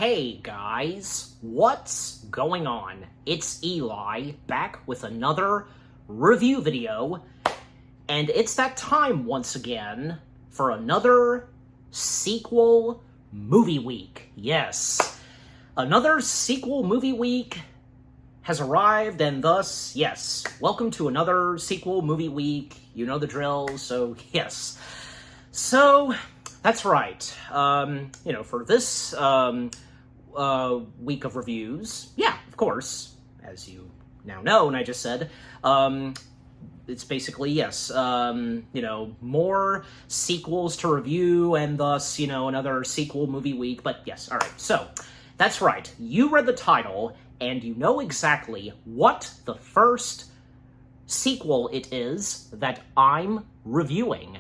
Hey guys, what's going on? It's Eli, back with another review video, and it's that time once again for another sequel movie week. Yes, another sequel movie week has arrived, and thus, yes, welcome to another sequel movie week. You know the drill, so yes. So, that's right. For this week of reviews, yeah, of course, as you now know, and I just said, it's basically, yes, more sequels to review, and thus, another sequel movie week, but yes, alright, so, that's right, you read the title, and you know exactly what the first sequel it is that I'm reviewing.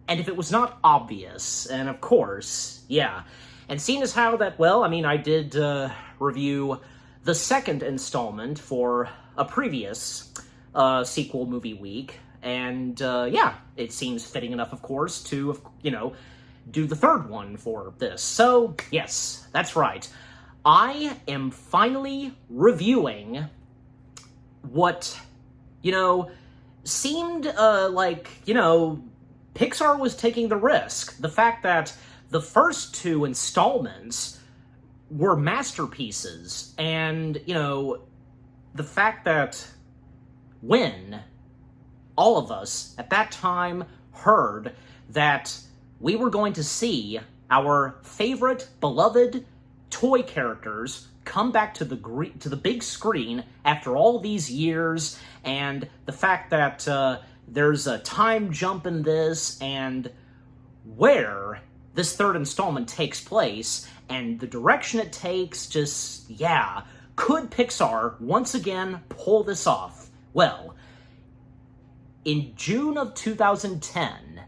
And if it was not obvious, and of course, yeah, and seeing as how that, I did review the second installment for a previous sequel movie week, and it seems fitting enough, of course, to, do the third one for this. So, yes, that's right. I am finally reviewing what, seemed Pixar was taking the risk. The fact that the first two installments were masterpieces, and, the fact that when all of us at that time heard that we were going to see our favorite, beloved toy characters come back to the big screen after all these years, and the fact that there's a time jump in this, and where this third installment takes place, and the direction it takes, could Pixar once again pull this off? Well, in June of 2010,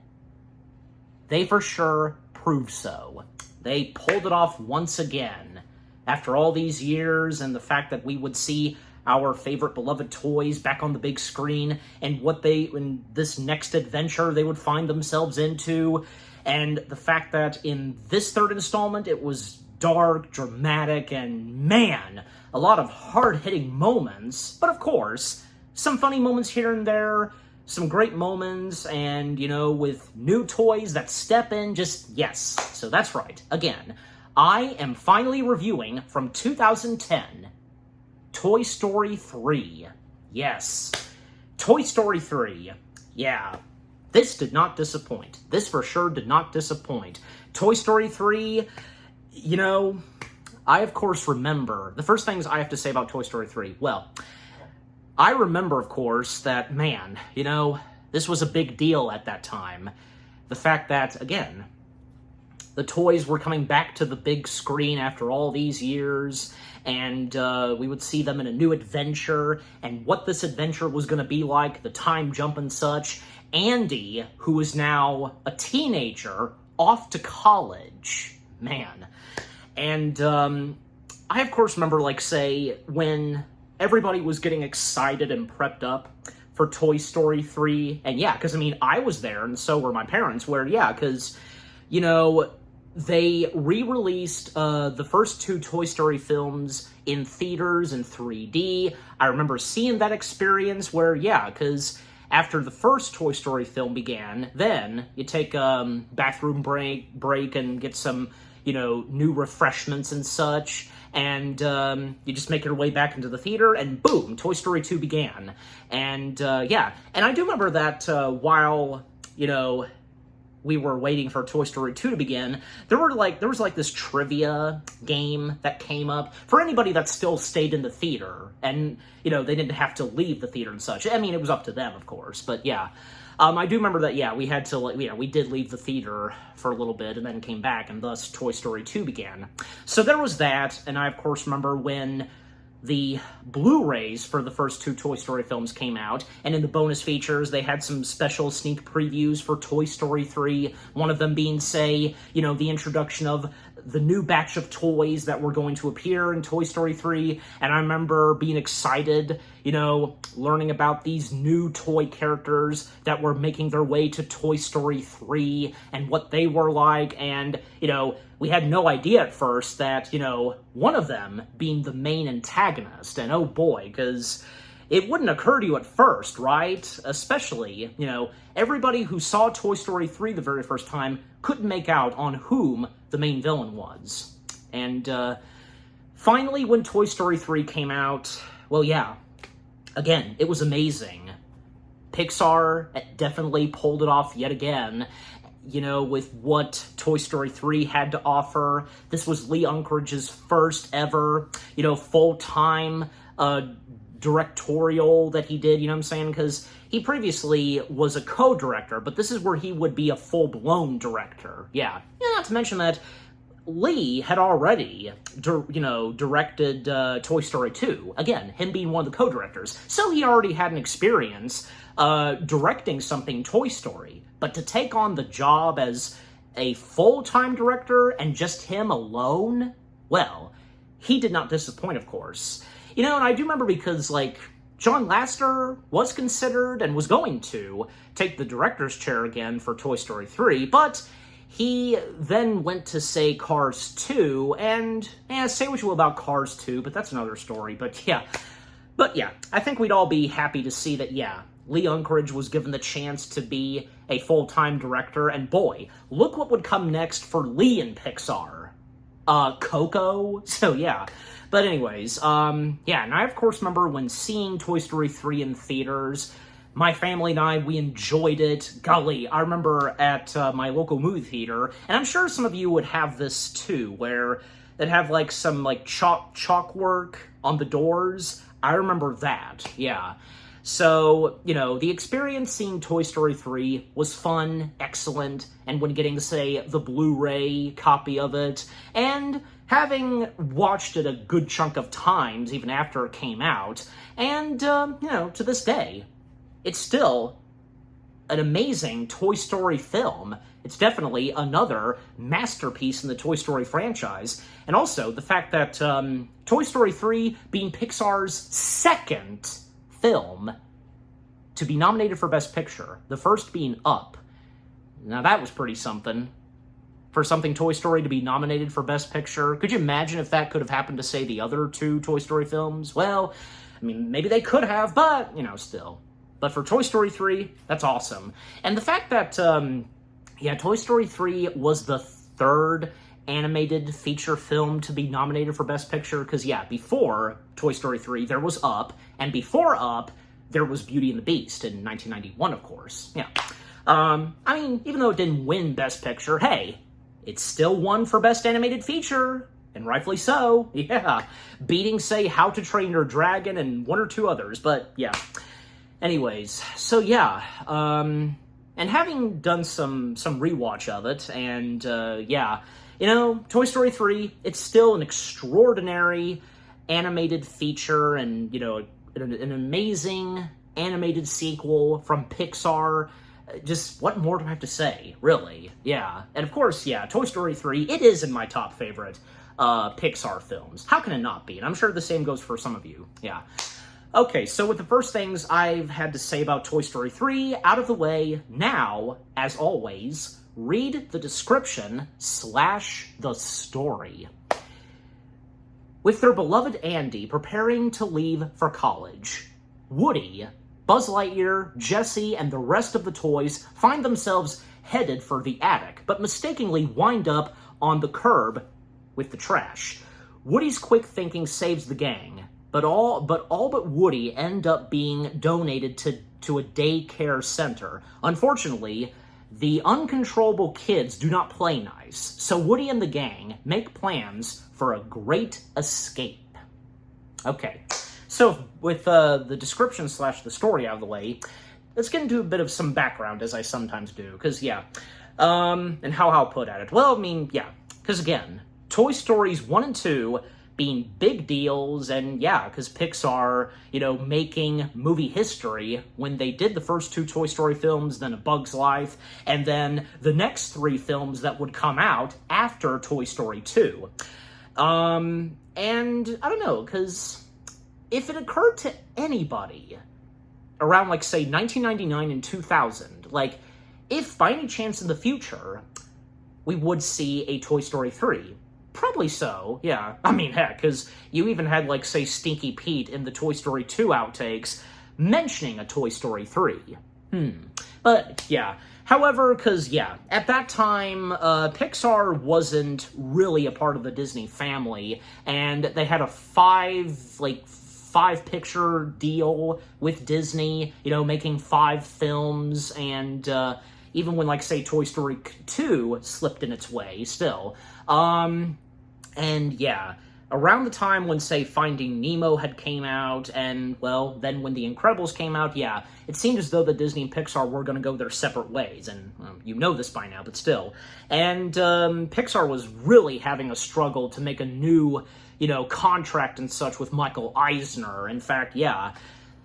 they for sure proved so. They pulled it off once again. After all these years, and the fact that we would see our favorite beloved toys back on the big screen, and what in this next adventure they would find themselves into, and the fact that in this third installment it was dark, dramatic, and man, a lot of hard-hitting moments, but of course, some funny moments here and there, some great moments, and, with new toys that step in, yes. So that's right. Again, I am finally reviewing from 2010, Toy Story 3. Yes. Toy Story 3. Yeah. This did not disappoint. This for sure did not disappoint. Toy Story 3, I of course remember, the first things I have to say about Toy Story 3, well, I remember, of course, that, man, this was a big deal at that time. The fact that, again, the toys were coming back to the big screen after all these years, and we would see them in a new adventure, and what this adventure was going to be like, the time jump and such. Andy, who is now a teenager, off to college. Man. And I, of course, remember, when everybody was getting excited and prepped up for Toy Story 3, and because, I was there, and so were my parents, because, they re-released the first two Toy Story films in theaters in 3D. I remember seeing that experience where, because after the first Toy Story film began, then you take a bathroom break and get some, new refreshments and such, and you just make your way back into the theater, and boom, Toy Story 2 began. And, and I do remember that while, we were waiting for Toy Story 2 to begin, there was this trivia game that came up for anybody that still stayed in the theater, and, they didn't have to leave the theater and such. It was up to them, of course, but yeah. I do remember that, we had to, we did leave the theater for a little bit and then came back, and thus Toy Story 2 began. So there was that, and I, of course, remember when the Blu-rays for the first two Toy Story films came out, and in the bonus features, they had some special sneak previews for Toy Story 3, one of them being, say, the introduction of the new batch of toys that were going to appear in Toy Story 3, and I remember being excited, learning about these new toy characters that were making their way to Toy Story 3, and what they were like, and, we had no idea at first that, one of them being the main antagonist. And oh boy, because it wouldn't occur to you at first, right? Especially, everybody who saw Toy Story 3 the very first time couldn't make out on whom the main villain was. And finally, when Toy Story 3 came out, well, yeah, again, it was amazing. Pixar definitely pulled it off yet again, with what Toy Story 3 had to offer. This was Lee Unkrich's first ever, full-time directorial that he did, you know what I'm saying? Because he previously was a co-director, but this is where he would be a full-blown director. Yeah, not to mention that Lee had already, directed Toy Story 2. Again, him being one of the co-directors. So he already had an experience directing something Toy Story. But to take on the job as a full-time director and just him alone, well, he did not disappoint, of course. And I do remember because, John Lasseter was considered and was going to take the director's chair again for Toy Story 3, but he then went to, say, Cars 2, and, say what you will about Cars 2, but that's another story, but yeah, I think we'd all be happy to see that, Lee Unkrich was given the chance to be a full-time director, and boy, look what would come next for Lee and Pixar. Coco? So, yeah. But anyways, and I, of course, remember when seeing Toy Story 3 in theaters, my family and I, we enjoyed it. Golly, I remember at my local movie theater, and I'm sure some of you would have this too, where they'd have, some, chalk work on the doors. I remember that, yeah. So, the experience seeing Toy Story 3 was fun, excellent, and when getting to, say, the Blu-ray copy of it, and having watched it a good chunk of times, even after it came out, and, to this day, it's still an amazing Toy Story film. It's definitely another masterpiece in the Toy Story franchise, and also the fact that Toy Story 3 being Pixar's second film to be nominated for Best Picture, the first being Up. Now that was pretty something. For something Toy Story to be nominated for Best Picture. Could you imagine if that could have happened to, say, the other two Toy Story films? Well, maybe they could have, but, still. But for Toy Story 3, that's awesome. And the fact that, Toy Story 3 was the third animated feature film to be nominated for Best Picture, because, before Toy Story 3, there was Up, and before Up, there was Beauty and the Beast in 1991, of course. Yeah. Even though it didn't win Best Picture, hey, it still won for Best Animated Feature, and rightfully so, yeah. Beating, say, How to Train Your Dragon and one or two others, but, yeah. Anyways, so, yeah, and having done some rewatch of it, and, Toy Story 3, it's still an extraordinary animated feature and, an amazing animated sequel from Pixar. Just, what more do I have to say, really? Yeah. And of course, Toy Story 3, it is in my top favorite Pixar films. How can it not be? And I'm sure the same goes for some of you. Yeah. Okay, so with the first things I've had to say about Toy Story 3 out of the way, now, as always, read the description / the story. With their beloved Andy preparing to leave for college, Woody, Buzz Lightyear, Jessie, and the rest of the toys find themselves headed for the attic, but mistakenly wind up on the curb with the trash. Woody's quick thinking saves the gang, but all but Woody end up being donated to a daycare center. Unfortunately, the uncontrollable kids do not play nice, so Woody and the gang make plans for a great escape. Okay, so with the description / the story out of the way, let's get into a bit of some background, as I sometimes do, because, and how I'll put at it. Well, because again, Toy Stories 1 and 2 being big deals, and because Pixar, making movie history when they did the first 2 Toy Story films, then A Bug's Life, and then the next 3 films that would come out after Toy Story 2. And I don't know, because if it occurred to anybody around, say, 1999 and 2000, if by any chance in the future we would see a Toy Story 3. Probably so, yeah. I mean, heck, because you even had, like, say, Stinky Pete in the Toy Story 2 outtakes mentioning a Toy Story 3. But, yeah. However, because, yeah, at that time, Pixar wasn't really a part of the Disney family, and they had a five-picture deal with Disney, you know, making 5 films, and, even when, like, say, Toy Story 2 slipped in its way, still. And, yeah, around the time when, say, Finding Nemo had came out, and, well, then when The Incredibles came out, yeah, it seemed as though the Disney and Pixar were going to go their separate ways, and you know this by now, but still. And Pixar was really having a struggle to make a new, you know, contract and such with Michael Eisner. In fact, yeah,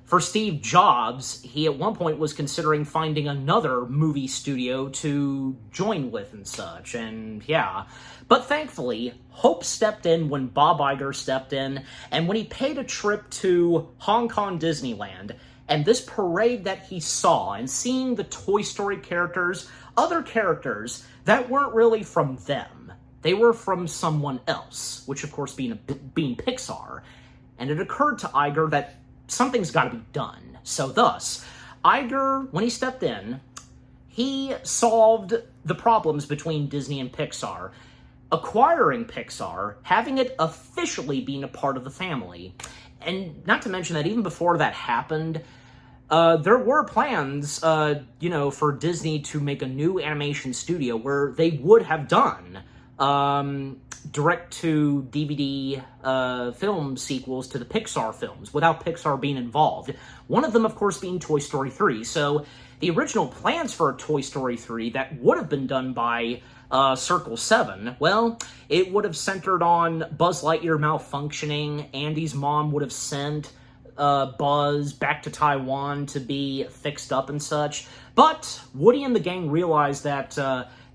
for Steve Jobs, he at one point was considering finding another movie studio to join with and such, and yeah. But thankfully, Hope stepped in when Bob Iger stepped in, and when he paid a trip to Hong Kong Disneyland, and this parade that he saw, and seeing the Toy Story characters, other characters that weren't really from them. They were from someone else, which of course being Pixar. And it occurred to Iger that something's got to be done. So thus, Iger, when he stepped in, he solved the problems between Disney and Pixar, acquiring Pixar, having it officially being a part of the family. And not to mention that even before that happened, there were plans, you know, for Disney to make a new animation studio where they would have done direct-to-DVD film sequels to the Pixar films without Pixar being involved. One of them, of course, being Toy Story 3. So the original plans for a Toy Story 3 that would have been done by Circle 7, well, it would have centered on Buzz Lightyear malfunctioning. Andy's mom would have sent Buzz back to Taiwan to be fixed up and such. But Woody and the gang realized that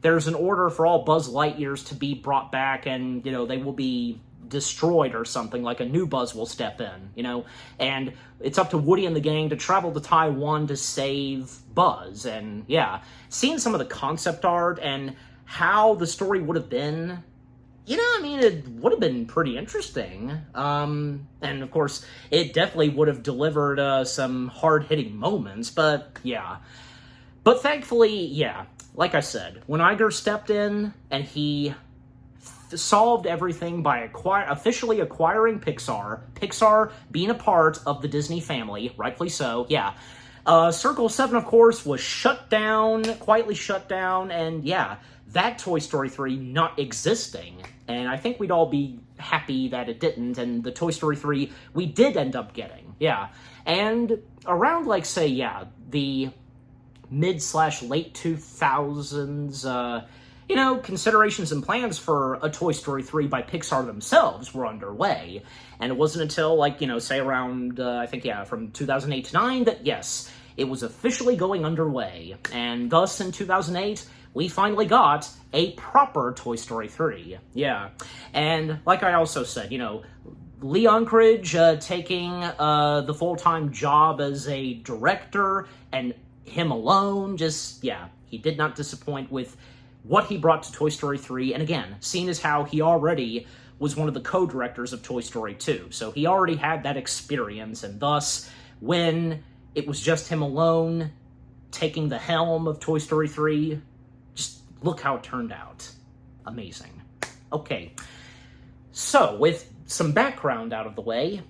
there's an order for all Buzz Lightyears to be brought back, and, you know, they will be destroyed or something, like a new Buzz will step in, you know, and it's up to Woody and the gang to travel to Taiwan to save Buzz. And yeah, seeing some of the concept art and how the story would have been, you know, I mean, it would have been pretty interesting. And of course, it definitely would have delivered some hard-hitting moments, but yeah. But thankfully, yeah, like I said, when Iger stepped in and he solved everything by officially acquiring Pixar being a part of the Disney family, rightfully so, yeah. Circle 7, of course, was shut down, quietly shut down, and yeah, that Toy Story 3 not existing. And I think we'd all be happy that it didn't, and the Toy Story 3 we did end up getting, yeah. And around, like, say, yeah, the mid/late 2000s, you know, considerations and plans for a Toy Story 3 by Pixar themselves were underway. And it wasn't until, like, you know, say around, I think, yeah, from 2008 to 9 that, yes, it was officially going underway. And thus, in 2008, we finally got a proper Toy Story 3. Yeah. And like I also said, you know, Lee Unkrich taking the full-time job as a director, and him alone, just, yeah, he did not disappoint with what he brought to Toy Story 3, and again, seeing as how he already was one of the co-directors of Toy Story 2, so he already had that experience, and thus, when it was just him alone taking the helm of Toy Story 3, just look how it turned out. Amazing. Okay, so with some background out of the way,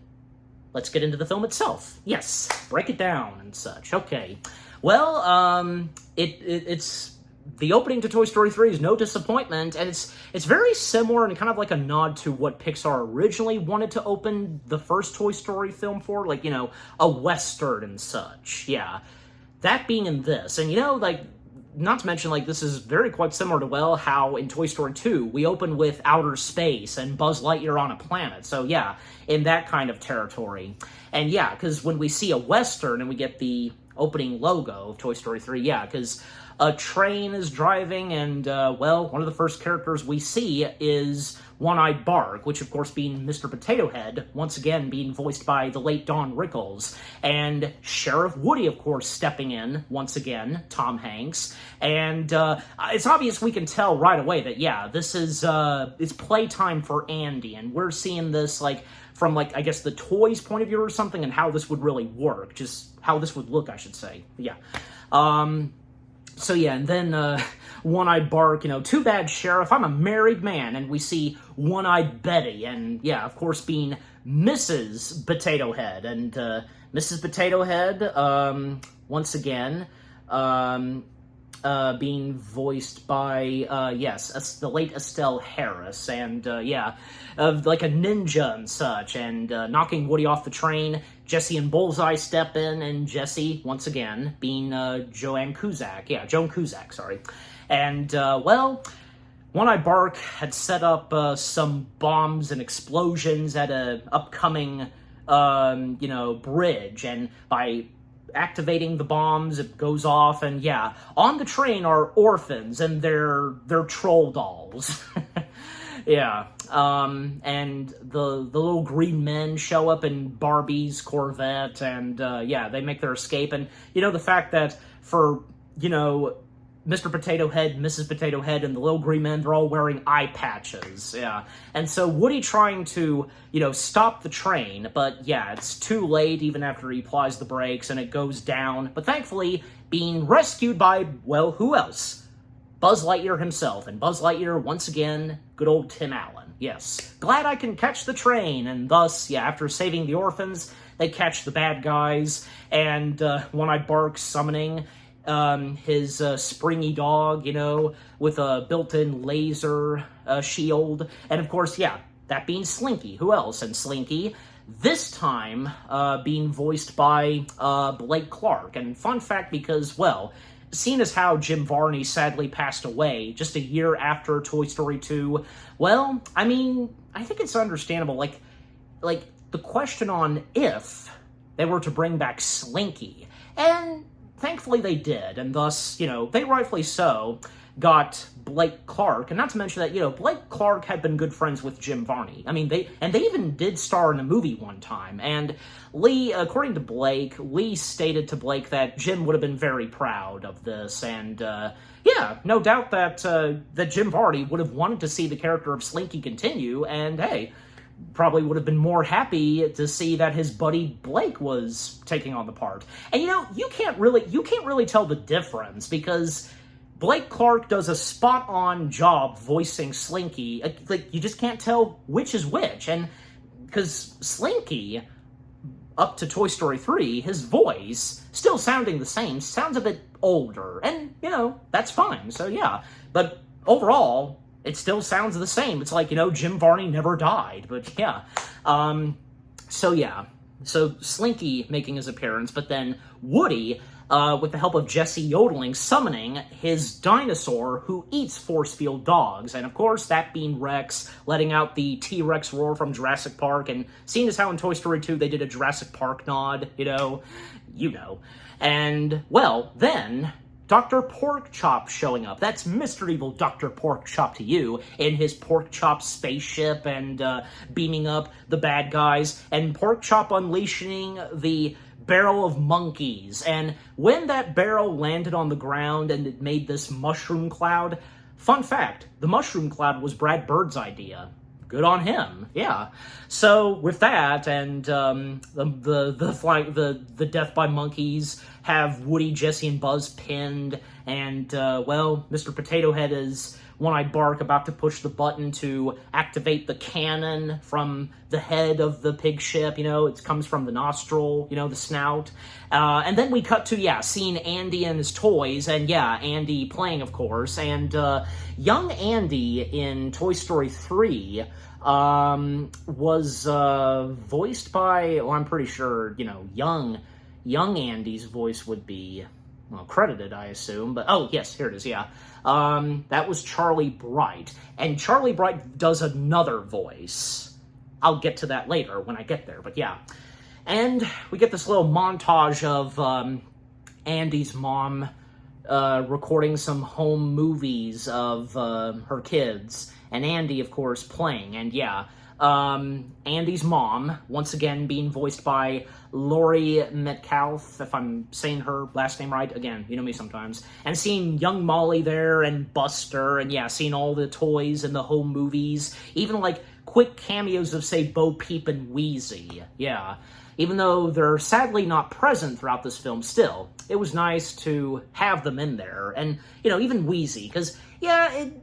let's get into the film itself. Yes, break it down and such. Okay, well, it's the opening to Toy Story 3 is no disappointment, and it's very similar and kind of like a nod to what Pixar originally wanted to open the first Toy Story film for, like, you know, a Western and such, yeah. That being in this, and, you know, like, not to mention, like, this is very quite similar to, well, how in Toy Story 2, we open with outer space and Buzz Lightyear on a planet, so yeah, in that kind of territory. And yeah, because when we see a Western and we get the opening logo of Toy Story 3, yeah, because a train is driving, and, well, one of the first characters we see is One-Eyed Bark, which, of course, being Mr. Potato Head, once again being voiced by the late Don Rickles, and Sheriff Woody, of course, stepping in, once again, Tom Hanks, and it's obvious we can tell right away that, yeah, this is, it's playtime for Andy, and we're seeing this, like, from, like, I guess the toys point of view or something, and how this would really work, just how this would look, I should say, yeah. So yeah, and then, One-Eyed Bark, too bad, Sheriff, I'm a married man, and we see One-Eyed Betty, and yeah, of course, being Mrs. Potato Head, and, Mrs. Potato Head, once again, being voiced by, yes, the late Estelle Harris, and, yeah, like a ninja and such, and, knocking Woody off the train. Jesse and Bullseye step in, and Jesse, once again, being, Joan Cusack, sorry. And, well, One-Eyed Bark had set up, some bombs and explosions at a upcoming, bridge, and by activating the bombs, it goes off, and yeah, on the train are orphans, and they're troll dolls. Yeah, and the little green men show up in Barbie's Corvette, and, yeah, they make their escape, and, the fact that for, Mr. Potato Head, Mrs. Potato Head, and the little green men, they're all wearing eye patches, yeah. And so Woody trying to, stop the train, but yeah, it's too late even after he applies the brakes, and it goes down, but thankfully being rescued by, well, who else? Buzz Lightyear himself, and Buzz Lightyear, once again, good old Tim Allen, yes. Glad I can catch the train, and thus, yeah, after saving the orphans, they catch the bad guys, and One-Eyed Bark summoning his springy dog, with a built-in laser shield, and of course, yeah, that being Slinky. Who else? And Slinky, this time, being voiced by Blake Clark, and fun fact because, well, seeing as how Jim Varney sadly passed away just a year after Toy Story 2, well, I mean, I think it's understandable, like, the question on if they were to bring back Slinky, and thankfully they did, and thus, they rightfully so got Blake Clark, and not to mention that, Blake Clark had been good friends with Jim Varney. I mean, they even did star in a movie one time, and Lee, according to Blake, Lee stated to Blake that Jim would have been very proud of this, and, yeah, no doubt that, that Jim Varney would have wanted to see the character of Slinky continue, and hey, probably would have been more happy to see that his buddy Blake was taking on the part. And you can't really tell the difference, because Blake Clark does a spot-on job voicing Slinky. Like, you just can't tell which is which. And because Slinky, up to Toy Story 3, his voice, still sounding the same, sounds a bit older. And, that's fine. So, yeah. But overall, it still sounds the same. It's like, Jim Varney never died. But, yeah. So, yeah. So, Slinky making his appearance, but then Woody, with the help of Jesse yodeling, summoning his dinosaur who eats force field dogs. And, of course, that being Rex, letting out the T-Rex roar from Jurassic Park. And seeing as how in Toy Story 2 they did a Jurassic Park nod, And, well, then Dr. Porkchop showing up. That's Mr. Evil Dr. Porkchop to you, in his Porkchop spaceship and beaming up the bad guys, and Porkchop unleashing the barrel of monkeys. And when that barrel landed on the ground and it made this mushroom cloud, fun fact, the mushroom cloud was Brad Bird's idea. Good on him, yeah. So with that, and the death by monkeys have Woody, Jesse, and Buzz pinned, and well, Mr. Potato Head is One-Eyed Bark about to push the button to activate the cannon from the head of the pig ship. It comes from the nostril, the snout. And then we cut to, seeing Andy and his toys, and Andy playing, of course, and young Andy in Toy Story 3 was voiced by, well, I'm pretty sure, young Andy's voice would be, well, credited, I assume, but, oh, yes, here it is, that was Charlie Bright, and Charlie Bright does another voice. I'll get to that later when I get there, but yeah. And we get this little montage of Andy's mom recording some home movies of her kids, and Andy, of course, playing. And yeah, Andy's mom, once again being voiced by Laurie Metcalf, if I'm saying her last name right. Again, you know me sometimes. And seeing young Molly there, and Buster, and yeah, seeing all the toys and the home movies, even like quick cameos of, say, Bo Peep and Wheezy. Yeah. Even though they're sadly not present throughout this film, still, it was nice to have them in there. And, you know, even Wheezy, because, yeah, it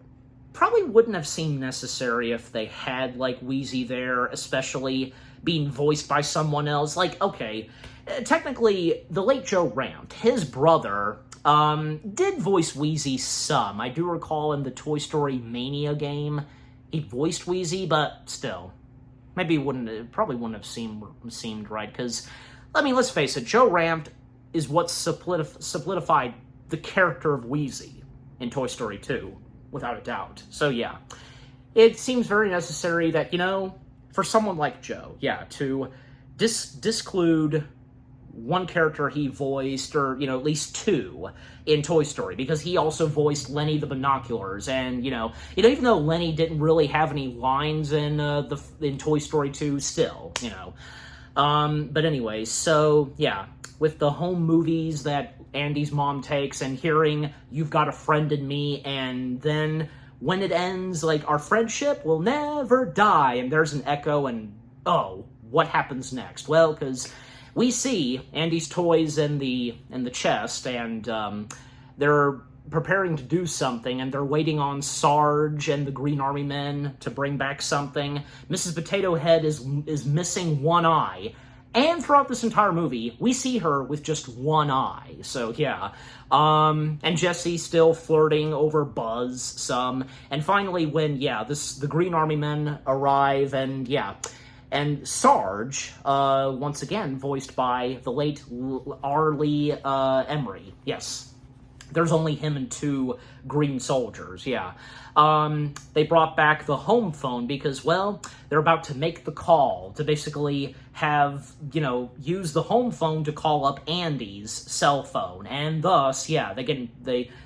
probably wouldn't have seemed necessary if they had, like, Wheezy there, especially being voiced by someone else. Like, okay, technically, the late Joe Ranft, his brother, did voice Wheezy some. I do recall in the Toy Story Mania game, he voiced Wheezy, but still. Maybe it probably wouldn't have seemed right, because, I mean, let's face it, Joe Ranft is what solidified the character of Wheezy in Toy Story 2, without a doubt. So, yeah, it seems very necessary that, you know, for someone like Joe, yeah, to disclude one character he voiced, or, you know, at least two in Toy Story, because he also voiced Lenny the Binoculars, and, you know, even though Lenny didn't really have any lines in Toy Story 2, still, you know. But anyway, so, yeah, with the home movies that Andy's mom takes, and hearing You've Got a Friend in Me, and then when it ends, like, our friendship will never die, and there's an echo, and, oh, what happens next? Well, because we see Andy's toys in the chest, and they're preparing to do something, and they're waiting on Sarge and the Green Army Men to bring back something. Mrs. Potato Head is missing one eye, and throughout this entire movie, we see her with just one eye. So yeah, and Jessie still flirting over Buzz some, and finally when the Green Army Men arrive, and yeah. And Sarge, once again, voiced by the late R. Lee Emery. Yes, there's only him and two green soldiers, yeah. They brought back the home phone because, well, they're about to make the call to basically have, you know, use the home phone to call up Andy's cell phone. And thus, yeah, they get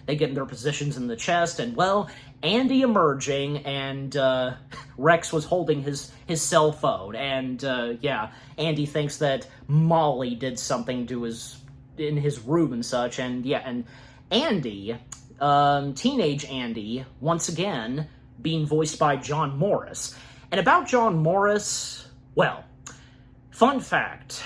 in their positions in the chest, and, well, Andy emerging, and Rex was holding his cell phone, and yeah, Andy thinks that Molly did something to in his room and such, and yeah, and Andy, teenage Andy, once again being voiced by John Morris. And about John Morris, well, fun fact,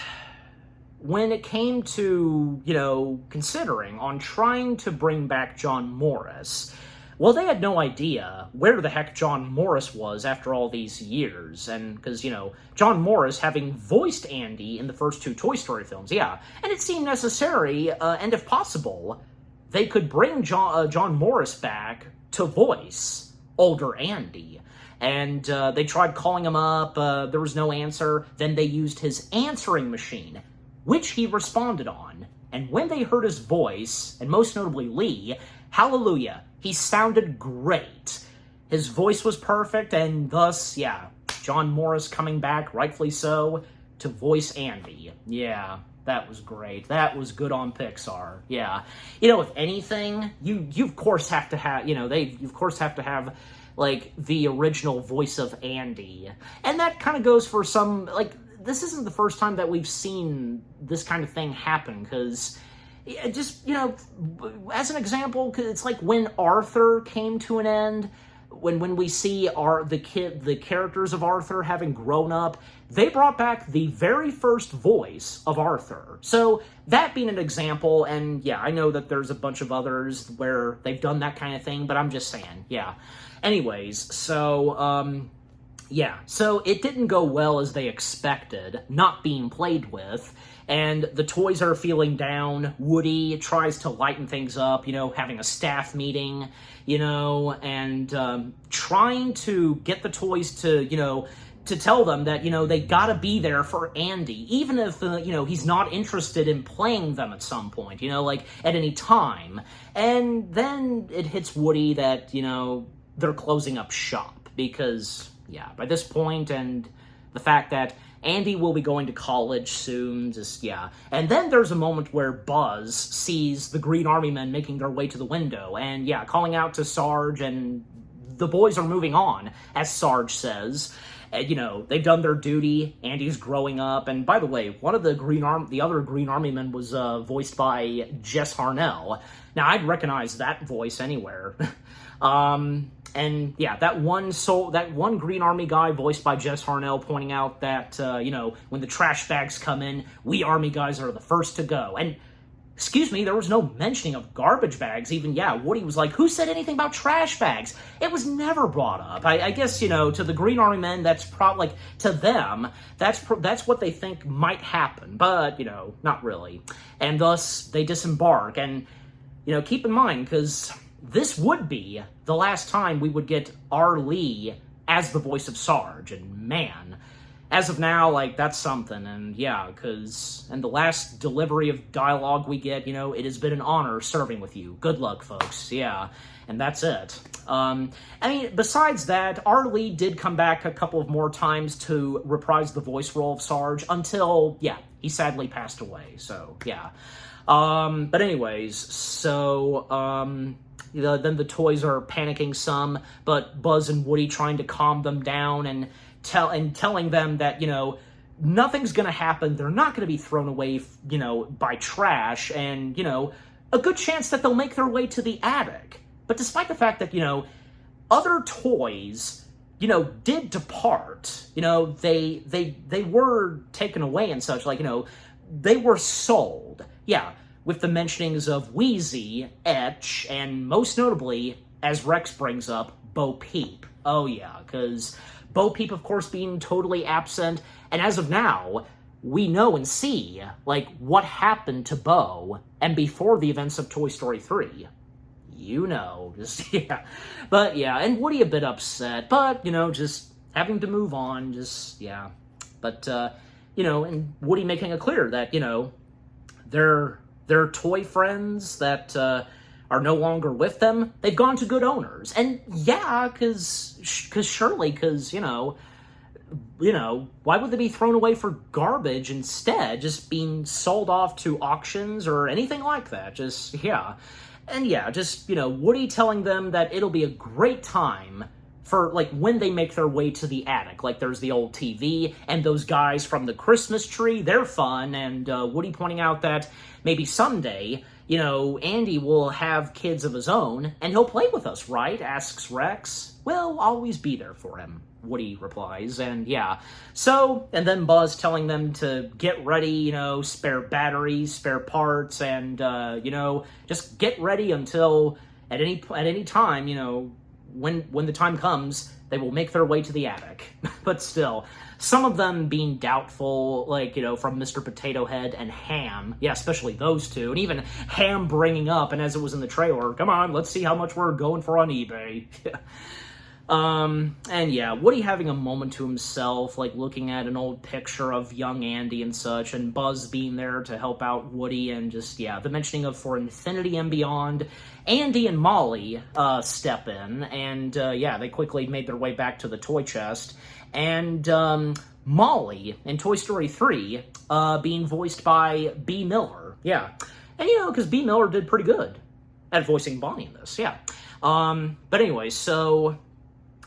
when it came to, you know, considering on trying to bring back John Morris, well, they had no idea where the heck John Morris was after all these years, and because, you know, John Morris having voiced Andy in the first two Toy Story films, yeah, and it seemed necessary, and if possible, they could bring John Morris back to voice older Andy. And they tried calling him up, there was no answer, then they used his answering machine, which he responded on, and when they heard his voice, and most notably Lee, hallelujah, he sounded great. His voice was perfect, and thus, yeah, John Morris coming back, rightfully so, to voice Andy. Yeah, that was great. That was good on Pixar. Yeah. You know, if anything, you of course have to have, you know, they of course have to have, like, the original voice of Andy. And that kind of goes for some, like, this isn't the first time that we've seen this kind of thing happen, because just, you know, as an example, cause it's like when Arthur came to an end, when we see the characters of Arthur having grown up, they brought back the very first voice of Arthur. So that being an example, and yeah, I know that there's a bunch of others where they've done that kind of thing, but I'm just saying, yeah. Anyways, so, yeah, so it didn't go well as they expected, not being played with, and the toys are feeling down. Woody tries to lighten things up, you know, having a staff meeting, you know, and trying to get the toys to, you know, to tell them that, you know, they gotta be there for Andy, even if, you know, he's not interested in playing them at some point, you know, like, at any time. And then it hits Woody that, you know, they're closing up shop, because, yeah, by this point, and the fact that Andy will be going to college soon, just, yeah. And then there's a moment where Buzz sees the Green Army men making their way to the window, and, yeah, calling out to Sarge, and the boys are moving on, as Sarge says. You know, they've done their duty, Andy's growing up, and by the way, one of the other Green Army men was voiced by Jess Harnell. Now, I'd recognize that voice anywhere. And yeah, that one Green Army guy voiced by Jess Harnell pointing out that, you know, when the trash bags come in, we Army guys are the first to go. And, excuse me, there was no mentioning of garbage bags. Even, yeah, Woody was like, who said anything about trash bags? It was never brought up. I guess, you know, to the Green Army men, that's probably, like, to them, that's what they think might happen. But, you know, not really. And thus, they disembark. And, you know, keep in mind, because this would be the last time we would get R. Lee as the voice of Sarge, and man, as of now, like, that's something, and yeah, and the last delivery of dialogue we get, you know, it has been an honor serving with you. Good luck, folks, yeah, and that's it. I mean, besides that, R. Lee did come back a couple of more times to reprise the voice role of Sarge until, yeah, he sadly passed away, so, yeah. But anyways, so, then the toys are panicking some, but Buzz and Woody trying to calm them down and telling them that, you know, nothing's gonna happen, they're not gonna be thrown away, you know, by trash, and, you know, a good chance that they'll make their way to the attic. But despite the fact that, you know, other toys, you know, did depart, you know, they were taken away and such, like, you know, they were sold, yeah, with the mentionings of Wheezy, Etch, and most notably, as Rex brings up, Bo Peep. Oh yeah, because Bo Peep, of course, being totally absent, and as of now, we know and see, like, what happened to Bo, and before the events of Toy Story 3. You know, just, yeah. But, yeah, and Woody a bit upset, but, you know, just having to move on, just, yeah. But, you know, and Woody making it clear that, you know, their toy friends that are no longer with them, they've gone to good owners. And yeah, because you know, why would they be thrown away for garbage instead, just being sold off to auctions or anything like that? Just, yeah. And yeah, just, you know, Woody telling them that it'll be a great time for, like, when they make their way to the attic. Like, there's the old TV, and those guys from the Christmas tree, they're fun, and Woody pointing out that maybe someday, you know, Andy will have kids of his own, and he'll play with us, right? Asks Rex. We'll always be there for him, Woody replies, and yeah. So, and then Buzz telling them to get ready, you know, spare batteries, spare parts, and, you know, just get ready until at any time, you know, when the time comes, they will make their way to the attic. But still, some of them being doubtful, like, you know, from Mr. Potato Head and Ham. Yeah, especially those two. And even Ham bringing up, and as it was in the trailer, come on, let's see how much we're going for on eBay. And yeah, Woody having a moment to himself, like looking at an old picture of young Andy and such, and Buzz being there to help out Woody, and just, yeah, the mentioning of For Infinity and Beyond. Andy and Molly step in, and yeah, they quickly made their way back to the toy chest, and Molly in Toy Story 3 being voiced by B. Miller, yeah. And, you know, because B. Miller did pretty good at voicing Bonnie in this, yeah. But anyway, so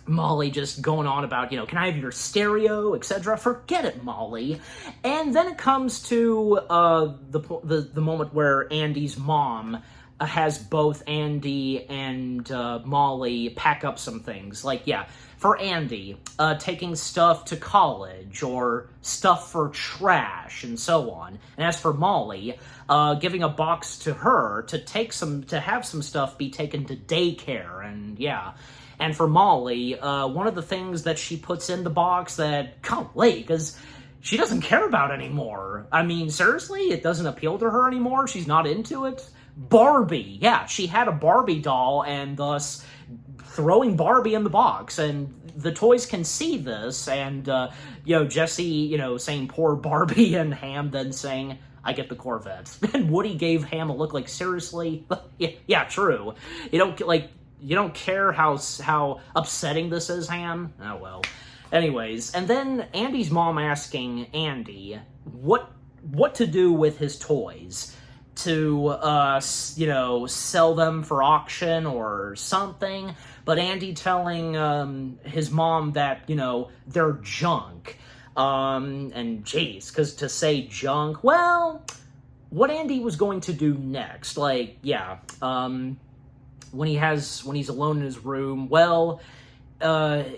Molly just going on about, you know, can I have your stereo, etc. Forget it, Molly. And then it comes to the moment where Andy's mom has both Andy and Molly pack up some things. Like, yeah, for Andy, taking stuff to college or stuff for trash and so on. And as for Molly, giving a box to her to have some stuff be taken to daycare, and yeah. And for Molly, one of the things that she puts in the box that, golly, because she doesn't care about anymore. I mean, seriously, it doesn't appeal to her anymore? She's not into it? Barbie. Yeah, she had a Barbie doll, and thus throwing Barbie in the box, and the toys can see this, and, you know, Jesse, you know, saying poor Barbie, and Ham then saying, I get the Corvette. And Woody gave Ham a look like, seriously? Yeah, true. You don't care how upsetting this is, Ham? Oh, well. Anyways, and then Andy's mom asking Andy what to do with his toys. To, sell them for auction or something. But Andy telling his mom that, they're junk. And geez, because to say junk, well, what Andy was going to do next, when he's alone in his room, well,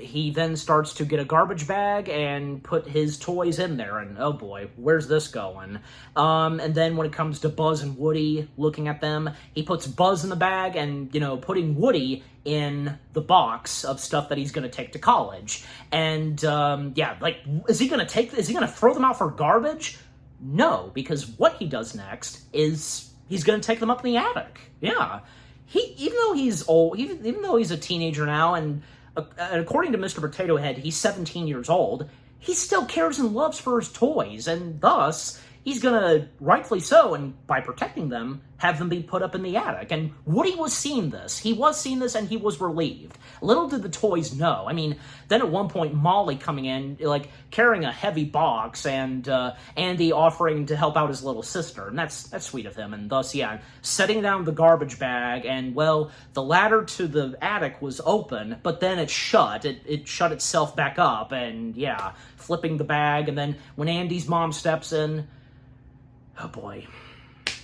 he then starts to get a garbage bag and put his toys in there, and oh boy, where's this going? And then when it comes to Buzz and Woody, looking at them, he puts Buzz in the bag and, putting Woody in the box of stuff that he's going to take to college. And, is he going to throw them out for garbage? No, because what he does next is he's going to take them up in the attic. Yeah. Even though he's old, even though he's a teenager now, and according to Mr. Potato Head, he's 17 years old, he still cares and loves for his toys, and thus, he's gonna, rightfully so, and by protecting them, have them be put up in the attic. And Woody was seeing this. He was seeing this, and he was relieved. Little did the toys know. I mean, then at one point, Molly coming in, carrying a heavy box, and Andy offering to help out his little sister, and that's sweet of him. And thus, setting down the garbage bag, and, well, the ladder to the attic was open, but then it shut. It shut itself back up, and, flipping the bag, and then when Andy's mom steps in, oh boy.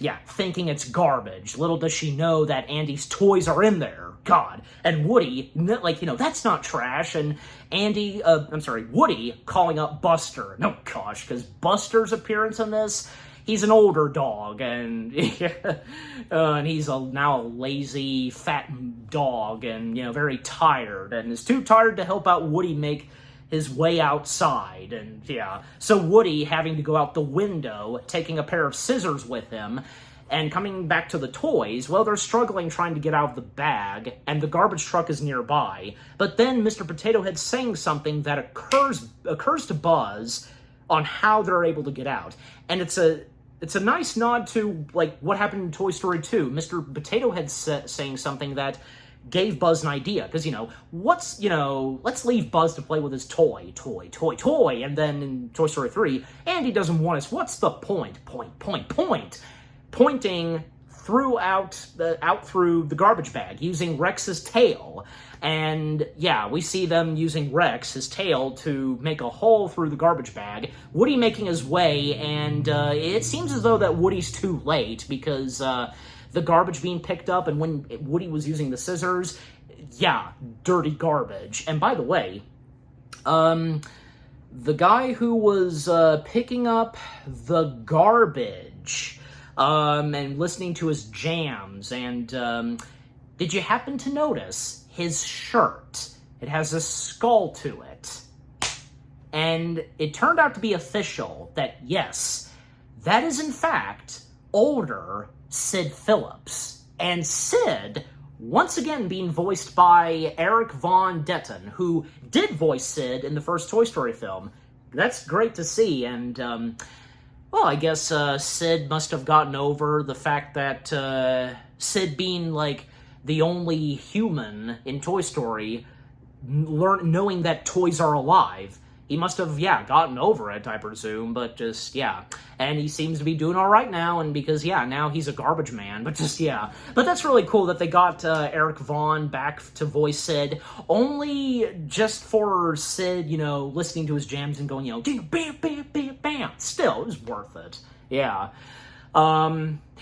Yeah, thinking it's garbage. Little does she know that Andy's toys are in there. God. And Woody, that's not trash. And Woody calling up Buster. No, gosh, because Buster's appearance in this, he's an older dog, and and he's now a lazy, fat dog, and, very tired, and is too tired to help out Woody make his way outside, and so Woody having to go out the window, taking a pair of scissors with him, and coming back to the toys, well, they're struggling trying to get out of the bag, and the garbage truck is nearby, but then Mr. Potato Head saying something that occurs to Buzz on how they're able to get out, and it's a nice nod to, what happened in Toy Story 2, Mr. Potato Head saying something that gave Buzz an idea, because, let's leave Buzz to play with his toy, and then in Toy Story 3, Andy doesn't want us, what's the point? Pointing out through the garbage bag, using Rex's tail, and, we see them using Rex, his tail, to make a hole through the garbage bag, Woody making his way, and, it seems as though that Woody's too late, because, the garbage being picked up, and when Woody was using the scissors, dirty garbage. And by the way, the guy who was picking up the garbage and listening to his jams, and did you happen to notice his shirt? It has a skull to it. And it turned out to be official that, yes, that is in fact older Sid Phillips. And Sid, once again being voiced by Eric Von Detten, who did voice Sid in the first Toy Story film. That's great to see, and, I guess Sid must have gotten over the fact that Sid being, the only human in Toy Story, knowing that toys are alive. He must have, gotten over it, I presume, but just, And he seems to be doing all right now, and because, now he's a garbage man, but just, But that's really cool that they got Eric Vaughn back to voice Sid, only just for Sid, listening to his jams and going, bam, bam, bam, bam. Still, it was worth it. Yeah.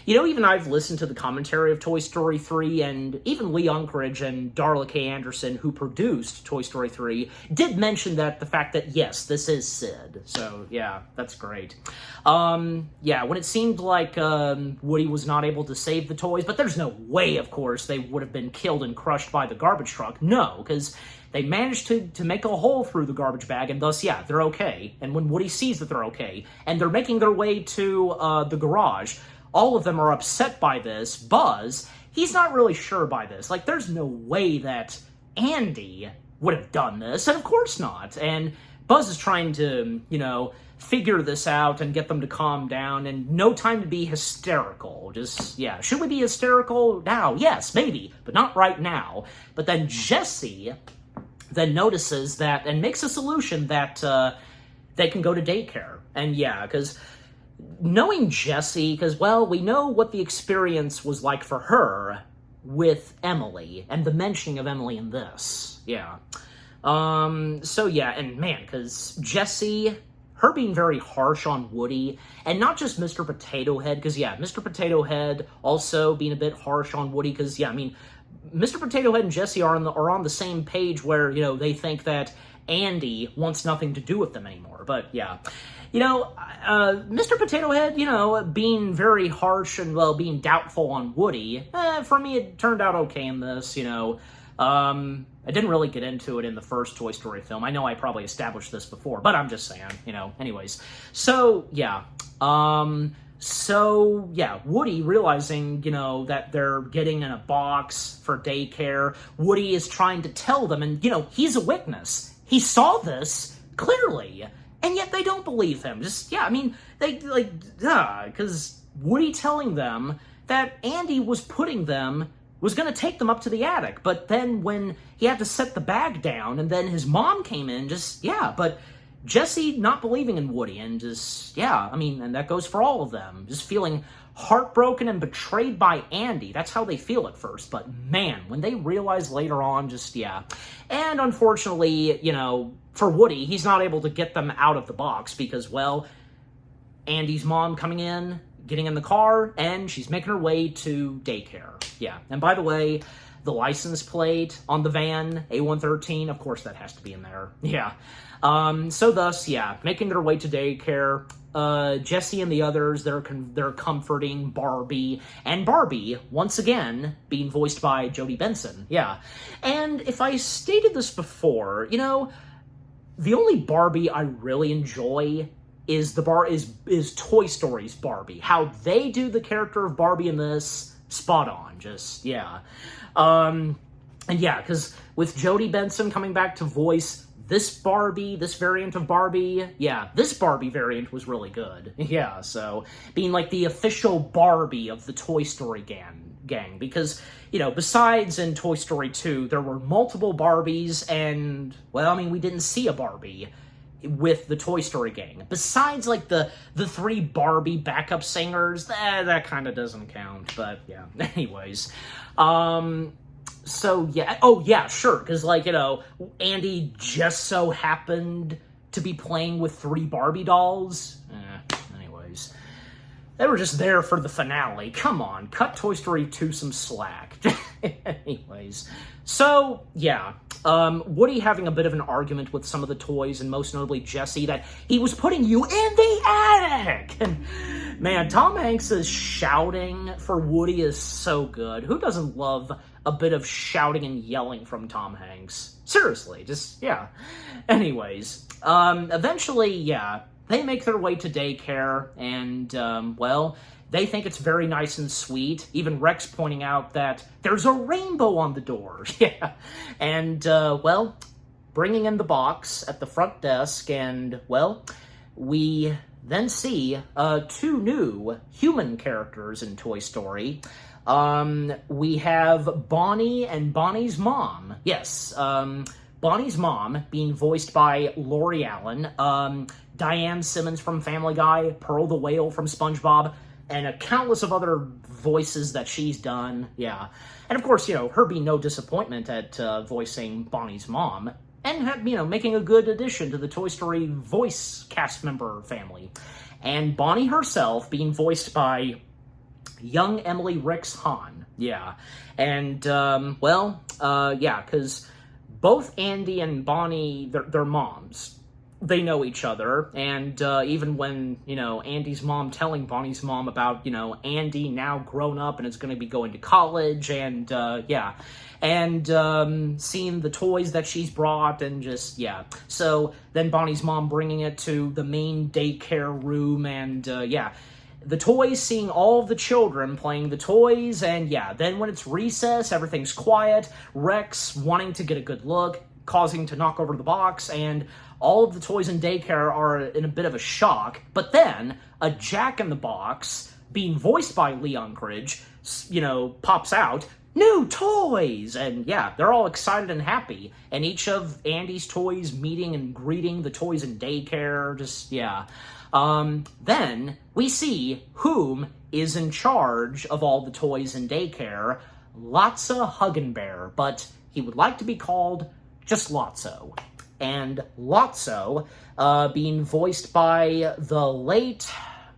Even I've listened to the commentary of Toy Story 3, and even Lee Unkrich and Darla K. Anderson, who produced Toy Story 3, did mention that the fact that, yes, this is Sid. So, that's great. When it seemed like Woody was not able to save the toys, but there's no way, of course, they would have been killed and crushed by the garbage truck. No, because they managed to make a hole through the garbage bag, and thus, they're okay. And when Woody sees that they're okay, and they're making their way to the garage, all of them are upset by this. Buzz, he's not really sure by this. There's no way that Andy would have done this, and of course not. And Buzz is trying to, figure this out and get them to calm down, and no time to be hysterical. Just, should we be hysterical now? Yes, maybe, but not right now. But then Jessie then notices that and makes a solution that they can go to daycare. And yeah, because knowing Jessie, because, well, we know what the experience was like for her with Emily, and the mentioning of Emily in this. Yeah. So yeah, and man, because Jessie, her being very harsh on Woody, and not just Mr. Potato Head, because yeah, Mr. Potato Head also being a bit harsh on Woody, because yeah, I mean, Mr. Potato Head and Jessie are on the same page where, you know, they think that Andy wants nothing to do with them anymore. But yeah, you know, Mr. Potato Head, you know, being very harsh and, well, being doubtful on Woody, for me it turned out okay in this, you know. I didn't really get into it in the first Toy Story film. I know I probably established this before, but I'm just saying, you know, anyways. So, yeah. Woody realizing, you know, that they're getting in a box for daycare, Woody is trying to tell them, and, you know, he's a witness. He saw this clearly, and yet they don't believe him. Just, yeah, I mean, they, like, because Woody telling them that Andy was going to take them up to the attic, but then when he had to set the bag down, and then his mom came in, but Jessie not believing in Woody, and just, yeah, I mean, and that goes for all of them, just feeling heartbroken and betrayed by Andy. That's how they feel at first, but man, when they realize later on, just, yeah. And unfortunately, you know, for Woody, he's not able to get them out of the box because, well, Andy's mom coming in, getting in the car, and she's making her way to daycare. Yeah, and by the way, the license plate on the van, A113, of course that has to be in there. Yeah. So thus, yeah, making their way to daycare, Jessie and the others, they're comforting Barbie, and Barbie, once again, being voiced by Jodie Benson. Yeah. And if I stated this before, you know, the only Barbie I really enjoy is Toy Story's Barbie. How they do the character of Barbie in this, spot on, just, yeah. And yeah, because with Jodie Benson coming back to voice this Barbie, this variant of Barbie, yeah, this Barbie variant was really good. Yeah, so being like the official Barbie of the Toy Story gang, because, you know, besides in Toy Story 2, there were multiple Barbies, and, well, I mean, we didn't see a Barbie with the Toy Story gang. Besides, like, the three Barbie backup singers, that kind of doesn't count, but, yeah, anyways. So, yeah, oh, yeah, sure, because, like, you know, Andy just so happened to be playing with three Barbie dolls. Anyways. They were just there for the finale. Come on, cut Toy Story 2 some slack. Anyways. So, yeah, Woody having a bit of an argument with some of the toys, and most notably Jessie, that he was putting you in the attic! And, man, Tom Hanks' shouting for Woody is so good. Who doesn't love a bit of shouting and yelling from Tom Hanks? Seriously, just, yeah. Anyways, eventually, yeah, they make their way to daycare, and, well, they think it's very nice and sweet. Even Rex pointing out that there's a rainbow on the door. Yeah. And, well, bringing in the box at the front desk, and, well, we then see two new human characters in Toy Story. We have Bonnie and Bonnie's mom. Yes, Bonnie's mom being voiced by Lori Allen, Diane Simmons from Family Guy, Pearl the Whale from SpongeBob, and a countless of other voices that she's done, yeah. And of course, you know, her being no disappointment at voicing Bonnie's mom, and, you know, making a good addition to the Toy Story voice cast member family. And Bonnie herself being voiced by young Emily Rix Hahn, yeah. And, yeah, because both Andy and Bonnie, they're moms. They know each other, and even when, you know, Andy's mom telling Bonnie's mom about, you know, Andy now grown up and is going to be going to college, and, yeah, and seeing the toys that she's brought, and just, yeah. So then Bonnie's mom bringing it to the main daycare room, and, yeah, the toys, seeing all of the children playing the toys, and, yeah, then when it's recess, everything's quiet, Rex wanting to get a good look, causing to knock over the box, and all of the toys in daycare are in a bit of a shock, but then a Jack-in-the-Box, being voiced by Lee Unkrich, you know, pops out, new toys! And yeah, they're all excited and happy. And each of Andy's toys meeting and greeting the toys in daycare, just, yeah. Then we see whom is in charge of all the toys in daycare, Lotso Huggenbear, but he would like to be called just Lotso. And Lotso, being voiced by the late,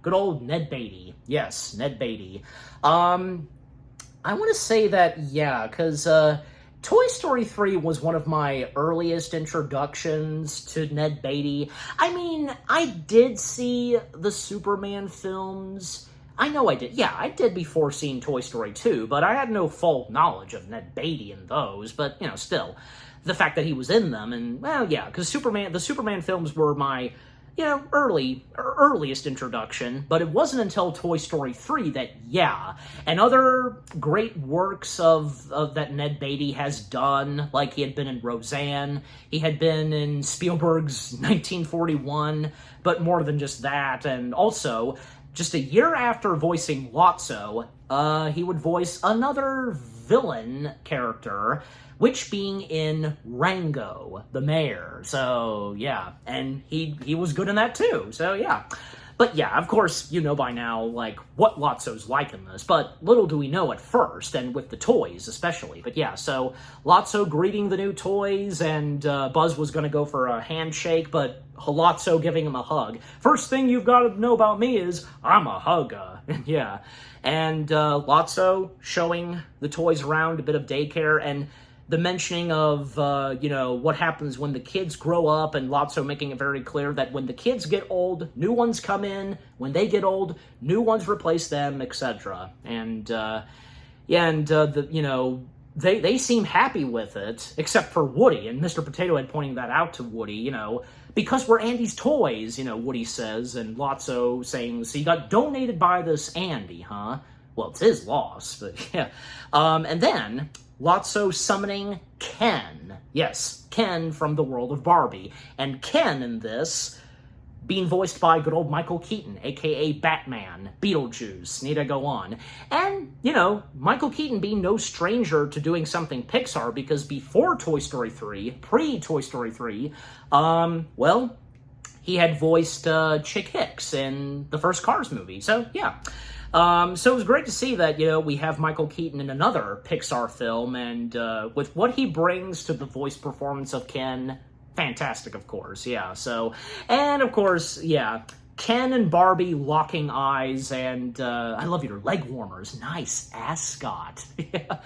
good old Ned Beatty. Yes, Ned Beatty. I want to say that, yeah, because Toy Story 3 was one of my earliest introductions to Ned Beatty. I mean, I did see the Superman films. I know I did. Yeah, I did before seeing Toy Story 2, but I had no full knowledge of Ned Beatty in those, but, you know, still. The fact that he was in them, and, well, yeah, because the Superman films were my, you know, earliest introduction, but it wasn't until Toy Story 3 that, yeah, and other great works of that Ned Beatty has done, like he had been in Roseanne, he had been in Spielberg's 1941, but more than just that, and also, just a year after voicing Lotso, he would voice another villain character, which being in Rango, the mayor. So, yeah. And he was good in that, too. So, yeah. But, yeah, of course, you know by now, like, what Lotso's like in this. But little do we know at first, and with the toys, especially. But, yeah, so Lotso greeting the new toys, and Buzz was going to go for a handshake, but Lotso giving him a hug. First thing you've got to know about me is, I'm a hugger. Yeah. And Lotso showing the toys around, a bit of daycare, and the mentioning of, you know, what happens when the kids grow up, and Lotso making it very clear that when the kids get old, new ones come in. When they get old, new ones replace them, etc. And, yeah, and, you know, they seem happy with it, except for Woody, and Mr. Potato Head pointing that out to Woody, you know, because we're Andy's toys, you know, Woody says, and Lotso saying, so you got donated by this Andy, huh? Well, it's his loss, but yeah. And then Lotso summoning Ken. Yes, Ken from the world of Barbie. And Ken in this being voiced by good old Michael Keaton, a.k.a. Batman, Beetlejuice, need I go on. And, you know, Michael Keaton being no stranger to doing something Pixar, because before Toy Story 3, pre-Toy Story 3, well, he had voiced Chick Hicks in the first Cars movie. So, yeah. So it was great to see that, you know, we have Michael Keaton in another Pixar film, and with what he brings to the voice performance of Ken, fantastic, of course, yeah, so, and of course, yeah, Ken and Barbie locking eyes, and I love your leg warmers, nice ascot, yeah.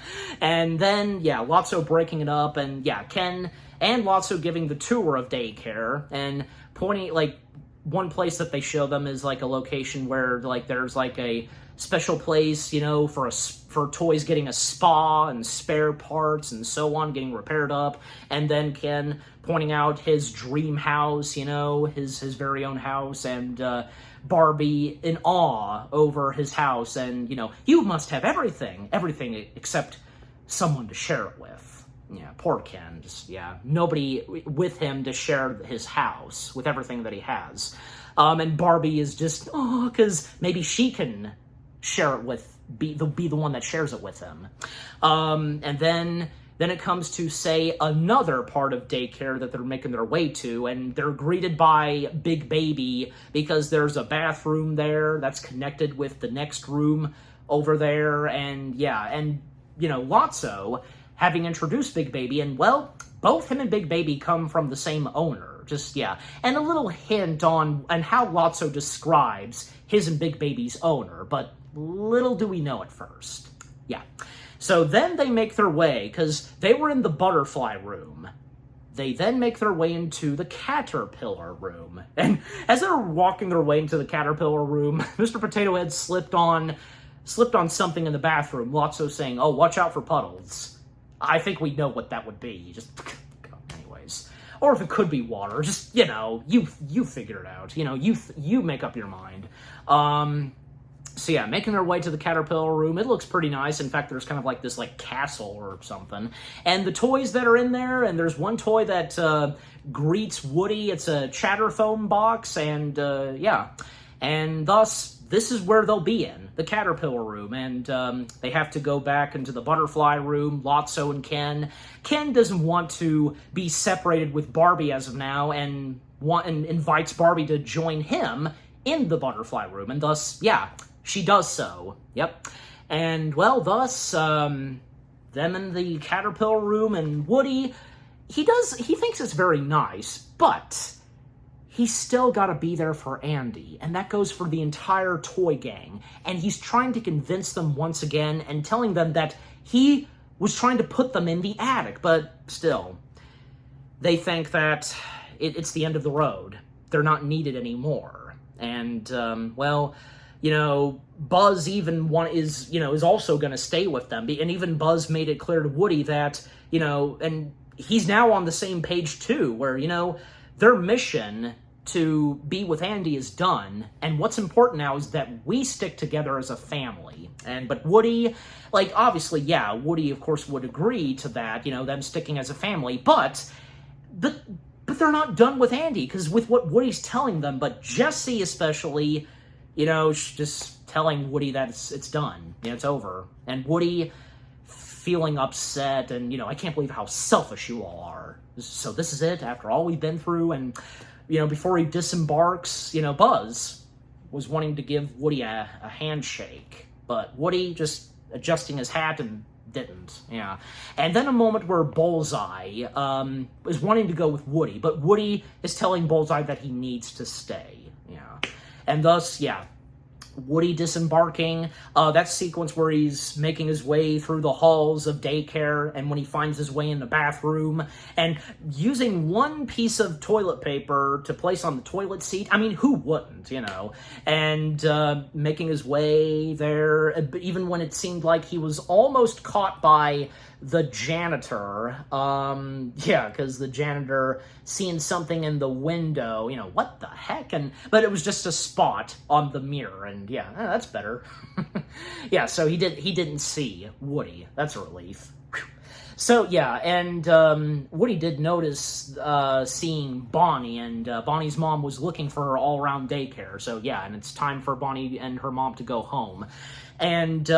And then, yeah, Lotso breaking it up, and yeah, Ken and Lotso giving the tour of daycare, and pointing, like, one place that they show them is like a location where like there's like a special place, you know, for toys getting a spa and spare parts and so on, getting repaired up. And then Ken pointing out his dream house, you know, his very own house, and Barbie in awe over his house, and, you know, you must have everything except someone to share it with. Yeah, poor Ken, just, yeah, nobody with him to share his house with everything that he has. And Barbie is just, oh, because maybe she can share it with, be the one that shares it with him. And then it comes to, say, another part of daycare that they're making their way to, and they're greeted by Big Baby, because there's a bathroom there that's connected with the next room over there, and, yeah, and, you know, Lotso having introduced Big Baby, and, well, both him and Big Baby come from the same owner, just, yeah. And a little hint on how Lotso describes his and Big Baby's owner, but little do we know at first. Yeah. So then they make their way, because they were in the butterfly room. They then make their way into the caterpillar room. And as they're walking their way into the caterpillar room, Mr. Potato Head slipped on something in the bathroom, Lotso saying, oh, watch out for puddles. I think we know what that would be. Just, anyways. Or if it could be water, just, you know, you figure it out. You know, you make up your mind. So yeah, making their way to the caterpillar room. It looks pretty nice. In fact, there's kind of like this like castle or something. And the toys that are in there, and there's one toy that greets Woody. It's a Chatterfoam box, and yeah. And thus, this is where they'll be in, the Caterpillar Room, and they have to go back into the Butterfly Room, Lotso and Ken. Ken doesn't want to be separated with Barbie as of now, and invites Barbie to join him in the Butterfly Room, and thus, yeah, she does so. Yep. And, well, thus, them in the Caterpillar Room, and Woody, he thinks it's very nice, but he's still got to be there for Andy, and that goes for the entire toy gang, and he's trying to convince them once again and telling them that he was trying to put them in the attic, but still, they think that it's the end of the road. They're not needed anymore. And, well, you know, Buzz even is also going to stay with them. And even Buzz made it clear to Woody that, you know, and he's now on the same page too, where, you know, their mission to be with Andy is done, and what's important now is that we stick together as a family. But Woody, like, obviously, yeah, Woody, of course, would agree to that, you know, them sticking as a family, but they're not done with Andy, because with what Woody's telling them, but Jessie especially, you know, just telling Woody that it's done, you know, it's over. And Woody feeling upset, and, you know, I can't believe how selfish you all are. So this is it, after all we've been through, and, you know, before he disembarks, you know, Buzz was wanting to give Woody a handshake, but Woody just adjusting his hat and didn't, yeah. And then a moment where Bullseye is wanting to go with Woody, but Woody is telling Bullseye that he needs to stay, yeah. And thus, yeah, Woody disembarking, that sequence where he's making his way through the halls of daycare, and when he finds his way in the bathroom, and using one piece of toilet paper to place on the toilet seat. I mean, who wouldn't, you know? And making his way there, even when it seemed like he was almost caught by the janitor, yeah, because the janitor seeing something in the window, you know, what the heck? But it was just a spot on the mirror, and yeah, that's better. Yeah, so he didn't see Woody. That's a relief. Whew. So yeah, and Woody did notice seeing Bonnie, and Bonnie's mom was looking for her all around daycare. So yeah, and it's time for Bonnie and her mom to go home. And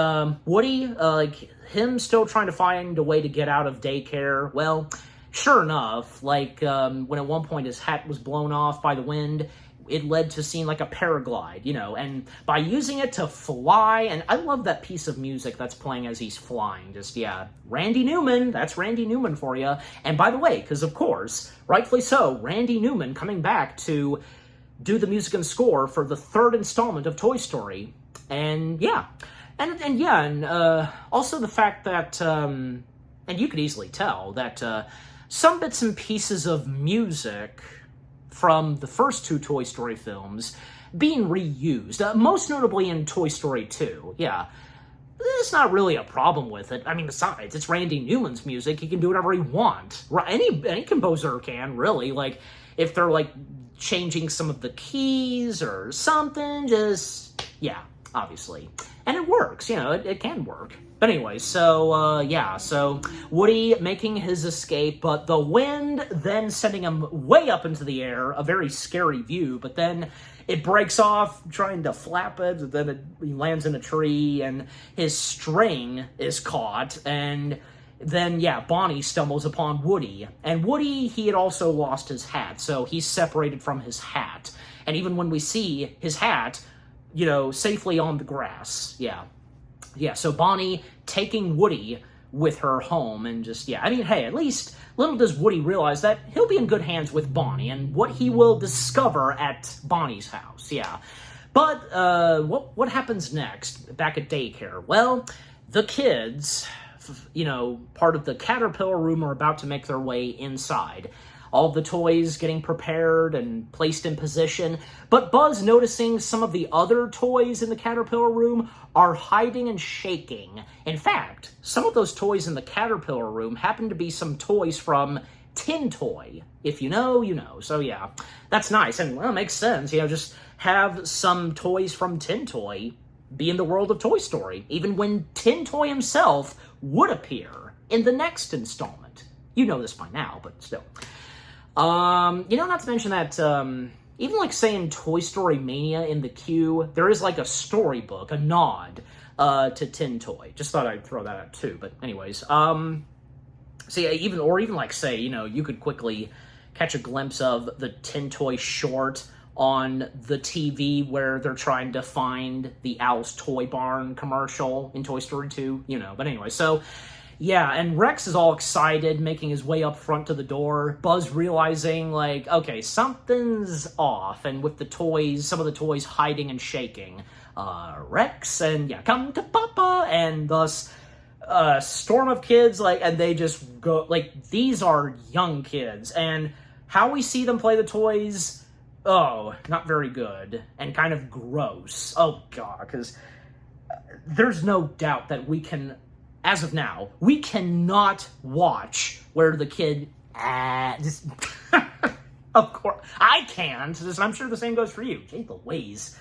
Woody, like, him still trying to find a way to get out of daycare, well, sure enough, like, when at one point his hat was blown off by the wind, it led to seeing, like, a paraglide, you know, and by using it to fly, and I love that piece of music that's playing as he's flying, just, yeah, Randy Newman, that's Randy Newman for you. And by the way, because of course, rightfully so, Randy Newman coming back to do the music and score for the third installment of Toy Story. And yeah, and yeah, and also the fact that, and you could easily tell that some bits and pieces of music from the first two Toy Story films being reused, most notably in Toy Story 2, yeah. There's not really a problem with it. I mean, besides, it's Randy Newman's music. He can do whatever he wants. Any composer can, really. Like, if they're, like, changing some of the keys or something, just, yeah, obviously. And it works, you know, it can work. But anyway, so, yeah, so Woody making his escape, but the wind then sending him way up into the air, a very scary view, but then it breaks off, trying to flap it, and then he lands in a tree, and his string is caught, and then, yeah, Bonnie stumbles upon Woody. And Woody, he had also lost his hat, so he's separated from his hat. And even when we see his hat, you know, safely on the grass, yeah. Yeah, so Bonnie taking Woody with her home, and just, yeah, I mean, hey, at least little does Woody realize that he'll be in good hands with Bonnie, and what he will discover at Bonnie's house, yeah. But, what happens next back at daycare? Well, the kids, you know, part of the Caterpillar Room are about to make their way inside. All the toys getting prepared and placed in position, but Buzz noticing some of the other toys in the Caterpillar Room are hiding and shaking. In fact, some of those toys in the Caterpillar Room happen to be some toys from Tin Toy. If you know, you know. So yeah, that's nice, and well, it makes sense, you know, just have some toys from Tin Toy be in the world of Toy Story, even when Tin Toy himself would appear in the next installment. You know this by now, but still. You know, not to mention that, even like saying Toy Story Mania in the queue, there is like a storybook, a nod to Tin Toy. Just thought I'd throw that out too. But anyways, so yeah, even like say, you could quickly catch a glimpse of the Tin Toy short on the TV where they're trying to find the Al's Toy Barn commercial in Toy Story 2, But anyway, so yeah, and Rex is all excited, making his way up front to the door. Buzz realizing, like, okay, something's off, and with the toys, some of the toys hiding and shaking. Rex, and yeah, come to Papa, and thus, storm of kids, like, and they just go, like, these are young kids, and how we see them play the toys, oh, not very good, and kind of gross. Oh, God, because there's no doubt that we can, as of now, we cannot watch where the kid, just, of course, I can't, and I'm sure the same goes for you. Jay Louise.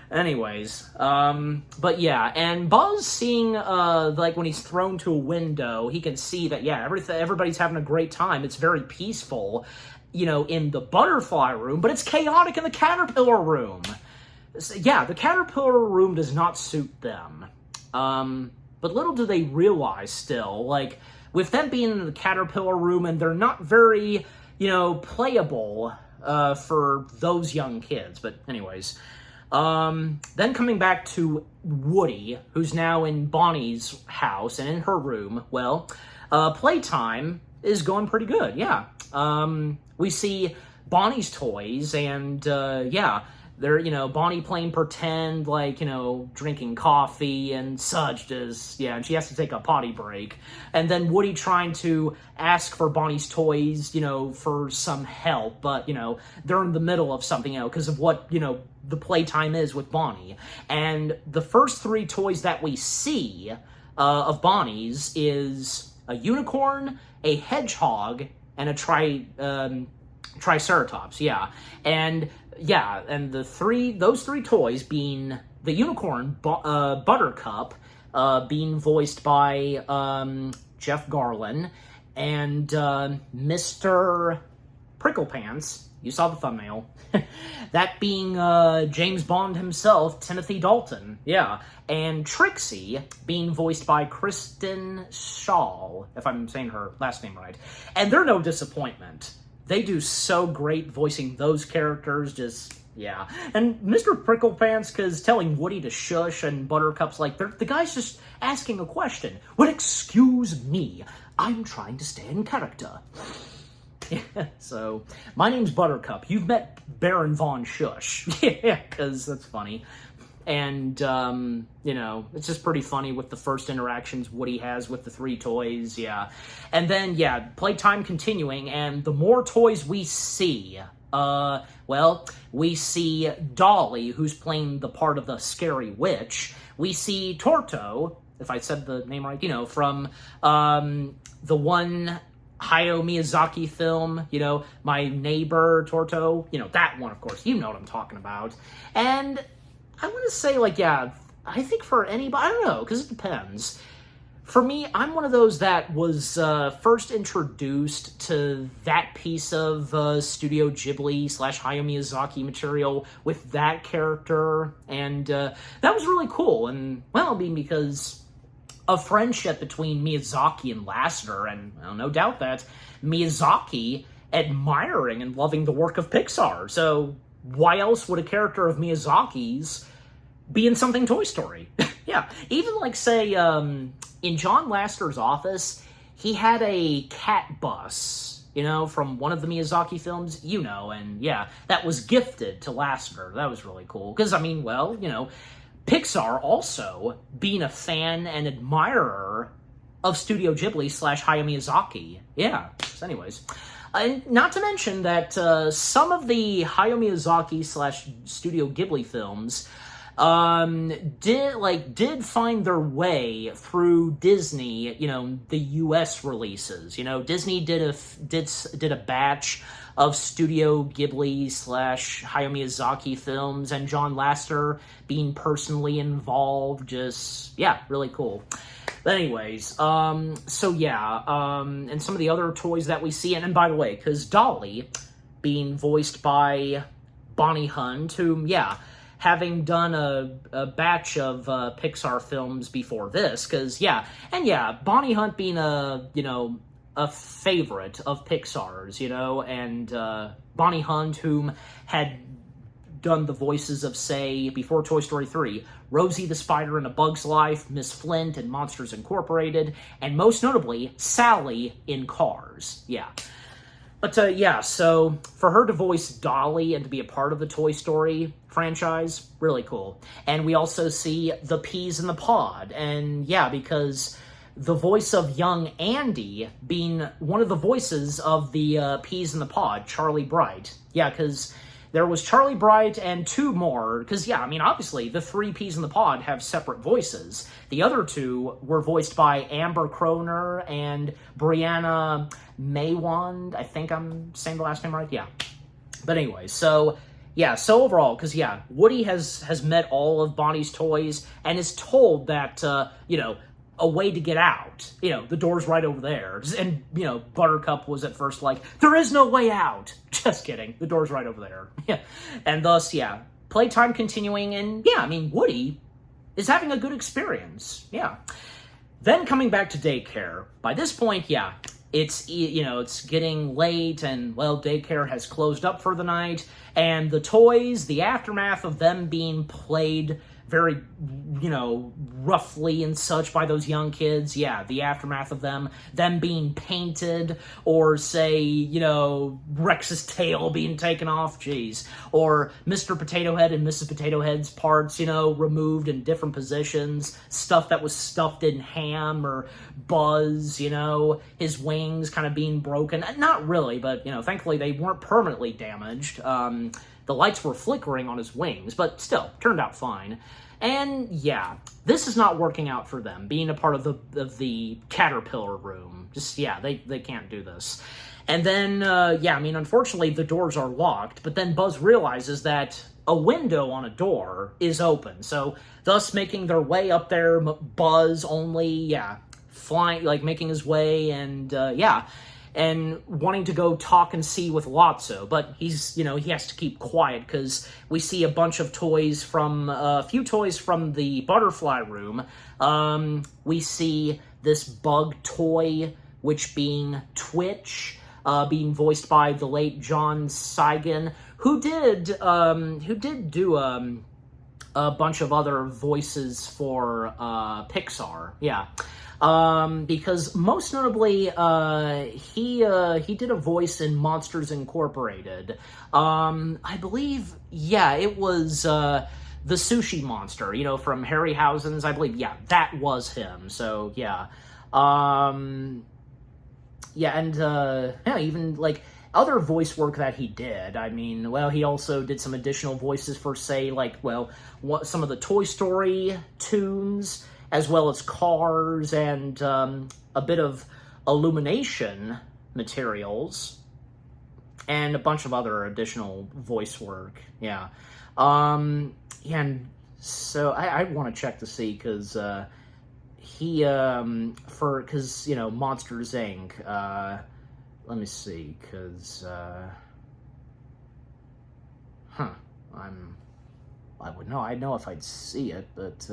Anyways, but yeah, and Buzz seeing, like, when he's thrown to a window, he can see that, yeah, everybody's having a great time. It's very peaceful, in the butterfly room, but it's chaotic in the caterpillar room. So, yeah, the caterpillar room does not suit them. But little do they realize still, like, with them being in the caterpillar room, and they're not very, playable, for those young kids. But anyways, then coming back to Woody, who's now in Bonnie's house and in her room, well, playtime is going pretty good, yeah. We see Bonnie's toys, and, yeah, they're, Bonnie playing pretend, like, drinking coffee, and such does, yeah, and she has to take a potty break. And then Woody trying to ask for Bonnie's toys, for some help, but, they're in the middle of something, because of what, the playtime is with Bonnie. And the first 3 toys that we see, of Bonnie's is a unicorn, a hedgehog, and a triceratops, yeah. And yeah, and those three toys being the unicorn, Buttercup, being voiced by Jeff Garlin, and Mr. Pricklepants, you saw the thumbnail, that being James Bond himself, Timothy Dalton, yeah, and Trixie being voiced by Kristen Schaal, if I'm saying her last name right, and they're no disappointment. They do so great voicing those characters, just, yeah. And Mr. Pricklepants, because telling Woody to shush, and Buttercup's like, the guy's just asking a question. Well, excuse me, I'm trying to stay in character. Yeah, so, my name's Buttercup. You've met Baron Von Shush. Yeah, because that's funny. And, it's just pretty funny with the first interactions Woody has with the 3 toys, yeah. And then, yeah, playtime continuing, and the more toys we see, we see Dolly, who's playing the part of the scary witch. We see Torto, if I said the name right, from the one Hayao Miyazaki film, My Neighbor Torto, that one, of course, you know what I'm talking about. And I want to say, like, yeah, I think for anybody, I don't know, because it depends. For me, I'm one of those that was first introduced to that piece of Studio Ghibli / Hayao Miyazaki material with that character, and that was really cool. And, well, I mean, because of friendship between Miyazaki and Lasseter, and well, no doubt that Miyazaki admiring and loving the work of Pixar. So why else would a character of Miyazaki's be in something Toy Story? Yeah, even like, say, in John Lasseter's office, he had a cat bus, from one of the Miyazaki films, and yeah, that was gifted to Lasseter. That was really cool, because, I mean, well, Pixar also being a fan and admirer of Studio Ghibli / Hayao Miyazaki. Yeah, so anyways. And not to mention that some of the Hayao Miyazaki / Studio Ghibli films did find their way through Disney, the U.S. releases. Disney did a batch of Studio Ghibli / Hayao Miyazaki films, and John Lasseter being personally involved, just, yeah, really cool. But anyways, so yeah, and some of the other toys that we see, and by the way, because Dolly being voiced by Bonnie Hunt, whom, yeah, having done a batch of Pixar films before this, because, yeah, Bonnie Hunt being a favorite of Pixar's, and Bonnie Hunt, whom had done the voices of, say, before Toy Story 3, Rosie the Spider in A Bug's Life, Miss Flint in Monsters Incorporated, and most notably, Sally in Cars. Yeah. But, yeah, so for her to voice Dolly and to be a part of the Toy Story franchise, really cool. And we also see the Peas in the Pod, and, yeah, because the voice of young Andy being one of the voices of the Peas in the Pod, Charlie Bright. Yeah, because there was Charlie Bright and two more, because, yeah, I mean, obviously, the three Peas in the Pod have separate voices. The other two were voiced by Amber Kroner and Brianna Maywand. I think I'm saying the last name right? Yeah. But anyway, so, yeah, so overall, because, yeah, Woody has met all of Bonnie's toys and is told that, a way to get out. The door's right over there. And, Buttercup was at first like, there is no way out. Just kidding. The door's right over there. Yeah. And thus, yeah, playtime continuing. And, yeah, I mean, Woody is having a good experience. Yeah. Then coming back to daycare. By this point, yeah, it's getting late and, well, daycare has closed up for the night. And the toys, the aftermath of them being played very, roughly and such by those young kids. Yeah, the aftermath of them being painted, or say, Rex's tail being taken off, jeez. Or Mr. Potato Head and Mrs. Potato Head's parts, removed in different positions. Stuff that was stuffed in Ham or Buzz, his wings kind of being broken. Not really, but, thankfully they weren't permanently damaged. The lights were flickering on his wings, but still, turned out fine. And, yeah, this is not working out for them, being a part of the Caterpillar room. Just, yeah, they can't do this. And then, unfortunately, the doors are locked, but then Buzz realizes that a window on a door is open. So, thus making their way up there, Buzz only, flying, making his way, and, and wanting to go talk and see with Lotso, but he's, he has to keep quiet because we see a bunch of toys a few toys from the Butterfly Room. We see this bug toy, which being Twitch, being voiced by the late John Seigan, who did do a bunch of other voices for Pixar. Yeah. Because most notably, he did a voice in Monsters Incorporated. I believe, it was, the sushi monster, from Harryhausen's, I believe, that was him, so, yeah. Even, other voice work that he did, I mean, well, he also did some additional voices for, say, some of the Toy Story tunes, as well as Cars, and a bit of Illumination materials, and a bunch of other additional voice work, yeah. And so I want to check to see, because because, Monsters, Inc., let me see, because, I'd know if I'd see it, but,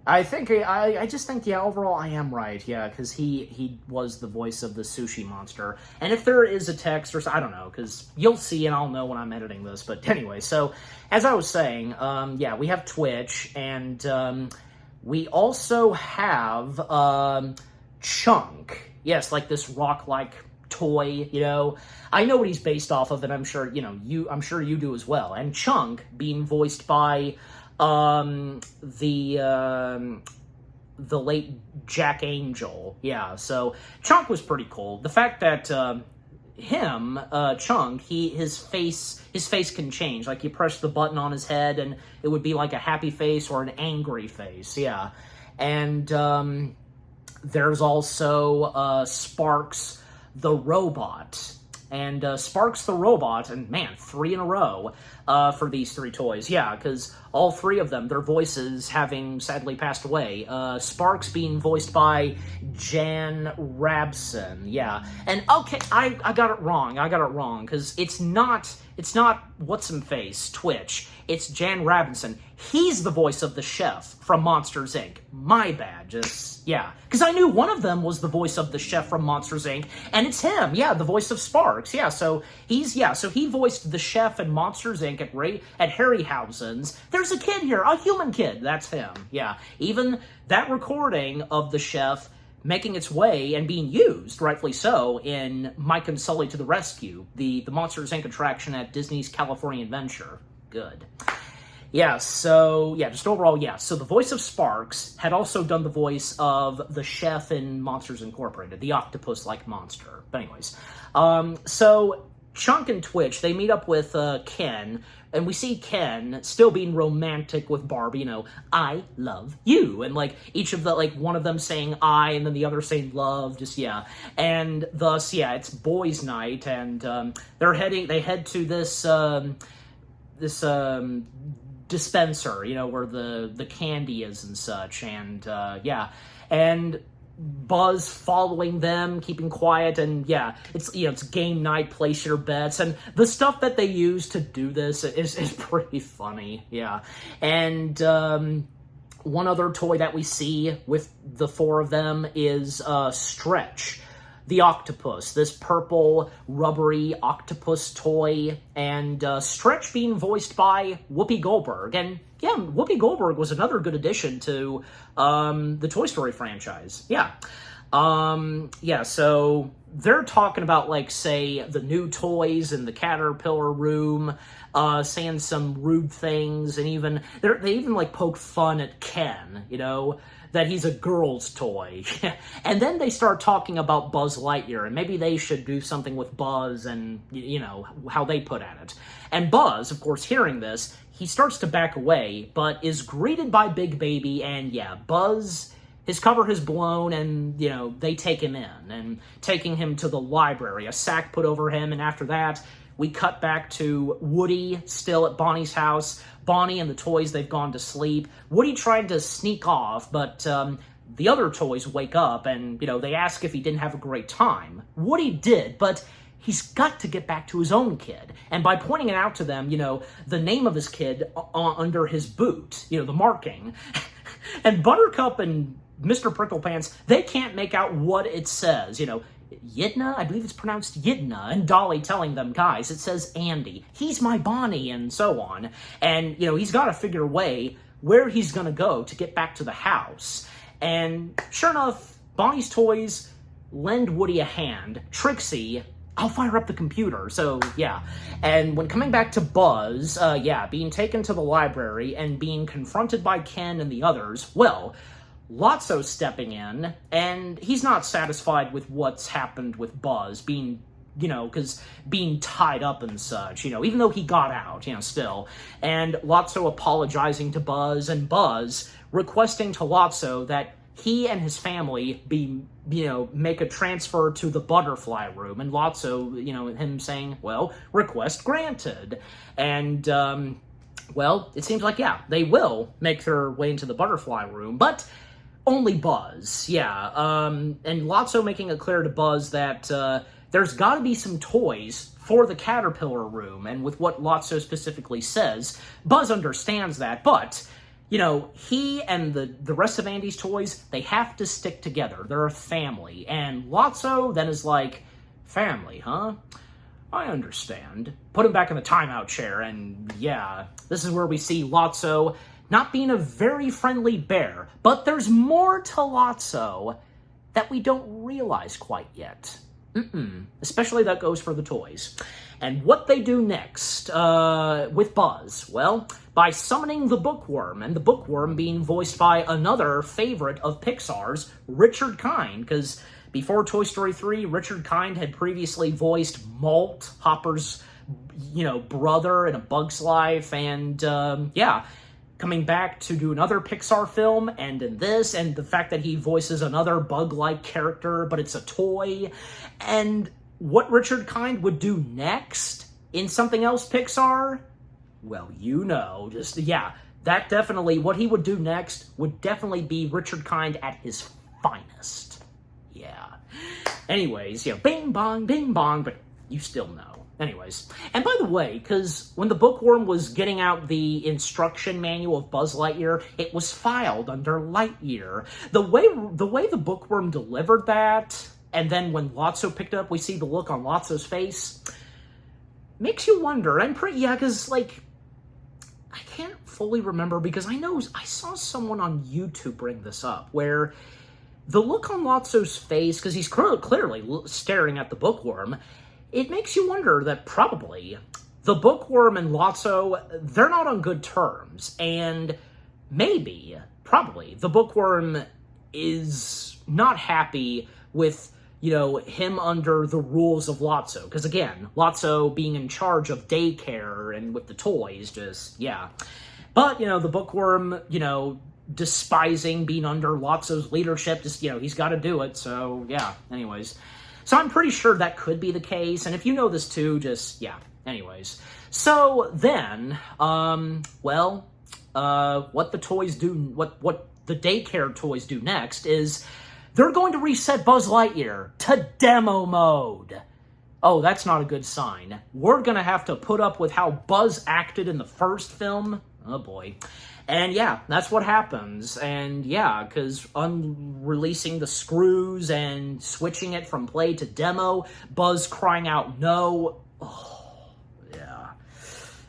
I just think, overall I am right, because he was the voice of the sushi monster. And if there is a text or I don't know, because you'll see and I'll know when I'm editing this, but anyway, so, as I was saying, we have Twitch, and, we also have, Chunk. Yes, this rock-like toy, I know what he's based off of, and I'm sure, I'm sure you do as well. And Chunk being voiced by the late Jack Angel. Yeah, so Chunk was pretty cool. The fact that Chunk, his face can change. You press the button on his head and it would be like a happy face or an angry face. Yeah. And there's also Sparks the robot. and Sparks the Robot, and man, 3 in a row for these 3 toys. Yeah, because all 3 of them, their voices having sadly passed away. Sparks being voiced by Jan Rabson. Yeah, and okay, I got it wrong, because it's not What's-Him-Face, Twitch. It's Jan Rabinson. He's the voice of the chef from Monsters, Inc. My bad, yeah. Because I knew one of them was the voice of the chef from Monsters, Inc., and it's him, yeah, the voice of Sparks, yeah, so he voiced the chef in Monsters, Inc. at Harryhausen's. There's a kid here, a human kid, that's him, yeah. Even that recording of the chef making its way and being used, rightfully so, in Mike and Sully to the Rescue, the Monsters, Inc. attraction at Disney's California Adventure. Good. Yeah, so, yeah, just overall, yeah. So the voice of Sparks had also done the voice of the chef in Monsters Incorporated, the octopus-like monster. But anyways, so Chunk and Twitch, they meet up with Ken, and we see Ken still being romantic with Barb, I love you. And, each of one of them saying I, and then the other saying love, just, yeah. And thus, yeah, it's boys' night, and they head to this dispenser, where the candy is and such, and yeah, and Buzz following them, keeping quiet, and yeah, it's game night, place your bets, and the stuff that they use to do this is pretty funny, yeah. And one other toy that we see with the 4 of them is Stretch, the octopus, this purple, rubbery octopus toy, and Stretch being voiced by Whoopi Goldberg. And yeah, Whoopi Goldberg was another good addition to the Toy Story franchise. Yeah. Yeah, so they're talking about, say, the new toys in the Caterpillar room, saying some rude things, and they even poke fun at Ken, that he's a girl's toy. And then they start talking about Buzz Lightyear, and maybe they should do something with Buzz and, how they put at it. And Buzz, of course, hearing this, he starts to back away, but is greeted by Big Baby, and yeah, Buzz, his cover has blown, and, they take him in, and taking him to the library, a sack put over him, and after that, we cut back to Woody still at Bonnie's house. Bonnie and the toys, they've gone to sleep. Woody tried to sneak off, but the other toys wake up and, they ask if he didn't have a great time. Woody did, but he's got to get back to his own kid. And by pointing it out to them, the name of his kid under his boot, the marking. And Buttercup and Mr. Pricklepants, they can't make out what it says, Yidna? I believe it's pronounced Yidna. And Dolly telling them, guys, it says Andy. He's my Bonnie, and so on. And, he's got to figure a way where he's going to go to get back to the house. And sure enough, Bonnie's toys lend Woody a hand. Trixie, I'll fire up the computer. So, yeah. And when coming back to Buzz, being taken to the library and being confronted by Ken and the others, well, Lotso stepping in, and he's not satisfied with what's happened with Buzz being, because being tied up and such, even though he got out, still. And Lotso apologizing to Buzz, and Buzz requesting to Lotso that he and his family make a transfer to the butterfly room, and Lotso, him saying, well, request granted. And, well, it seems like, yeah, they will make their way into the butterfly room, but only Buzz, yeah. And Lotso making it clear to Buzz that there's got to be some toys for the Caterpillar room, and with what Lotso specifically says, Buzz understands that, but, he and the rest of Andy's toys, they have to stick together. They're a family, and Lotso then is like, family, huh? I understand. Put him back in the timeout chair, and yeah, this is where we see Lotso not being a very friendly bear, but there's more to Lotso that we don't realize quite yet. Especially that goes for the toys. And what they do next with Buzz, well, by summoning the Bookworm, and the Bookworm being voiced by another favorite of Pixar's, Richard Kind, because before Toy Story 3, Richard Kind had previously voiced Malt, Hopper's, brother in A Bug's Life, and, coming back to do another Pixar film, and in this, and the fact that he voices another bug-like character, but it's a toy, and what Richard Kind would do next in something else Pixar, well, you know, just, yeah, that definitely, what he would do next would definitely be Richard Kind at his finest. Yeah. Anyways, bing bong, but you still know. Anyways, and by the way, because when the Bookworm was getting out the instruction manual of Buzz Lightyear, it was filed under Lightyear. The way the Bookworm delivered that, and then when Lotso picked it up, we see the look on Lotso's face, makes you wonder. Because, like, I can't fully remember, because I saw someone on YouTube bring this up, where the look on Lotso's face, because he's clearly staring at the Bookworm, it makes you wonder that probably the Bookworm and Lotso, they're not on good terms, and probably, the Bookworm is not happy with, him under the rules of Lotso, because again, Lotso being in charge of daycare and with the toys, But, the Bookworm, despising being under Lotso's leadership, he's got to do it, so, yeah, anyways. So I'm pretty sure that could be the case, and if you know this too, anyways. So then, what the toys do, what the daycare toys do next is they're going to reset Buzz Lightyear to demo mode. Oh, that's not a good sign. We're gonna have to put up with how Buzz acted in the first film. Oh boy. And yeah, that's what happens. And yeah, because releasing the screws and switching it from play to demo, Buzz crying out no. Oh, yeah.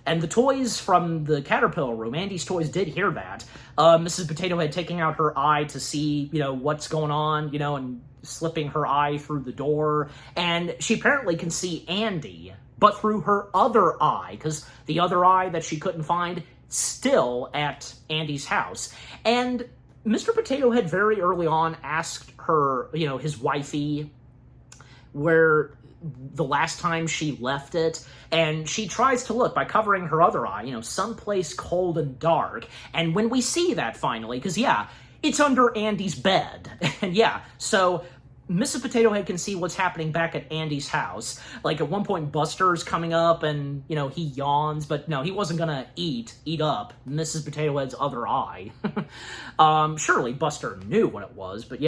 And the toys from the Caterpillar room, Andy's toys did hear that. Mrs. Potato Head taking out her eye to see, what's going on, and slipping her eye through the door. And she apparently can see Andy, but through her other eye, because the other eye that she couldn't find still at Andy's house. And Mr. Potato Head very early on asked her, his wifey, where the last time she left it, and she tries to look by covering her other eye, someplace cold and dark. And when we see that finally, because it's under Andy's bed. And so Mrs. Potato Head can see what's happening back at Andy's house. Like, at one point, Buster's coming up and, he yawns, but no, he wasn't gonna eat up Mrs. Potato Head's other eye. Surely Buster knew what it was, but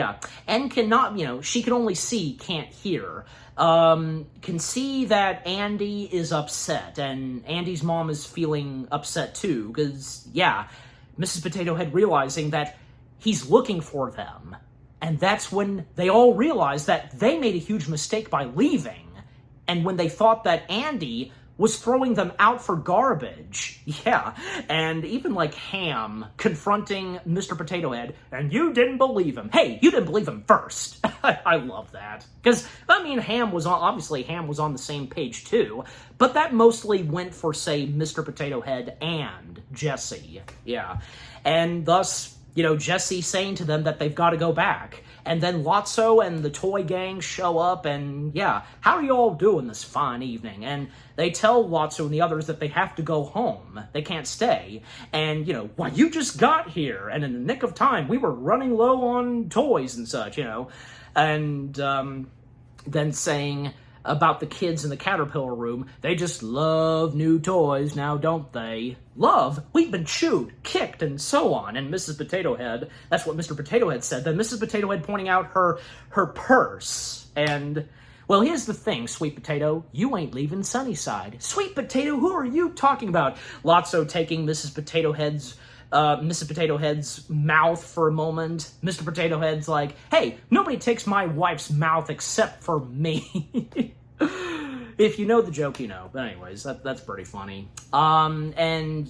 and cannot, she can only see, can't hear. Can see that Andy is upset, and Andy's mom is feeling upset too, because, Mrs. Potato Head realizing that he's looking for them. And that's when they all realized that they made a huge mistake by leaving. And when they thought that Andy was throwing them out for garbage. And even like Ham confronting Mr. Potato Head, and you didn't believe him. Hey, you didn't believe him first. I love that. Because, Ham was on the same page too. But that mostly went for, say, Mr. Potato Head and Jesse. And thus, Jesse saying to them that they've got to go back. And then Lotso and the toy gang show up and, how are you all doing this fine evening? And they tell Lotso and the others that they have to go home. They can't stay. And, why, you just got here. And in the nick of time, we were running low on toys and such, And then saying about the kids in the Caterpillar room, they just love new toys now, don't they? Love? We've been chewed, kicked, and so on. And Mrs. Potato Head, that's what Mr. Potato Head said. Then Mrs. Potato Head pointing out her purse. And, well, here's the thing, Sweet Potato. You ain't leaving Sunnyside. Sweet Potato, who are you talking about? Lotso taking Mrs. Potato Head's mouth for a moment. Mr. Potato Head's like, hey, nobody takes my wife's mouth except for me. If you know the joke, you know. But anyways, that's pretty funny. And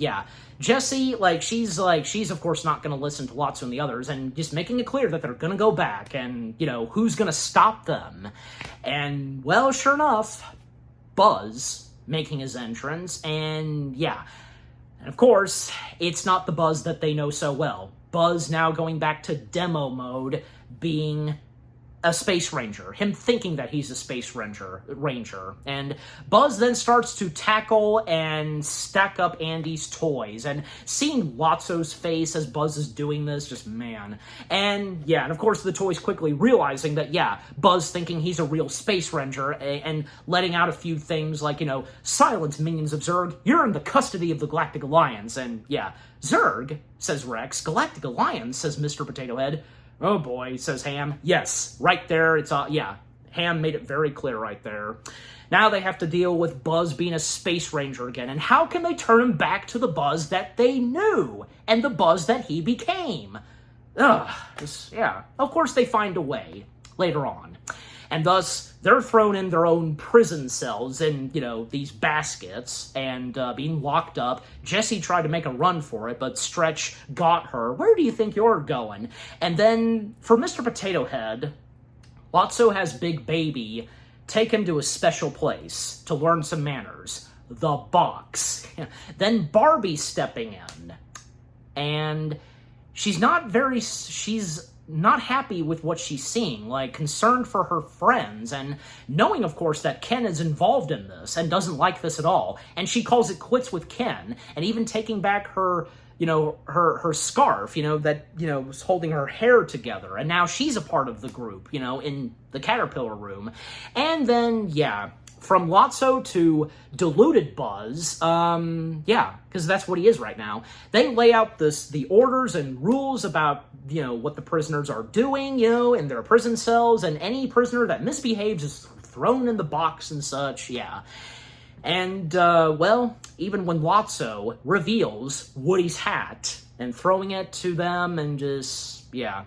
Jessie, she's of course not going to listen to Lotso and the others, and just making it clear that they're going to go back, and, who's going to stop them? And, well, sure enough, Buzz making his entrance, and, and of course, it's not the Buzz that they know so well. Buzz now going back to demo mode, being a space ranger, him thinking that he's a space ranger. And Buzz then starts to tackle and stack up Andy's toys, and seeing Lotso's face as Buzz is doing this, just man. And yeah, and of course the toys quickly realizing that, yeah, Buzz thinking he's a real space ranger, and letting out a few things like, silence, minions of Zurg, you're in the custody of the Galactic Alliance. And yeah, Zurg, says Rex. Galactic Alliance, says Mr. Potato Head. Oh boy, says Ham. Yes, right there, yeah, Ham made it very clear right there. Now they have to deal with Buzz being a space ranger again, and how can they turn him back to the Buzz that they knew, and the Buzz that he became? Yeah, of course they find a way later on. And thus, they're thrown in their own prison cells in, these baskets and being locked up. Jessie tried to make a run for it, but Stretch got her. Where do you think you're going? And then, for Mr. Potato Head, Lotso has Big Baby take him to a special place to learn some manners. The box. Then Barbie stepping in. And she's not happy with what she's seeing, like concerned for her friends, and knowing, of course, that Ken is involved in this and doesn't like this at all. And she calls it quits with Ken, and even taking back her, her scarf, that, was holding her hair together. And now she's a part of the group, in the Caterpillar room. And then, yeah, from Lotso to deluded Buzz, because that's what he is right now. They lay out the orders and rules about, what the prisoners are doing, in their prison cells, and any prisoner that misbehaves is thrown in the box and such, yeah. And, even when Lotso reveals Woody's hat and throwing it to them and just, yeah.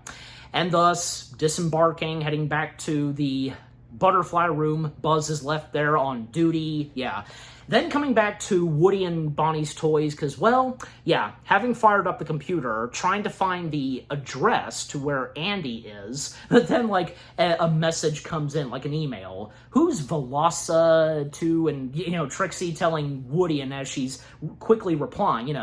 And thus, disembarking, heading back to the Butterfly room, Buzz is left there on duty, yeah. Then coming back to Woody and Bonnie's toys, because, having fired up the computer, trying to find the address to where Andy is, but then, a message comes in, like an email. Who's Velosa to? And, Trixie telling Woody, and as she's quickly replying,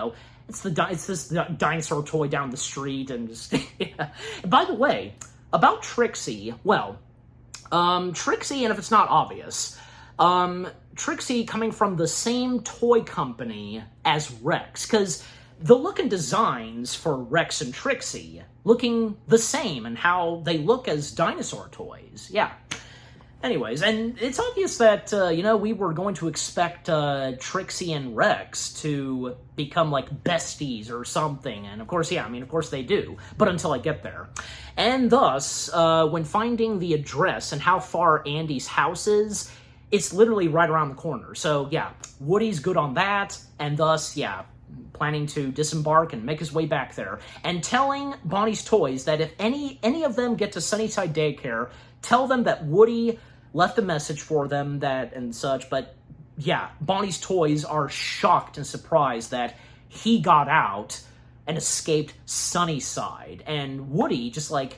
it's this dinosaur toy down the street, and just, yeah. By the way, about Trixie, Trixie, and if it's not obvious, Trixie coming from the same toy company as Rex, because the look and designs for Rex and Trixie looking the same, and how they look as dinosaur toys, yeah. Anyways, and it's obvious that, we were going to expect Trixie and Rex to become, besties or something, and of course, of course they do, but until I get there. And thus, when finding the address and how far Andy's house is, it's literally right around the corner. So, yeah, Woody's good on that, and thus, yeah, planning to disembark and make his way back there. And telling Bonnie's toys that if any of them get to Sunnyside Daycare, tell them that Woody left a message for them, that and such. But, yeah, Bonnie's toys are shocked and surprised that he got out and escaped Sunnyside. And Woody just what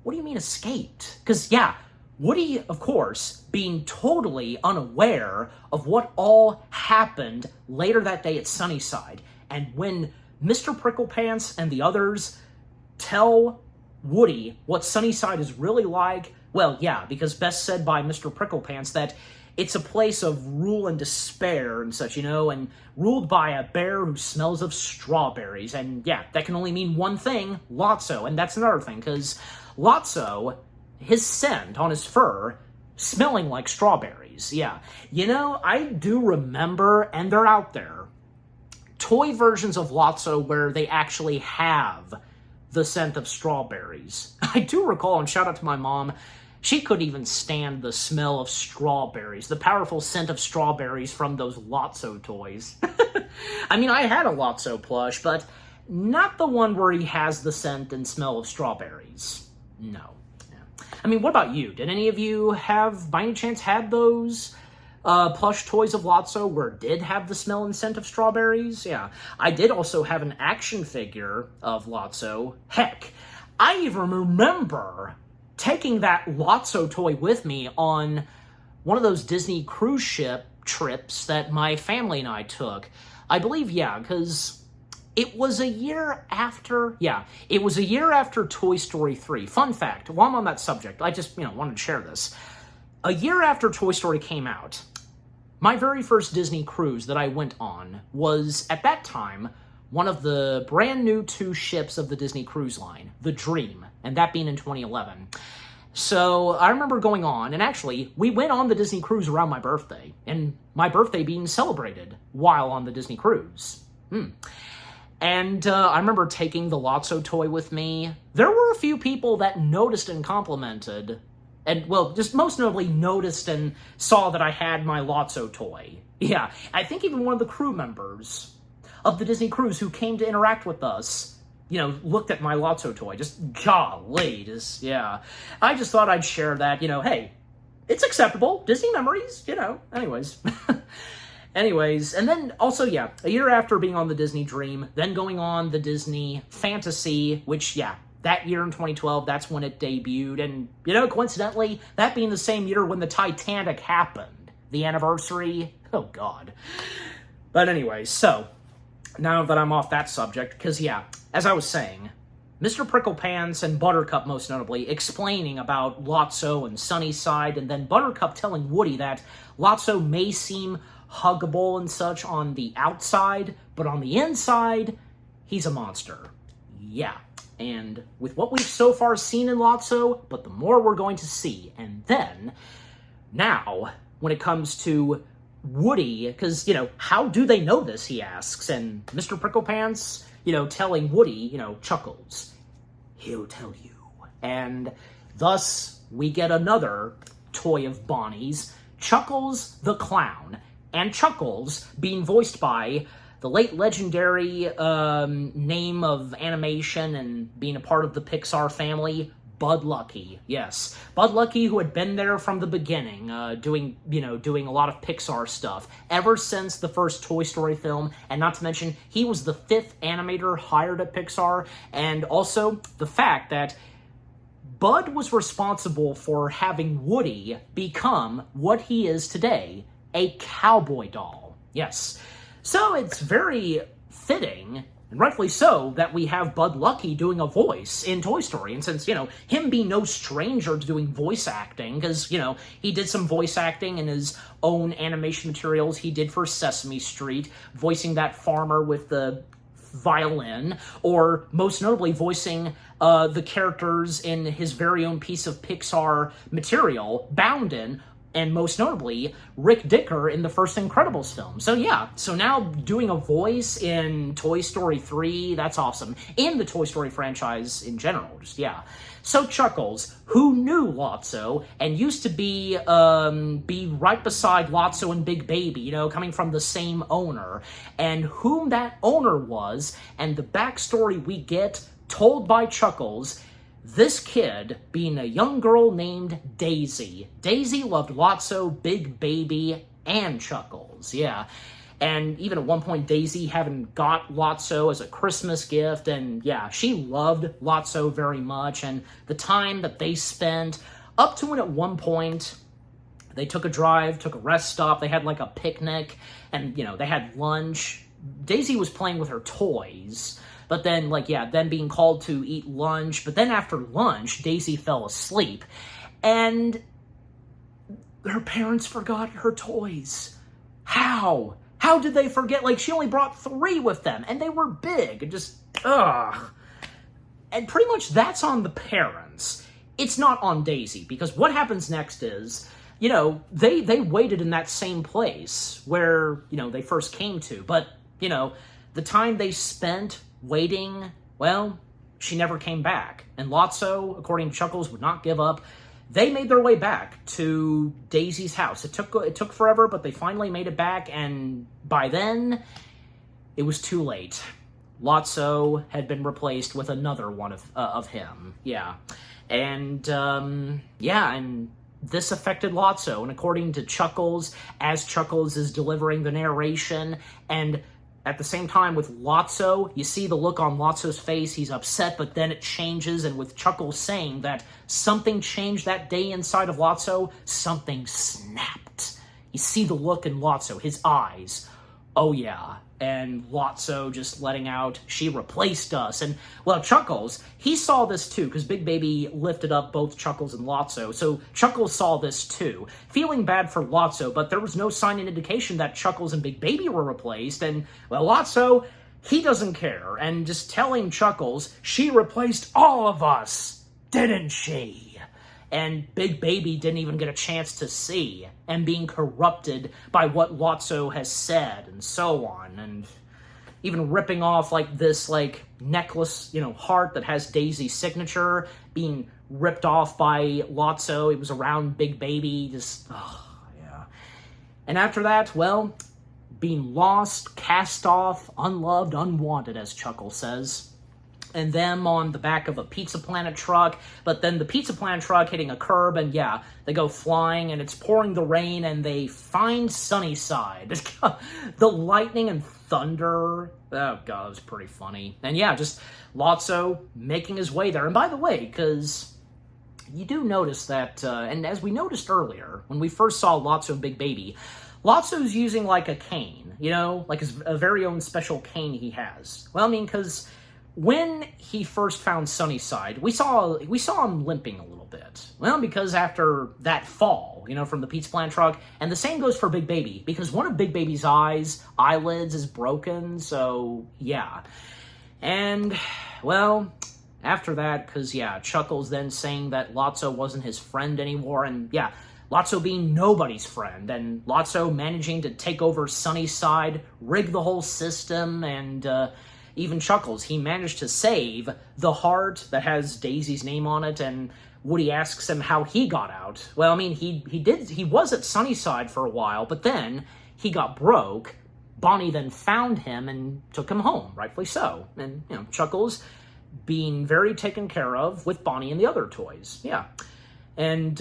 do you mean escaped? Because, yeah, Woody, of course, being totally unaware of what all happened later that day at Sunnyside. And when Mr. Pricklepants and the others tell Woody what Sunnyside is really like, because best said by Mr. Pricklepants that it's a place of rule and despair and such, and ruled by a bear who smells of strawberries. And yeah, that can only mean one thing, Lotso. And that's another thing, because Lotso, his scent on his fur, smelling like strawberries. Yeah. I do remember, and they're out there, toy versions of Lotso where they actually have the scent of strawberries. I do recall, and shout out to my mom, she couldn't even stand the smell of strawberries, the powerful scent of strawberries from those Lotso toys. I had a Lotso plush, but not the one where he has the scent and smell of strawberries. No. What about you? Did any of you have, by any chance, had those plush toys of Lotso where it did have the smell and scent of strawberries? Yeah. I did also have an action figure of Lotso. Heck, I even remember taking that Lotso toy with me on one of those Disney cruise ship trips that my family and I took. I believe, yeah, because It was a year after, it was a year after Toy Story 3. Fun fact, while I'm on that subject, I just, wanted to share this. A year after Toy Story came out, my very first Disney cruise that I went on was, at that time, one of the brand new 2 ships of the Disney Cruise Line, the Dream, and that being in 2011. So I remember going on, and actually, we went on the Disney cruise around my birthday, and my birthday being celebrated while on the Disney cruise. And I remember taking the Lotso toy with me. There were a few people that noticed and complimented, and, well, just most notably noticed and saw that I had my Lotso toy. Yeah, I think even one of the crew members of the Disney cruise who came to interact with us, looked at my Lotso toy. Just, golly, I just thought I'd share that, hey, it's acceptable. Disney memories, anyways. Anyways, and then also, a year after being on the Disney Dream, then going on the Disney Fantasy, which, that year in 2012, that's when it debuted, and, coincidentally, that being the same year when the Titanic happened, the anniversary, oh god. But anyway, so, now that I'm off that subject, because, as I was saying, Mr. Pricklepants and Buttercup, most notably, explaining about Lotso and Sunnyside, and then Buttercup telling Woody that Lotso may seem huggable and such on the outside, but on the inside, he's a monster. Yeah. And with what we've so far seen in Lotso, but the more we're going to see. And then, now, when it comes to Woody, because, how do they know this, he asks, and Mr. Pricklepants, telling Woody, Chuckles, he'll tell you. And thus, we get another toy of Bonnie's, Chuckles the Clown, and Chuckles being voiced by the late legendary name of animation and being a part of the Pixar family, Bud Luckey. Yes, Bud Luckey, who had been there from the beginning, doing a lot of Pixar stuff ever since the first Toy Story film, and not to mention, he was the 5th animator hired at Pixar, and also the fact that Bud was responsible for having Woody become what he is today, a cowboy doll. Yes. So it's very fitting, and rightfully so, that we have Bud Luckey doing a voice in Toy Story. And since, him being no stranger to doing voice acting, because, he did some voice acting in his own animation materials he did for Sesame Street, voicing that farmer with the violin, or most notably voicing the characters in his very own piece of Pixar material, Boundin', and most notably, Rick Dicker in the first Incredibles film. So so now doing a voice in Toy Story 3, that's awesome. In the Toy Story franchise in general, So Chuckles, who knew Lotso, and used to be right beside Lotso and Big Baby, coming from the same owner, and whom that owner was, and the backstory we get told by Chuckles, this kid being a young girl named Daisy. Daisy loved Lotso, Big Baby, and Chuckles, And even at one point, Daisy having got Lotso as a Christmas gift, and she loved Lotso very much, and the time that they spent, up to and at one point, they took a drive, took a rest stop, they had like a picnic, and, they had lunch. Daisy was playing with her toys, but then, then being called to eat lunch. But then after lunch, Daisy fell asleep. And her parents forgot her toys. How? How did they forget? She only brought 3 with them, and they were big. And just, ugh. And pretty much that's on the parents. It's not on Daisy, because what happens next is, they waited in that same place where, they first came to. But, the time they spent waiting, well, she never came back. And Lotso, according to Chuckles, would not give up. They made their way back to Daisy's house. It took forever, but they finally made it back, and by then, it was too late. Lotso had been replaced with another one of him. And, and this affected Lotso, and according to Chuckles, as Chuckles is delivering the narration, and at the same time, with Lotso, you see the look on Lotso's face. He's upset, but then it changes, and with Chuckles saying that something changed that day inside of Lotso, something snapped. You see the look in Lotso, his eyes Oh yeah, and Lotso just letting out, she replaced us. And, well, Chuckles, he saw this too, because Big Baby lifted up both Chuckles and Lotso, so Chuckles saw this too, feeling bad for Lotso, but there was no sign and indication that Chuckles and Big Baby were replaced, and, well, Lotso, he doesn't care, and just telling Chuckles, she replaced all of us, didn't she? And Big Baby didn't even get a chance to see, and being corrupted by what Lotso has said, and so on, and even ripping off, like, this, like, necklace, heart that has Daisy's signature, being ripped off by Lotso. It was around Big Baby, just, yeah. And after that, well, being lost, cast off, unloved, unwanted, as Chuckles says. And them on the back of a Pizza Planet truck, but then the Pizza Planet truck hitting a curb, and yeah, they go flying, and it's pouring the rain, and they find Sunnyside. The lightning and thunder, oh god, it was pretty funny. And yeah, just Lotso making his way there. And by the way, because you do notice that, and as we noticed earlier, when we first saw Lotso and Big Baby, Lotso's using, like, a cane, like a very own special cane he has. Well, I mean, because when he first found Sunnyside, we saw him limping a little bit. Well, because after that fall, from the Pizza Planet truck, and the same goes for Big Baby, because one of Big Baby's eyelids is broken, so yeah. And, well, after that, because, yeah, Chuckles then saying that Lotso wasn't his friend anymore, and, yeah, Lotso being nobody's friend, and Lotso managing to take over Sunnyside, rig the whole system, and, even Chuckles, he managed to save the heart that has Daisy's name on it, and Woody asks him how he got out. Well, I mean, he was at Sunnyside for a while, but then he got broke. Bonnie then found him and took him home, rightfully so. And, Chuckles being very taken care of with Bonnie and the other toys, yeah. And,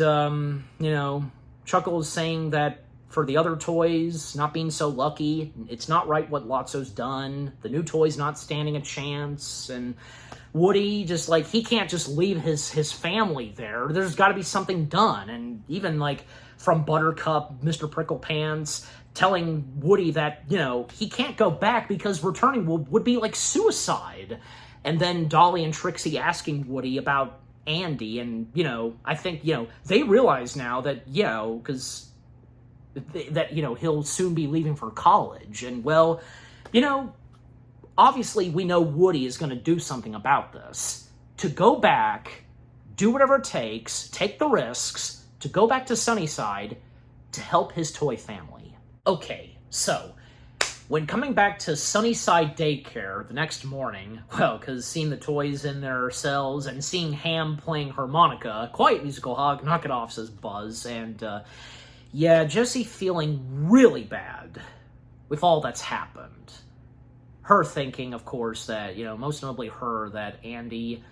Chuckles saying that for the other toys not being so lucky, it's not right what Lotso's done, the new toy's not standing a chance, and Woody just, like, he can't just leave his family there. There's got to be something done, and even, like, from Buttercup, Mr. Pricklepants, telling Woody that, he can't go back because returning would be like suicide. And then Dolly and Trixie asking Woody about Andy, and, I think, they realize now that, because that, he'll soon be leaving for college. And, well, obviously we know Woody is going to do something about this. To go back, do whatever it takes, take the risks, to go back to Sunnyside to help his toy family. Okay, so when coming back to Sunnyside Daycare the next morning, well, because seeing the toys in their cells and seeing Ham playing harmonica, quiet musical hog, knock it off, says Buzz, and, yeah, Jessie feeling really bad with all that's happened. Her thinking, of course, that, most notably her, that Andy,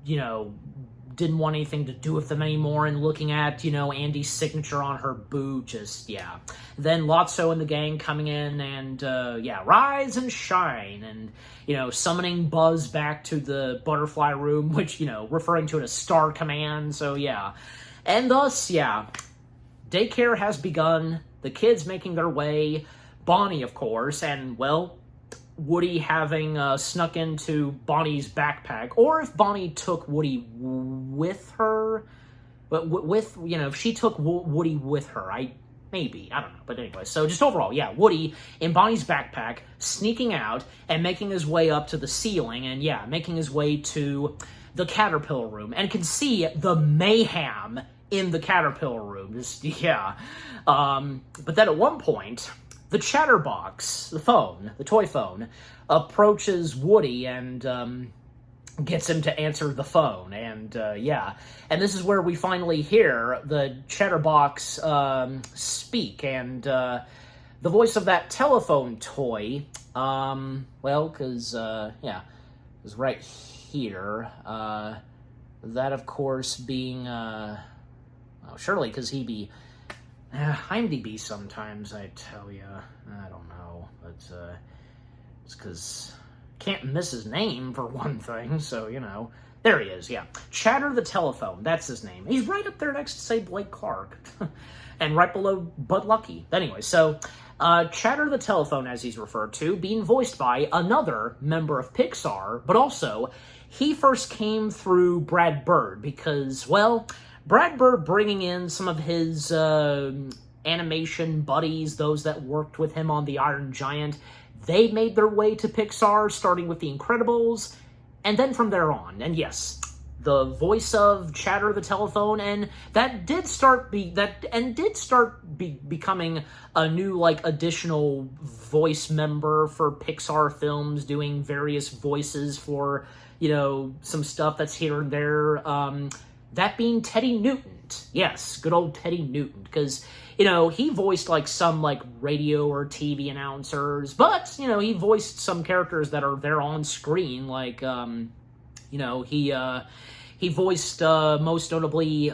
didn't want anything to do with them anymore, and looking at, Andy's signature on her boot, just, yeah. Then Lotso and the gang coming in, and, yeah, rise and shine, and, summoning Buzz back to the butterfly room, which, referring to it as Star Command, so, yeah. And thus, yeah, daycare has begun, the kids making their way, Bonnie, of course, and, well, Woody having snuck into Bonnie's backpack, or if Bonnie took Woody with her, but if she took Woody with her, I don't know, but anyway, so just overall, yeah, Woody in Bonnie's backpack, sneaking out, and making his way up to the ceiling, and yeah, making his way to the Caterpillar room, and can see the mayhem in the Caterpillar room, just, yeah, but then at one point, the Chatterbox, the toy phone, approaches Woody and gets him to answer the phone. And, yeah. And this is where we finally hear the Chatterbox speak. And the voice of that telephone toy, well, because, yeah, is right here. That, of course, being, well, surely because he'd be... IMDb sometimes, I tell you. I don't know. But, it's because can't miss his name, for one thing, so, There he is, yeah. Chatter the Telephone, that's his name. He's right up there next to, say, Blake Clark. And right below Bud Lucky. Anyway, so, Chatter the Telephone, as he's referred to, being voiced by another member of Pixar, but also, he first came through Brad Bird because, well, Brad Bird bringing in some of his animation buddies, those that worked with him on The Iron Giant, they made their way to Pixar, starting with The Incredibles, and then from there on. And yes, the voice of Chatter the Telephone, and that did start becoming a new, like, additional voice member for Pixar films, doing various voices for, you know, some stuff that's here and there. That being Teddy Newton. Yes, good old Teddy Newton, because, you know, he voiced, like, some, like, radio or TV announcers, but, you know, he voiced some characters that are there on screen, like, you know, he voiced, most notably,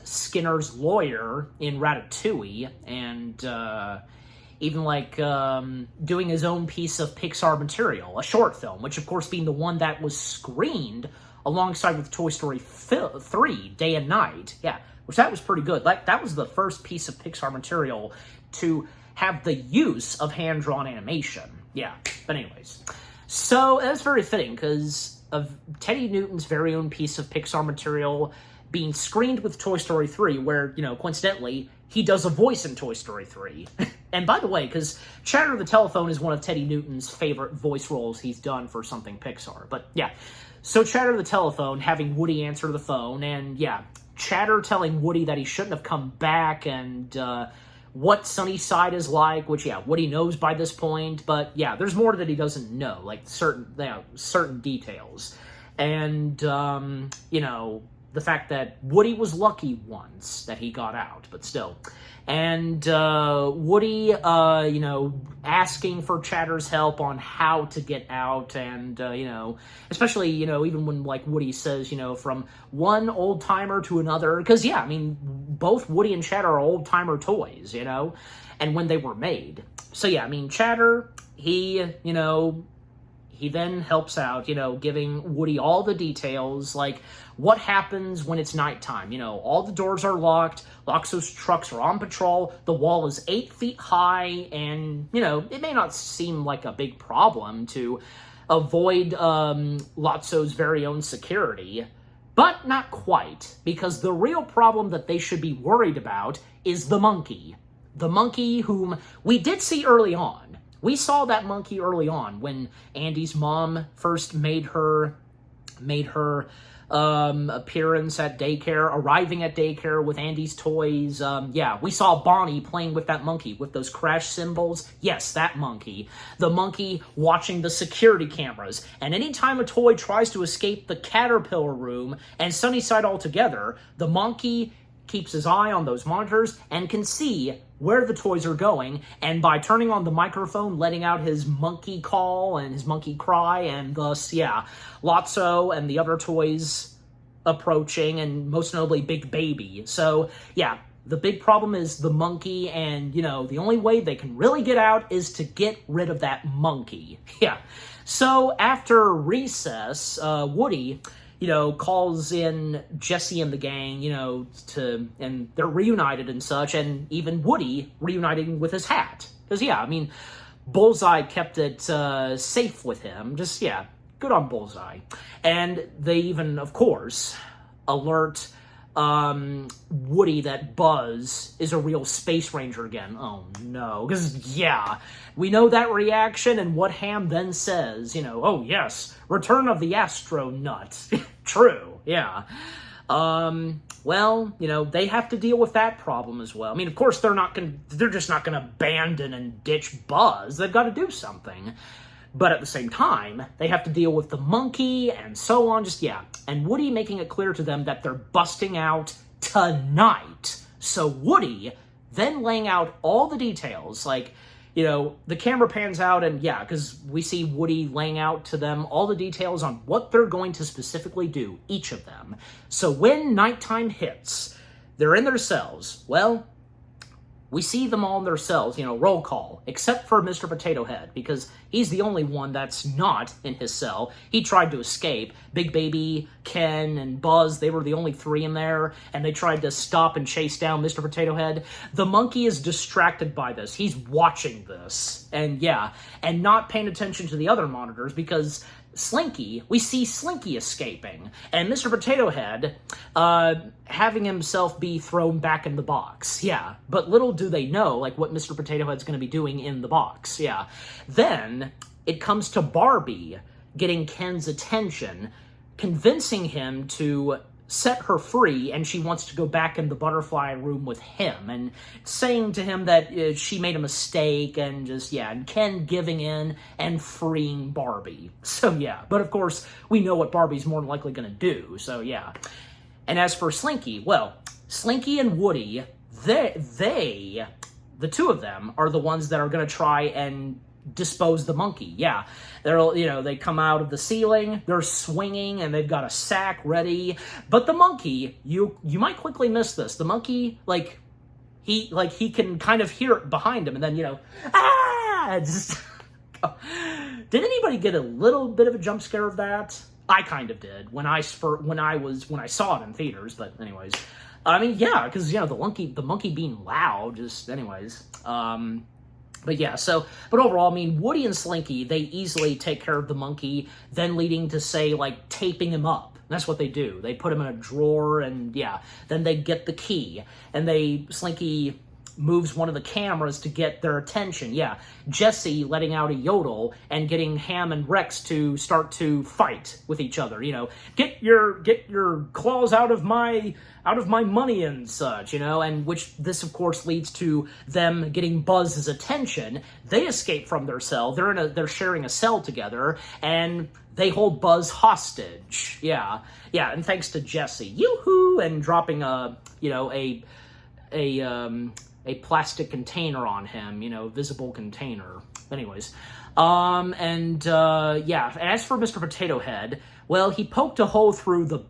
Skinner's lawyer in Ratatouille, and, even, like, doing his own piece of Pixar material, a short film, which, of course, being the one that was screened alongside with Toy Story 3, Day and Night. Yeah, which that was pretty good. Like, that was the first piece of Pixar material to have the use of hand-drawn animation. Yeah, but anyways. So, that's very fitting, because of Teddy Newton's very own piece of Pixar material being screened with Toy Story 3, where, you know, coincidentally, he does a voice in Toy Story 3. And by the way, because Chatter the Telephone is one of Teddy Newton's favorite voice roles he's done for something Pixar. But, yeah. So Chatter the Telephone having Woody answer the phone, and, yeah, Chatter telling Woody that he shouldn't have come back, and, what Sunnyside is like, which, yeah, Woody knows by this point, but, yeah, there's more that he doesn't know, like certain details. And, you know, the fact that Woody was lucky once that he got out, but still. And Woody, you know, asking for Chatter's help on how to get out, and, you know, especially, you know, even when, like, Woody says, you know, from one old-timer to another, because, yeah, I mean, both Woody and Chatter are old-timer toys, you know, and when they were made. So, yeah, I mean, Chatter, he, you know, he then helps out, you know, giving Woody all the details, like what happens when it's nighttime. You know, all the doors are locked, Loxo's trucks are on patrol, the wall is 8 feet high, and, you know, it may not seem like a big problem to avoid Lotso's very own security, but not quite, because the real problem that they should be worried about is the monkey. The monkey whom we did see early on. We saw that monkey early on when Andy's mom first made her appearance at daycare, arriving at daycare with Andy's toys. Yeah, we saw Bonnie playing with that monkey with those crash cymbals. Yes, that monkey. The monkey watching the security cameras. And anytime a toy tries to escape the caterpillar room and Sunnyside altogether, the monkey keeps his eye on those monitors and can see where the toys are going, and by turning on the microphone, letting out his monkey call and his monkey cry, and thus, yeah, Lotso and the other toys approaching, and most notably Big Baby. So, yeah, the big problem is the monkey, and, you know, the only way they can really get out is to get rid of that monkey. Yeah. So, after recess, Woody, you know, calls in Jesse and the gang, you know, and they're reunited and such, and even Woody reuniting with his hat. Because, yeah, I mean, Bullseye kept it safe with him. Just, yeah, good on Bullseye. And they even, of course, alert Woody that Buzz is a real Space Ranger again. Oh, no. Because, yeah, we know that reaction, and what Ham then says, you know, oh, yes, Return of the Astronaut. True, yeah. Well, you know, they have to deal with that problem as well. I mean, of course, they're just not gonna abandon and ditch Buzz. They've got to do something. But at the same time, they have to deal with the monkey and so on, just, yeah. And Woody making it clear to them that they're busting out tonight. So Woody then laying out all the details, like, you know, the camera pans out and, yeah, because we see Woody laying out to them all the details on what they're going to specifically do, each of them. So when nighttime hits, they're in their cells. Well, we see them all in their cells, roll call, except for Mr. Potato Head, because he's the only one that's not in his cell. He tried to escape. Big Baby, Ken, and Buzz, they were the only three in there, and they tried to stop and chase down Mr. Potato Head. The monkey is distracted by this. He's watching this, and not paying attention to the other monitors, because we see Slinky escaping, and Mr. Potato Head having himself be thrown back in the box. Yeah, but little do they know, what Mr. Potato Head's going to be doing in the box. Yeah. Then it comes to Barbie getting Ken's attention, convincing him to set her free, and she wants to go back in the butterfly room with him, and saying to him that she made a mistake, and and Ken giving in and freeing Barbie. So but of course, we know what Barbie's more than likely going to do, so And as for Slinky, well, Slinky and Woody, the two of them are the ones that are going to try and dispose the monkey. Yeah, they come out of the ceiling, they're swinging, and they've got a sack ready. But the monkey, you might quickly miss this. The monkey, he can kind of hear it behind him, and then Did anybody get a little bit of a jump scare of that? I kind of did when I saw it in theaters. But anyways, I mean, because the monkey being loud, But overall, I mean, Woody and Slinky, they easily take care of the monkey, then leading to, say, taping him up. That's what they do. They put him in a drawer, and then they get the key, and Slinky moves one of the cameras to get their attention. Jesse letting out a yodel and getting Ham and Rex to start to fight with each other. Get your claws out of my money and such. And which this of course leads to them getting Buzz's attention. They escape from their cell. They're sharing a cell together, and they hold Buzz hostage. And thanks to Jesse, yoo-hoo, and dropping a plastic container on him, visible container. Anyways, as for Mr. Potato Head, well, he poked a hole through the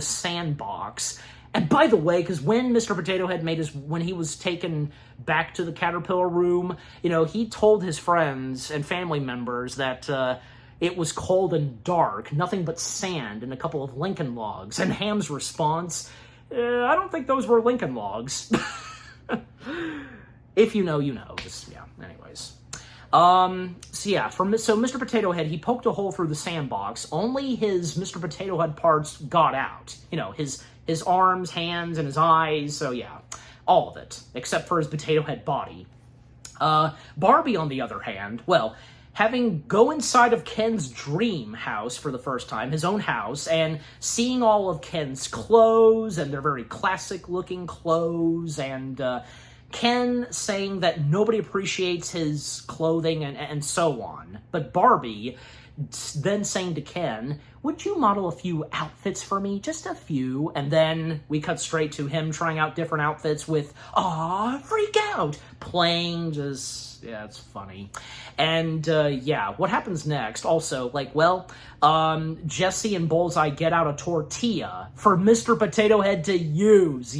sandbox. And by the way, because when Mr. Potato Head when he was taken back to the Caterpillar room, he told his friends and family members that it was cold and dark, nothing but sand and a couple of Lincoln logs. And Ham's response, I don't think those were Lincoln logs. If you know, you know. Anyways. So Mr. Potato Head, he poked a hole through the sandbox. Only his Mr. Potato Head parts got out. His arms, hands, and his eyes. So all of it, except for his Potato Head body. Barbie, on the other hand, well, having go inside of Ken's dream house for the first time, his own house, and seeing all of Ken's clothes, and they're very classic-looking clothes, and Ken saying that nobody appreciates his clothing, and so on. But Barbie then saying to Ken, would you model a few outfits for me? Just a few. And then we cut straight to him trying out different outfits with, freak out, playing, it's funny. And, what happens next? Also, Jesse and Bullseye get out a tortilla for Mr. Potato Head to use.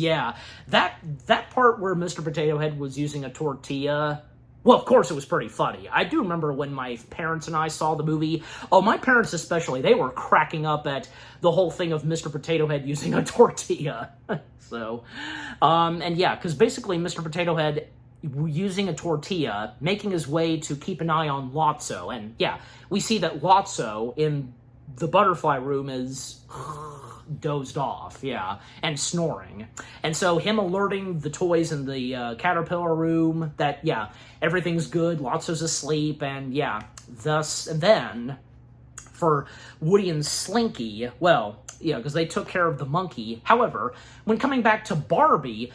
That part where Mr. Potato Head was using a tortilla, well, of course, it was pretty funny. I do remember when my parents and I saw the movie. Oh, my parents especially, they were cracking up at the whole thing of Mr. Potato Head using a tortilla. So, because basically Mr. Potato Head using a tortilla, making his way to keep an eye on Lotso. And we see that Lotso in the butterfly room is dozed off, and snoring. And so him alerting the toys in the Caterpillar room that, everything's good, Lotso's asleep, and then for Woody and Slinky, well, because they took care of the monkey. However, when coming back to Barbie,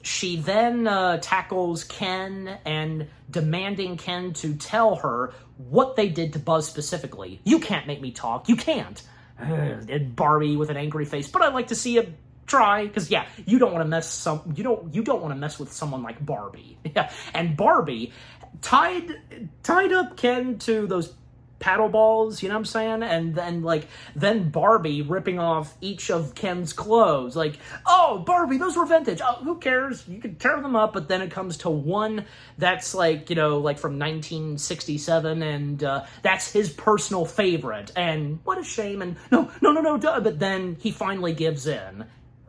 she then tackles Ken and demanding Ken to tell her what they did to Buzz specifically. You can't make me talk. You can't. And Barbie with an angry face. But I'd like to see you try, because you don't want to mess you don't want to mess with someone like Barbie. And Barbie tied up Ken to those paddle balls, you know what I'm saying? And then, like, then Barbie ripping off each of Ken's clothes. Like, oh, Barbie, those were vintage. Oh, who cares? You can tear them up. But then it comes to one that's, like, you know, like from 1967, and that's his personal favorite. And what a shame. And no, but then he finally gives in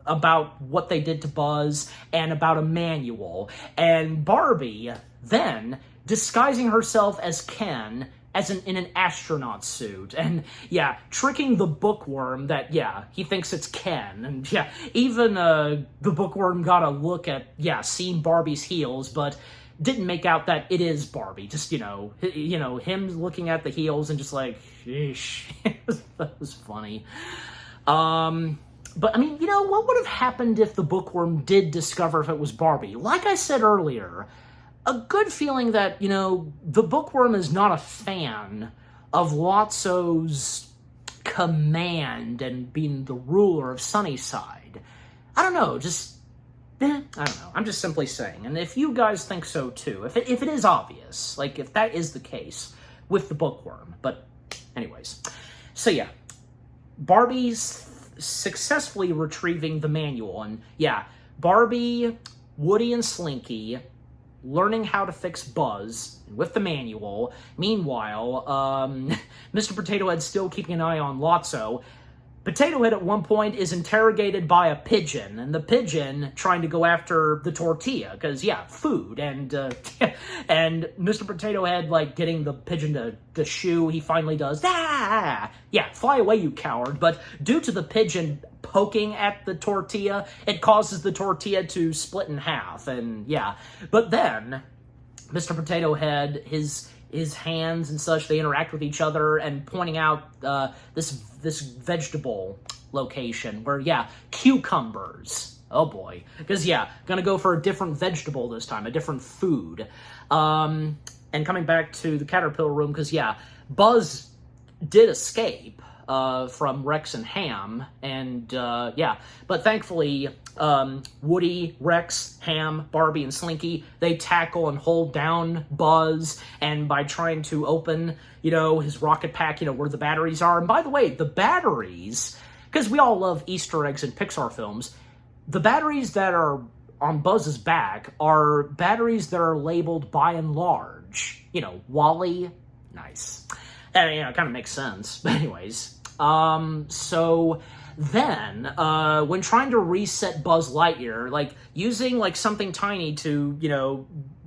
about what they did to Buzz and about a manual. And Barbie then disguising herself as Ken in an astronaut suit, and yeah, tricking the bookworm that, yeah, he thinks it's Ken, and yeah, even the bookworm got a look at, yeah, seeing Barbie's heels, but didn't make out that it is Barbie. Just, you know, him looking at the heels and just like, sheesh. That was funny. But, I mean, you know, what would have happened if the bookworm did discover if it was Barbie? Like I said earlier, a good feeling that, you know, the bookworm is not a fan of Lotso's command and being the ruler of Sunnyside. I don't know, just, I don't know. I'm just simply saying. And if you guys think so too, if it is obvious, like if that is the case with the bookworm. But anyways, so yeah, Barbie's successfully retrieving the manual, and yeah, Barbie, Woody, and Slinky learning how to fix Buzz with the manual. Meanwhile, Mr. Potato Head still keeping an eye on Lotso. Potato Head at one point is interrogated by a pigeon, and the pigeon trying to go after the tortilla, because, yeah, food, and and Mr. Potato Head, like, getting the pigeon to shoo, he finally does, ah! Yeah, fly away, you coward, but due to the pigeon poking at the tortilla, it causes the tortilla to split in half, and yeah, but then Mr. Potato Head, his hands and such, they interact with each other, and pointing out this vegetable location where, yeah, cucumbers. Oh boy. Because, yeah, gonna go for a different vegetable this time, a different food. And coming back to the Caterpillar room, because, yeah, Buzz did escape from Rex and Ham, and yeah, but thankfully Woody, Rex, Ham, Barbie, and Slinky, they tackle and hold down Buzz, and by trying to open, you know, his rocket pack, you know, where the batteries are. And by the way, the batteries, because we all love Easter eggs in Pixar films, the batteries that are on Buzz's back are batteries that are labeled by and large. You know, Wally, nice. And, you know, it kind of makes sense. But anyways, so then, when trying to reset Buzz Lightyear, like, using, like, something tiny to, you know,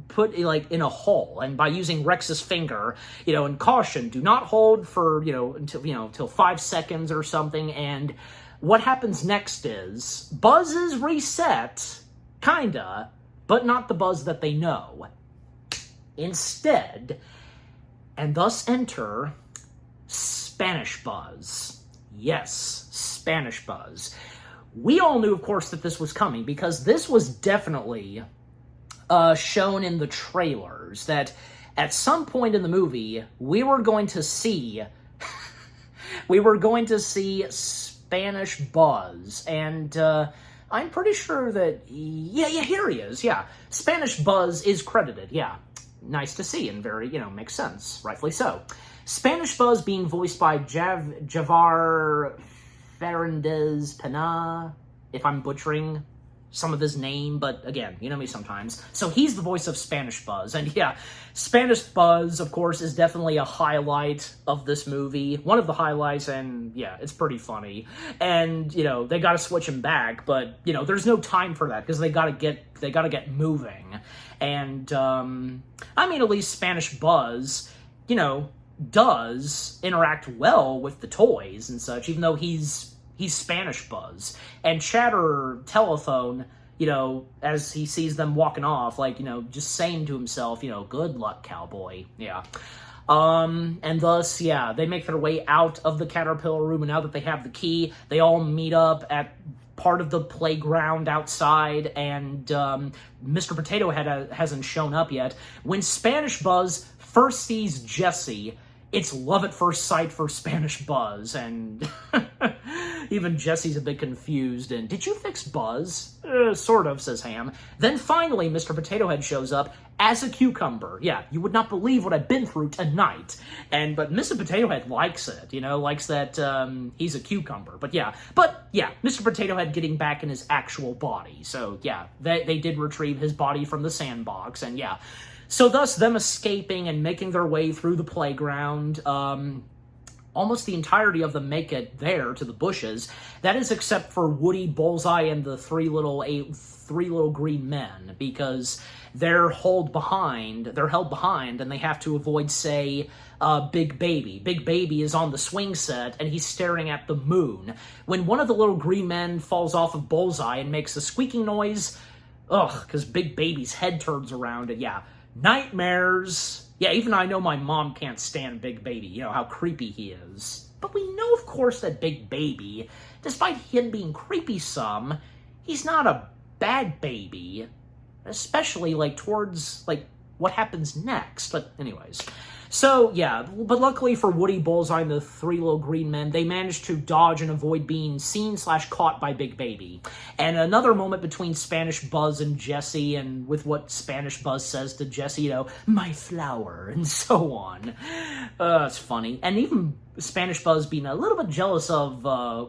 put, like, in a hole, and by using Rex's finger, you know, and caution, do not hold for, you know, until 5 seconds or something, and what happens next is, Buzz is reset, kinda, but not the Buzz that they know. Instead, and thus enter Spanish Buzz. Yes, Spanish Buzz. We all knew, of course, that this was coming, because this was definitely shown in the trailers, that at some point in the movie, we were going to see Spanish Buzz, and I'm pretty sure that, yeah, here he is, yeah. Spanish Buzz is credited, yeah. Nice to see, and very, you know, makes sense, rightfully so. Spanish Buzz being voiced by Javier Fernández-Pena, if I'm butchering some of his name, but again, you know me sometimes. So he's the voice of Spanish Buzz, and yeah, Spanish Buzz, of course, is definitely a highlight of this movie. One of the highlights, and yeah, it's pretty funny. And, you know, they gotta switch him back, but, you know, there's no time for that, because they gotta get moving. And, I mean, at least Spanish Buzz, you know, does interact well with the toys and such, even though he's Spanish Buzz. And Chatter Telephone, you know, as he sees them walking off, like, you know, just saying to himself, you know, good luck, cowboy. Yeah. And thus, yeah, they make their way out of the Caterpillar room, and now that they have the key, they all meet up at part of the playground outside, and Mr. Potato Head hasn't shown up yet. When Spanish Buzz first sees Jessie, it's love at first sight for Spanish Buzz, and Even Jesse's a bit confused, and did you fix Buzz? Sort of, says Ham. Then finally, Mr. Potato Head shows up as a cucumber. Yeah, you would not believe what I've been through tonight. But Mr. Potato Head likes it, likes that he's a cucumber. But yeah, Mr. Potato Head getting back in his actual body. So yeah, they did retrieve his body from the sandbox, and yeah. So thus, them escaping and making their way through the playground, almost the entirety of them make it there to the bushes. That is except for Woody, Bullseye, and the three little green men, because they're held behind, and they have to avoid, say, Big Baby. Big Baby is on the swing set, and he's staring at the moon. When one of the little green men falls off of Bullseye and makes a squeaking noise, because Big Baby's head turns around, and yeah, nightmares. Yeah, even I know my mom can't stand Big Baby, how creepy he is. But we know, of course, that Big Baby, despite him being creepy some, he's not a bad baby. Especially, towards, what happens next. But anyways. So, yeah, but luckily for Woody, Bullseye, and the three little green men, they managed to dodge and avoid being seen/caught by Big Baby. And another moment between Spanish Buzz and Jesse, and with what Spanish Buzz says to Jesse, my flower, and so on. It's funny. And even Spanish Buzz being a little bit jealous of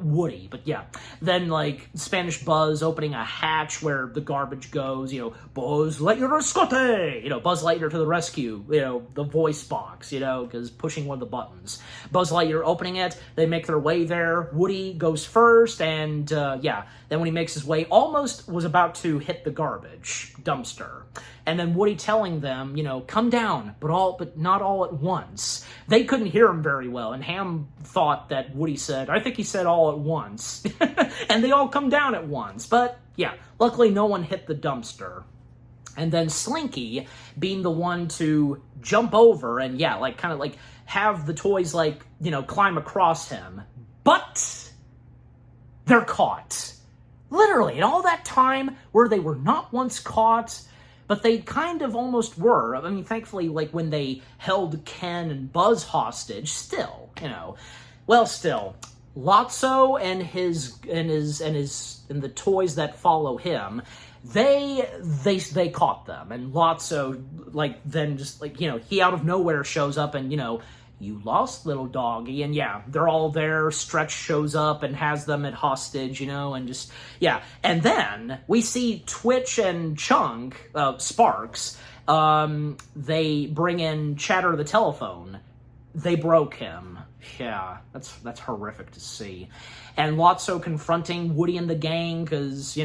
Woody, but yeah. Then, Spanish Buzz opening a hatch where the garbage goes, Buzz Lightyear rescate! Buzz Lightyear to the rescue, the voice box, because pushing one of the buttons. Buzz Lightyear opening it, they make their way there, Woody goes first, and yeah. Then when he makes his way, almost was about to hit the garbage dumpster. And then Woody telling them, come down, but not all at once. They couldn't hear him very well, and Ham thought that Woody said, I think he said all at once. And they all come down at once. But yeah, luckily no one hit the dumpster. And then Slinky being the one to jump over and yeah, have the toys climb across him. But they're caught. Literally, in all that time where they were not once caught, but they kind of almost were. I mean, thankfully, when they held Ken and Buzz hostage, still, well, still, Lotso and the toys that follow him, they caught them, and Lotso then just he out of nowhere shows up and you lost, little doggy, and yeah, they're all there. Stretch shows up and has them at hostage, and just, yeah. And then we see Twitch and Chunk, Sparks, they bring in Chatter the telephone. They broke him. Yeah, that's horrific to see. And Lotso confronting Woody and the gang, because,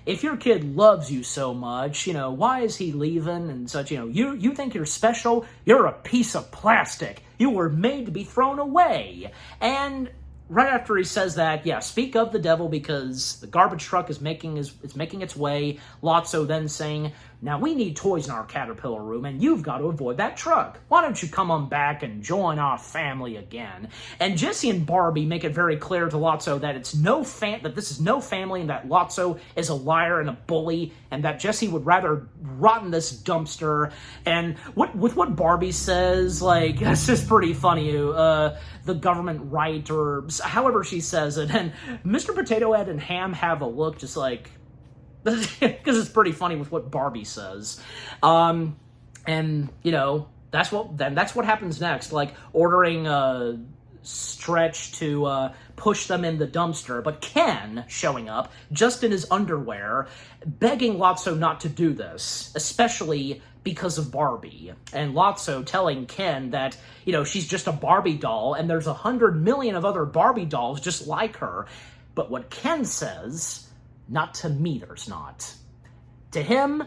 if your kid loves you so much, why is he leaving and such, you think you're special? You're a piece of plastic. You were made to be thrown away. And right after he says that, yeah, speak of the devil, because the garbage truck is making its way. Lotso then saying, now we need toys in our Caterpillar room, and you've got to avoid that truck. Why don't you come on back and join our family again? And Jesse and Barbie make it very clear to Lotso that that this is no family, and that Lotso is a liar and a bully, and that Jesse would rather rot in this dumpster. And with what Barbie says, that's just pretty funny. The government right, or however she says it, and Mr. Potato Head and Ham have a look just because it's pretty funny with what Barbie says. And that's what happens next, ordering Stretch to push them in the dumpster, but Ken showing up just in his underwear, begging Lotso not to do this, especially because of Barbie. And Lotso telling Ken that, she's just a Barbie doll, and there's 100 million of other Barbie dolls just like her. But what Ken says, not to me, there's not. To him,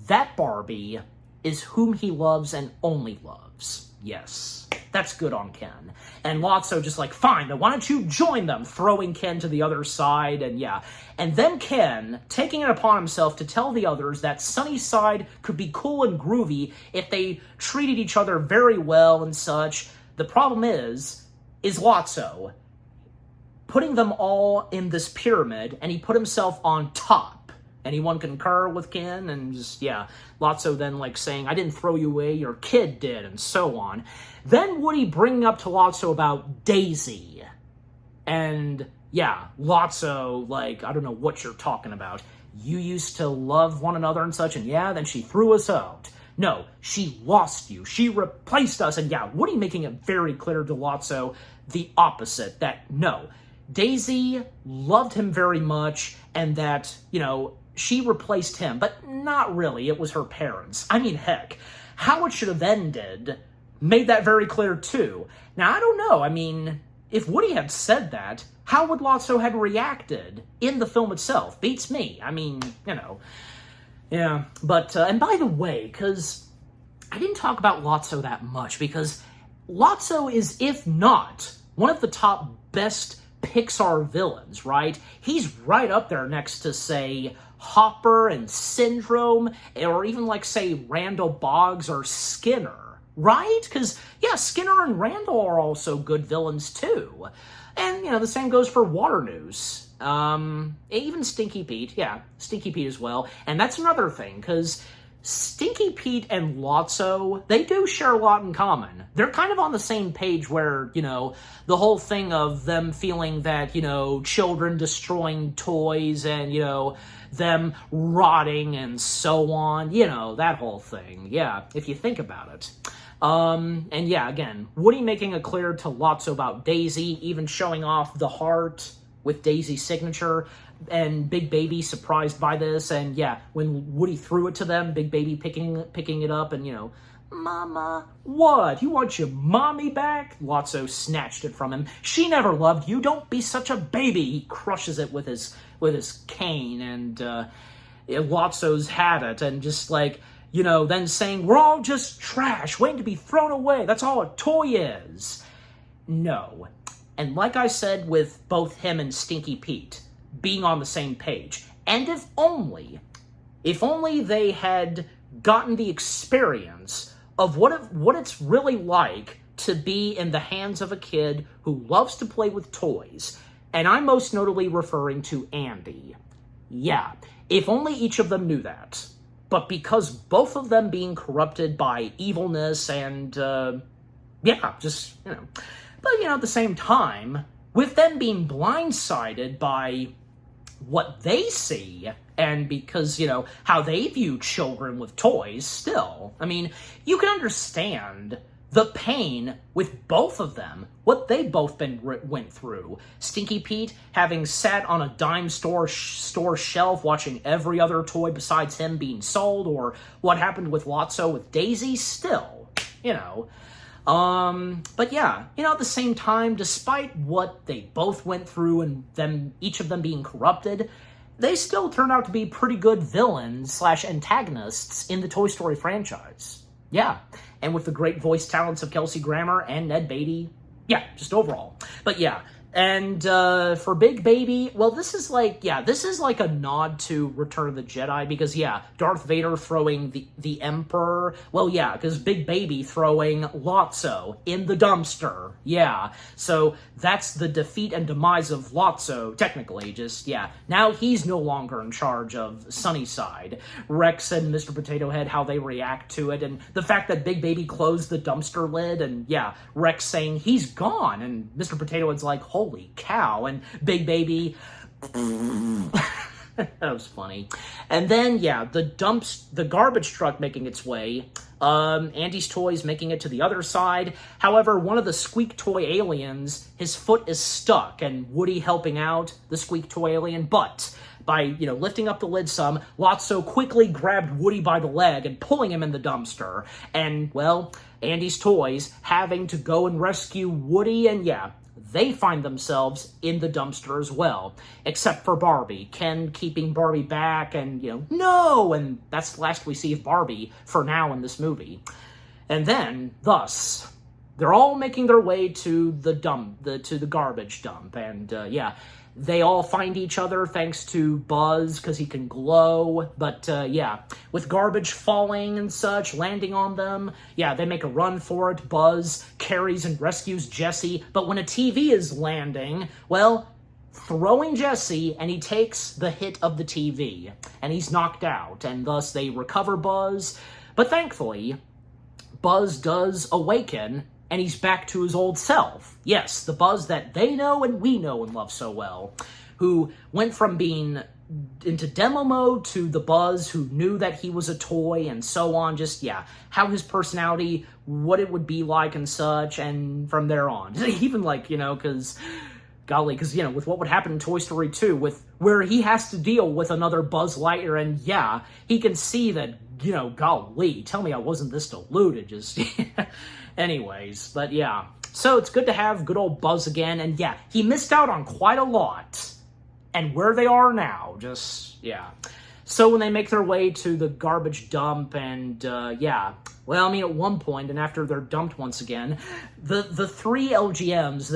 that Barbie is whom he loves and only loves. Yes, that's good on Ken. And Lotso just fine, then why don't you join them? Throwing Ken to the other side, and yeah. And then Ken taking it upon himself to tell the others that Sunnyside could be cool and groovy if they treated each other very well and such. The problem is Lotso putting them all in this pyramid, and he put himself on top. Anyone concur with Ken? And just, yeah, Lotso then saying, I didn't throw you away, your kid did, and so on. Then Woody bringing up to Lotso about Daisy. And yeah, Lotso, like, I don't know what you're talking about. You used to love one another and such, and yeah, then she threw us out. No, she lost you. She replaced us, and yeah, Woody making it very clear to Lotso the opposite, that no, Daisy loved him very much, and that, you know, she replaced him, but not really. It was her parents. I mean, heck, how it should have ended made that very clear, too. Now, I don't know. I mean, if Woody had said that, how would Lotso have reacted in the film itself? Beats me. I mean, you know. Yeah, but, and by the way, because I didn't talk about Lotso that much, because Lotso is, if not, one of the top best Pixar villains, right? He's right up there next to, say, Hopper and Syndrome, or even, like, say, Randall Boggs or Skinner, right? Because, yeah, Skinner and Randall are also good villains, too. And, you know, the same goes for Waternoose. Even Stinky Pete, yeah, Stinky Pete as well. And that's another thing, because Stinky Pete and Lotso, they do share a lot in common. They're kind of on the same page where, you know, the whole thing of them feeling that, you know, children destroying toys and, you know, them rotting and so on, you know, that whole thing. Yeah, if you think about it. And yeah, again, Woody making it clear to Lotso about Daisy, even showing off the heart with Daisy's signature, and Big Baby surprised by this, and yeah, when Woody threw it to them, Big Baby picking it up, and, you know, Mama, what? You want your mommy back? Lotso snatched it from him. She never loved you. Don't be such a baby. He crushes it with his cane, and Lotso's had it, and just like, you know, then saying, we're all just trash, waiting to be thrown away. That's all a toy is. No. And like I said with both him and Stinky Pete being on the same page, and if only they had gotten the experience of what it's really like to be in the hands of a kid who loves to play with toys. And I'm most notably referring to Andy. Yeah, if only each of them knew that. But because both of them being corrupted by evilness and, yeah, just, you know. But, you know, at the same time, with them being blindsided by what they see, and because, you know, how they view children with toys still, I mean, you can understand the pain with both of them, what they both went through. Stinky Pete having sat on a dime store shelf watching every other toy besides him being sold, or what happened with Lotso with Daisy still, you know. But yeah, you know, at the same time, despite what they both went through and each of them being corrupted, they still turned out to be pretty good villains / antagonists in the Toy Story franchise. Yeah, and with the great voice talents of Kelsey Grammer and Ned Beatty. Yeah, just overall. But yeah, and for Big Baby, well, this is like a nod to Return of the Jedi, because yeah, Darth Vader throwing the Emperor, well, yeah, because Big Baby throwing Lotso in the dumpster, yeah, so that's the defeat and demise of Lotso, technically, just, yeah, now he's no longer in charge of Sunnyside. Rex and Mr. Potato Head, how they react to it, and the fact that Big Baby closed the dumpster lid, and yeah, Rex saying he's gone, and Mr. Potato Head's like, holy cow, and Big Baby, that was funny. And then, yeah, the garbage truck making its way, Andy's toys making it to the other side. However, one of the Squeak Toy aliens, his foot is stuck, and Woody helping out the Squeak Toy alien, but by, you know, lifting up the lid some, Lotso quickly grabbed Woody by the leg and pulling him in the dumpster. And, well, Andy's toys having to go and rescue Woody, and yeah, they find themselves in the dumpster as well, except for Barbie. Ken keeping Barbie back, and, you know, no! And that's the last we see of Barbie for now in this movie. And then, thus, they're all making their way to the garbage dump, and, yeah, they all find each other thanks to Buzz, because he can glow, but, yeah, with garbage falling and such, landing on them, yeah, they make a run for it. Buzz carries and rescues Jesse, but when a TV is landing, well, throwing Jesse, and he takes the hit of the TV, and he's knocked out, and thus they recover Buzz, but thankfully, Buzz does awaken and he's back to his old self. Yes, the Buzz that they know and we know and love so well, who went from being into demo mode to the Buzz who knew that he was a toy and so on. Just, yeah, how his personality, what it would be like and such, and from there on. Even like, you know, because, golly, because, you know, with what would happen in Toy Story 2, with where he has to deal with another Buzz Lightyear, and yeah, he can see that, you know, golly, tell me I wasn't this deluded, just... Anyways, but yeah. So it's good to have good old Buzz again, and yeah, he missed out on quite a lot. And where they are now, just, yeah. So when they make their way to the garbage dump, and yeah, well, I mean, at one point, and after they're dumped once again, the three LGMs,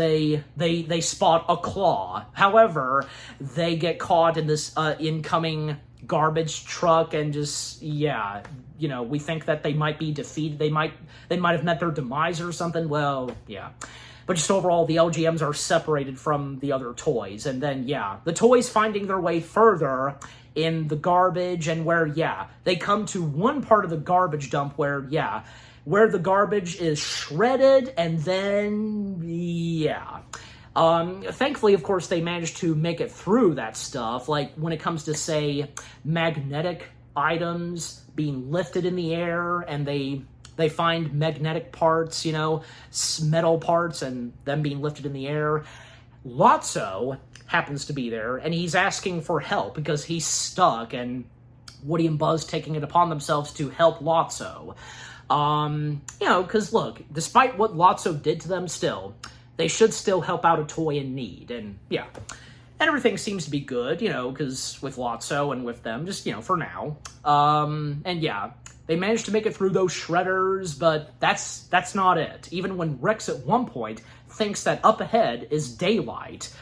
they spot a claw. However, they get caught in this incoming garbage truck, and just, yeah, you know, we think that they might be defeated. They might have met their demise or something. Well, yeah. But just overall, the LGMs are separated from the other toys. And then, yeah, the toys finding their way further in the garbage, and where, yeah, they come to one part of the garbage dump where, yeah, where the garbage is shredded, and then, yeah. Thankfully, of course, they managed to make it through that stuff. Like, when it comes to, say, magnetic items being lifted in the air, and they find magnetic parts, you know, metal parts, and them being lifted in the air. Lotso happens to be there, and he's asking for help because he's stuck, and Woody and Buzz taking it upon themselves to help Lotso. You know, because look, despite what Lotso did to them still, they should still help out a toy in need, and yeah. And everything seems to be good, you know, because with Lotso and with them, just, you know, for now. And yeah, they managed to make it through those shredders, but that's not it. Even when Rex at one point thinks that up ahead is daylight.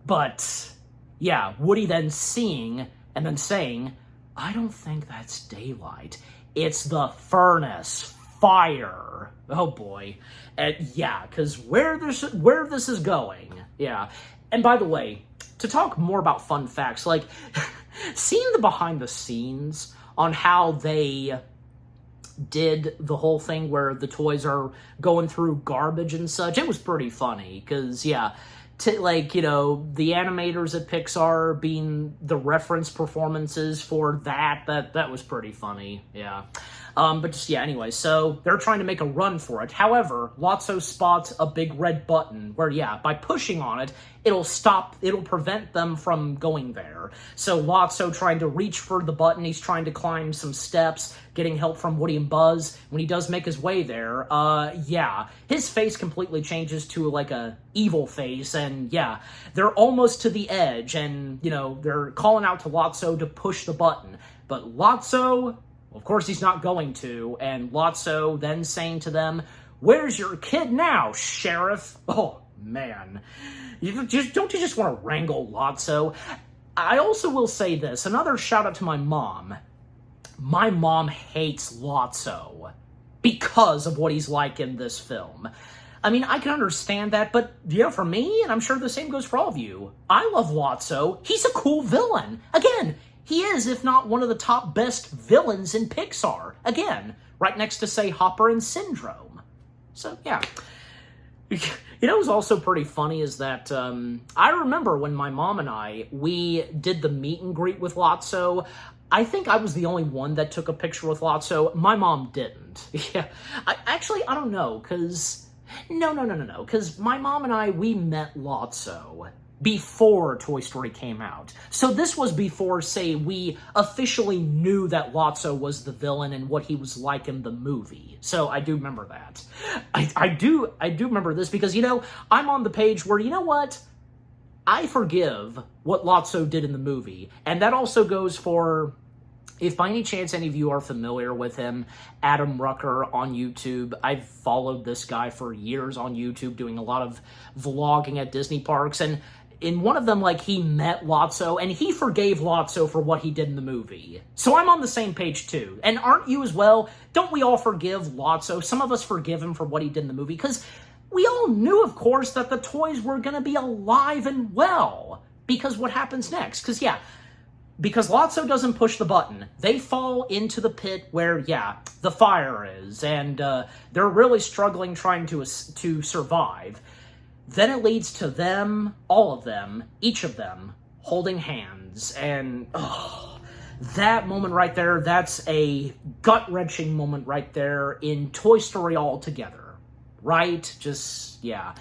But yeah, Woody then seeing and then saying, I don't think that's daylight. It's the furnace. Fire. Oh boy. And yeah, because where this is going. Yeah. And by the way, to talk more about fun facts, like seeing the behind the scenes on how they did the whole thing where the toys are going through garbage and such, it was pretty funny, because yeah, like, you know, the animators at Pixar being the reference performances for that was pretty funny, yeah. But just, yeah, anyway, so they're trying to make a run for it. However, Lotso spots a big red button where, yeah, by pushing on it, it'll prevent them from going there. So Lotso trying to reach for the button, he's trying to climb some steps, getting help from Woody and Buzz. When he does make his way there, yeah, his face completely changes to like a evil face, and yeah, they're almost to the edge, and, you know, they're calling out to Lotso to push the button. But Lotso, of course he's not going to, and Lotso then saying to them, "Where's your kid now, Sheriff?" Oh, man. Don't you just want to wrangle Lotso? I also will say this, another shout out to my mom. My mom hates Lotso because of what he's like in this film. I mean, I can understand that, but, you know, for me, and I'm sure the same goes for all of you, I love Lotso. He's a cool villain. Again, he is, if not one of the top best villains in Pixar. Again, right next to, say, Hopper and Syndrome. So, yeah. You know what's also pretty funny is that I remember when my mom and we did the meet and greet with Lotso. I think I was the only one that took a picture with Lotso. My mom didn't. Yeah, I don't know, because... No, because my mom and we met Lotso before Toy Story came out. So this was before, say, we officially knew that Lotso was the villain and what he was like in the movie. So I do remember that. I do remember this because, you know, I'm on the page where, you know what? I forgive what Lotso did in the movie. And that also goes for, if by any chance any of you are familiar with him, Adam Rucker on YouTube. I've followed this guy for years on YouTube, doing a lot of vlogging at Disney parks, and in one of them, like, he met Lotso, and he forgave Lotso for what he did in the movie. So I'm on the same page, too. And aren't you as well? Don't we all forgive Lotso? Some of us forgive him for what he did in the movie, because we all knew, of course, that the toys were going to be alive and well. Because what happens next? Because, yeah, because Lotso doesn't push the button. They fall into the pit where, yeah, the fire is, and they're really struggling trying to survive. Then it leads to them, all of them, each of them, holding hands, and that moment right there, that's a gut-wrenching moment right there in Toy Story altogether, right? Just, yeah.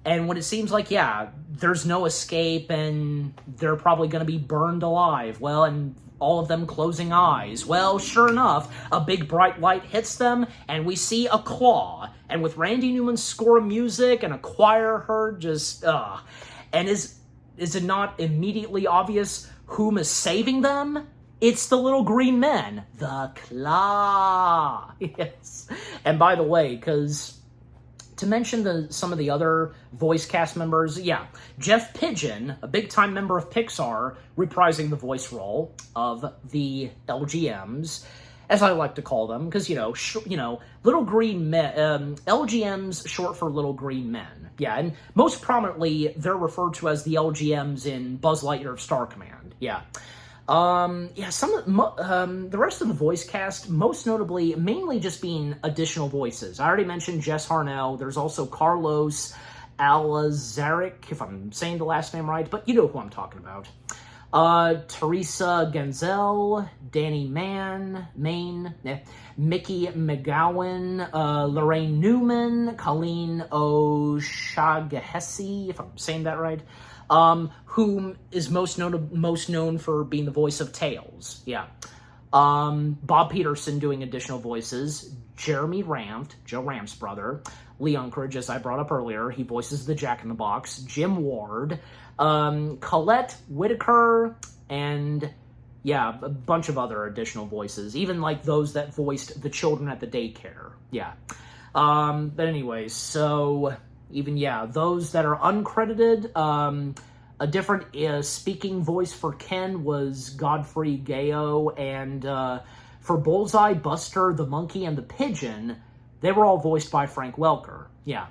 And when it seems like, yeah, there's no escape and they're probably going to be burned alive, well, and all of them closing eyes, well, sure enough, a big bright light hits them and we see a claw. And with Randy Newman's score of music and a choir heard, just, and is it not immediately obvious whom is saving them? It's the little green men, the Claw. Yes. And by the way, because to mention some of the other voice cast members, yeah, Jeff Pigeon, a big-time member of Pixar, reprising the voice role of the LGMs, as I like to call them, because, little green men, LGMs short for little green men. Yeah, and most prominently, they're referred to as the LGMs in Buzz Lightyear of Star Command. Yeah. The rest of the voice cast, most notably, mainly just being additional voices. I already mentioned Jess Harnell. There's also Carlos Alazaric, if I'm saying the last name right, but you know who I'm talking about. Teresa Genzel, Danny Main, Mickey McGowan, Lorraine Newman, Colleen O'Shaughnessy, if I'm saying that right. Whom is most known for being the voice of Tails. Yeah. Bob Peterson doing additional voices. Jeremy Ramft, Joe Ramft's brother. Lee Unkrich, as I brought up earlier, he voices the Jack-in-the-Box. Jim Ward. Colette Whitaker, and yeah, a bunch of other additional voices. Even like those that voiced the children at the daycare. Yeah. But anyways, so even, yeah, those that are uncredited, a different speaking voice for Ken was Godfrey Gayo, and for Bullseye, Buster, the Monkey, and the Pigeon, they were all voiced by Frank Welker. Yeah.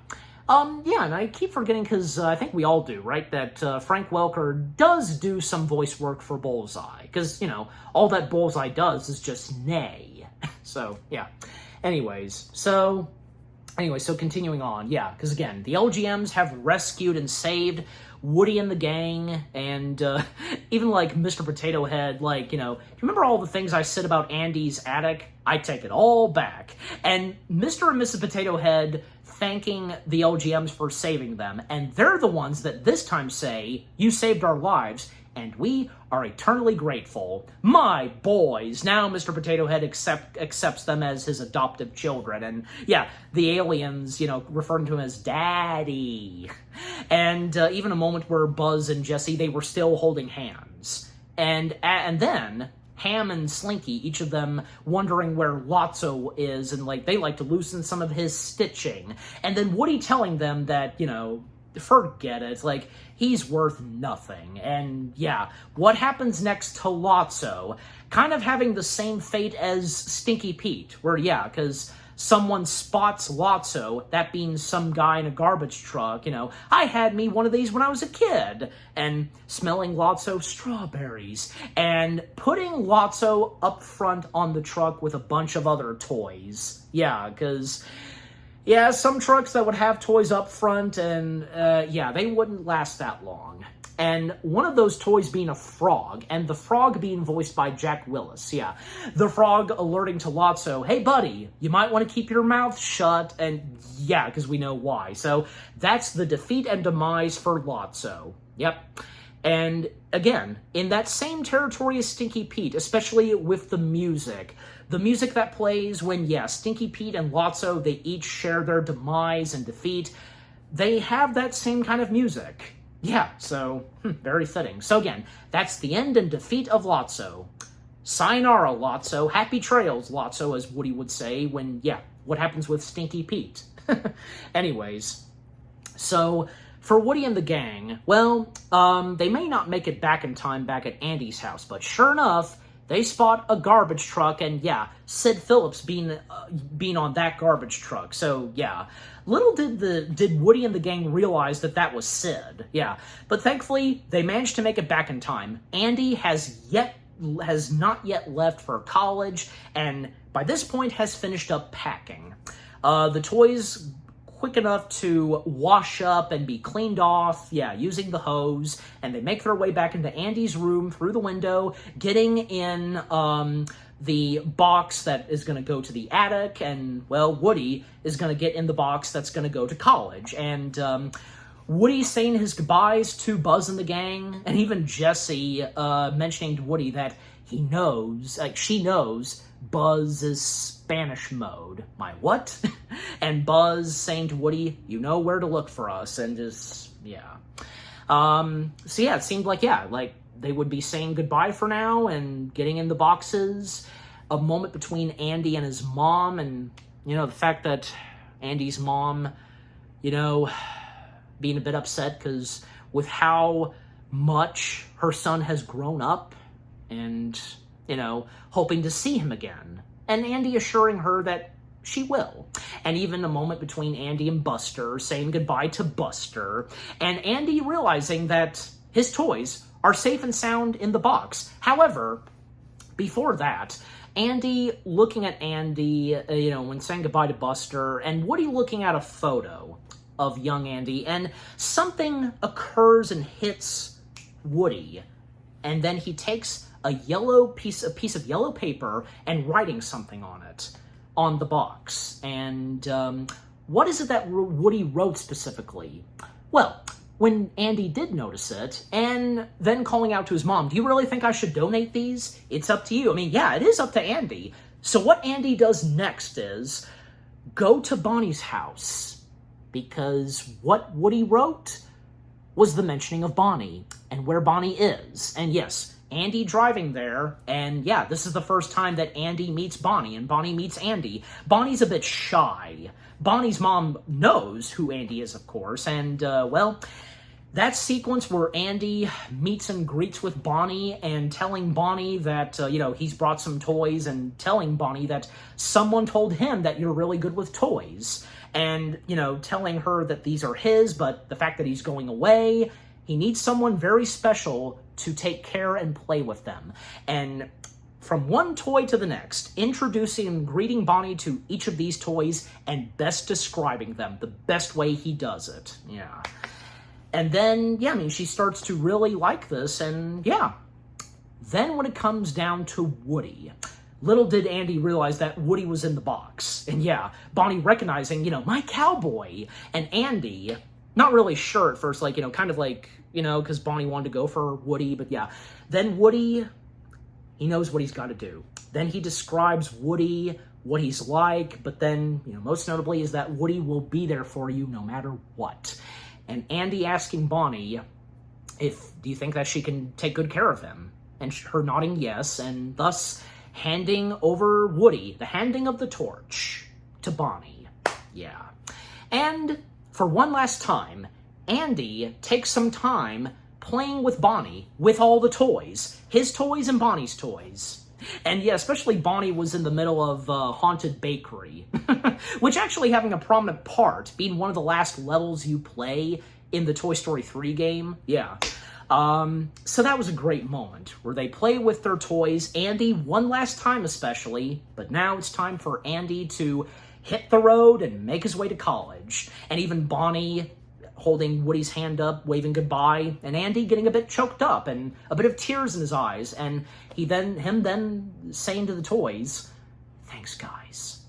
Yeah, and I keep forgetting, because I think we all do, right, that Frank Welker does do some voice work for Bullseye, because, all that Bullseye does is just neigh. So, yeah. So continuing on, yeah, because again, the LGMs have rescued and saved Woody and the gang, and even like Mr. Potato Head, like, do you remember all the things I said about Andy's attic? I take it all back. And Mr. and Mrs. Potato Head thanking the LGMs for saving them, and they're the ones that this time say, "You saved our lives, and we are eternally grateful. My boys." Now Mr. Potato Head accepts them as his adoptive children. And yeah, the aliens, referring to him as Daddy. And even a moment where Buzz and Jessie, they were still holding hands. And then Ham and Slinky, each of them wondering where Lotso is, and they like to loosen some of his stitching. And then Woody telling them that, forget it, he's worth nothing. And yeah, what happens next to Lotso? Kind of having the same fate as Stinky Pete, where, yeah, because someone spots Lotso, that being some guy in a garbage truck, I had me one of these when I was a kid, and smelling Lotso strawberries, and putting Lotso up front on the truck with a bunch of other toys. Yeah, because yeah, some trucks that would have toys up front, and yeah, they wouldn't last that long. And one of those toys being a frog, and the frog being voiced by Jack Willis. Yeah, the frog alerting to Lotso, "Hey buddy, you might want to keep your mouth shut," and yeah, because we know why. So that's the defeat and demise for Lotso. Yep. And again, in that same territory as Stinky Pete, especially with the music that plays when, yeah, Stinky Pete and Lotso, they each share their demise and defeat, they have that same kind of music. Yeah, so, very fitting. So again, that's the end and defeat of Lotso. Sayonara, Lotso. Happy trails, Lotso, as Woody would say when, yeah, what happens with Stinky Pete? Anyways, so for Woody and the gang, well, they may not make it back in time back at Andy's house, but sure enough, they spot a garbage truck, and yeah, Sid Phillips being on that garbage truck. So yeah, little did Woody and the gang realize that was Sid. Yeah, but thankfully they managed to make it back in time. Andy has yet has not yet left for college, and by this point has finished up packing. The toys quick enough to wash up and be cleaned off, using the hose, and they make their way back into Andy's room through the window, getting in the box that is going to go to the attic, and, well, Woody is going to get in the box that's going to go to college, and Woody's saying his goodbyes to Buzz and the gang, and even Jessie mentioning to Woody that he knows, she knows Buzz's Spanish mode. My what? And Buzz saying to Woody, you know where to look for us, and just, so it seemed like, they would be saying goodbye for now and getting in the boxes. A moment between Andy and his mom, and, the fact that Andy's mom, being a bit upset because with how much her son has grown up and, hoping to see him again. And Andy assuring her that she will. And even a moment between Andy and Buster saying goodbye to Buster, and Andy realizing that his toys are safe and sound in the box. However, before that, Andy looking at Andy, when saying goodbye to Buster, and Woody looking at a photo of young Andy, and something occurs and hits Woody, and then he takes a piece of yellow paper and writing something on it, on the box. And what is it that Woody wrote specifically? Well, when Andy did notice it, and then calling out to his mom, do you really think I should donate these? It's up to you. I mean, it is up to Andy. So what Andy does next is go to Bonnie's house, because what Woody wrote was the mentioning of Bonnie and where Bonnie is. And yes, Andy driving there, and this is the first time that Andy meets Bonnie and Bonnie meets Andy. Bonnie's a bit shy. Bonnie's mom knows who Andy is, of course, and, that sequence where Andy meets and greets with Bonnie and telling Bonnie that, he's brought some toys, and telling Bonnie that someone told him that you're really good with toys. And, telling her that these are his, but the fact that he's going away, he needs someone very special to take care and play with them. And from one toy to the next, introducing and greeting Bonnie to each of these toys and best describing them the best way he does it. And then, she starts to really like this, and Then when it comes down to Woody, little did Andy realize that Woody was in the box. And Bonnie recognizing, my cowboy. And Andy, not really sure at first, because Bonnie wanted to go for Woody, but Then Woody, he knows what he's got to do. Then he describes Woody, what he's like, but then, most notably is that Woody will be there for you no matter what. And Andy asking Bonnie, do you think that she can take good care of him? And her nodding yes, and thus handing over Woody, the handing of the torch, to Bonnie. And for one last time, Andy takes some time playing with Bonnie, with all the toys. His toys and Bonnie's toys. And especially Bonnie was in the middle of Haunted Bakery, which actually having a prominent part, being one of the last levels you play in the Toy Story 3 game. So that was a great moment, where they play with their toys, Andy one last time especially, but now it's time for Andy to hit the road and make his way to college. And even Bonnie holding Woody's hand up, waving goodbye, and Andy getting a bit choked up and a bit of tears in his eyes, and him then saying to the toys, thanks guys.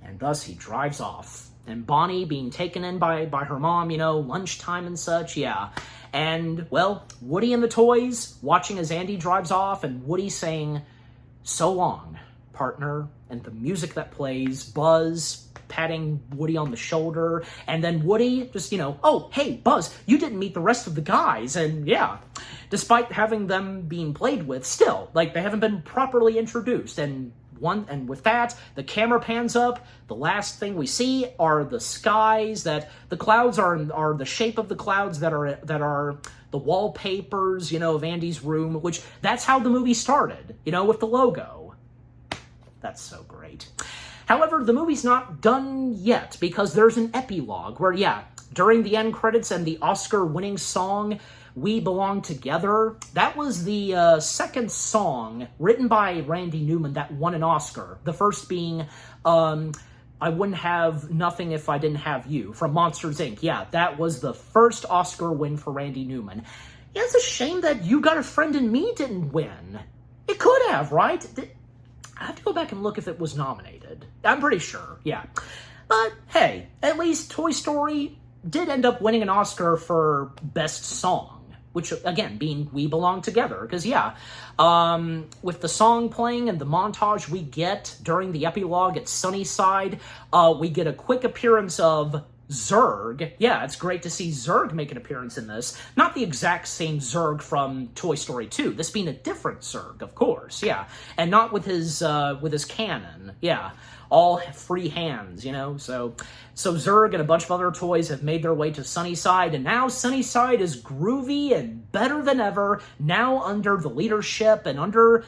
And thus he drives off. And Bonnie being taken in by her mom, lunchtime and such, And, Woody and the toys watching as Andy drives off, and Woody saying, so long, partner, and the music that plays, Buzz patting Woody on the shoulder, and then Woody just, oh, hey, Buzz, you didn't meet the rest of the guys, and despite having them being played with, still, they haven't been properly introduced, and with that, the camera pans up, the last thing we see are the skies, that the clouds are the shape of the clouds that are the wallpapers, of Andy's room, which that's how the movie started, with the logo. That's so great. However, the movie's not done yet, because there's an epilogue where, during the end credits and the Oscar-winning song, We Belong Together. That was the second song written by Randy Newman that won an Oscar. The first being I Wouldn't Have Nothing If I Didn't Have You from Monsters, Inc. Yeah, that was the first Oscar win for Randy Newman. Yeah, it's a shame that You Got a Friend in Me didn't win. It could have, right? I have to go back and look if it was nominated. I'm pretty sure, yeah. But hey, at least Toy Story did end up winning an Oscar for Best Song, which, again, being We Belong Together. Because, yeah, with the song playing and the montage we get during the epilogue at Sunnyside, we get a quick appearance of Zurg. Yeah, it's great to see Zurg make an appearance in this. Not the exact same Zurg from Toy Story 2. This being a different Zurg, of course, yeah. And not with his cannon, yeah. All free hands, you know? So Zurg and a bunch of other toys have made their way to Sunnyside, and now Sunnyside is groovy and better than ever, now under the leadership and under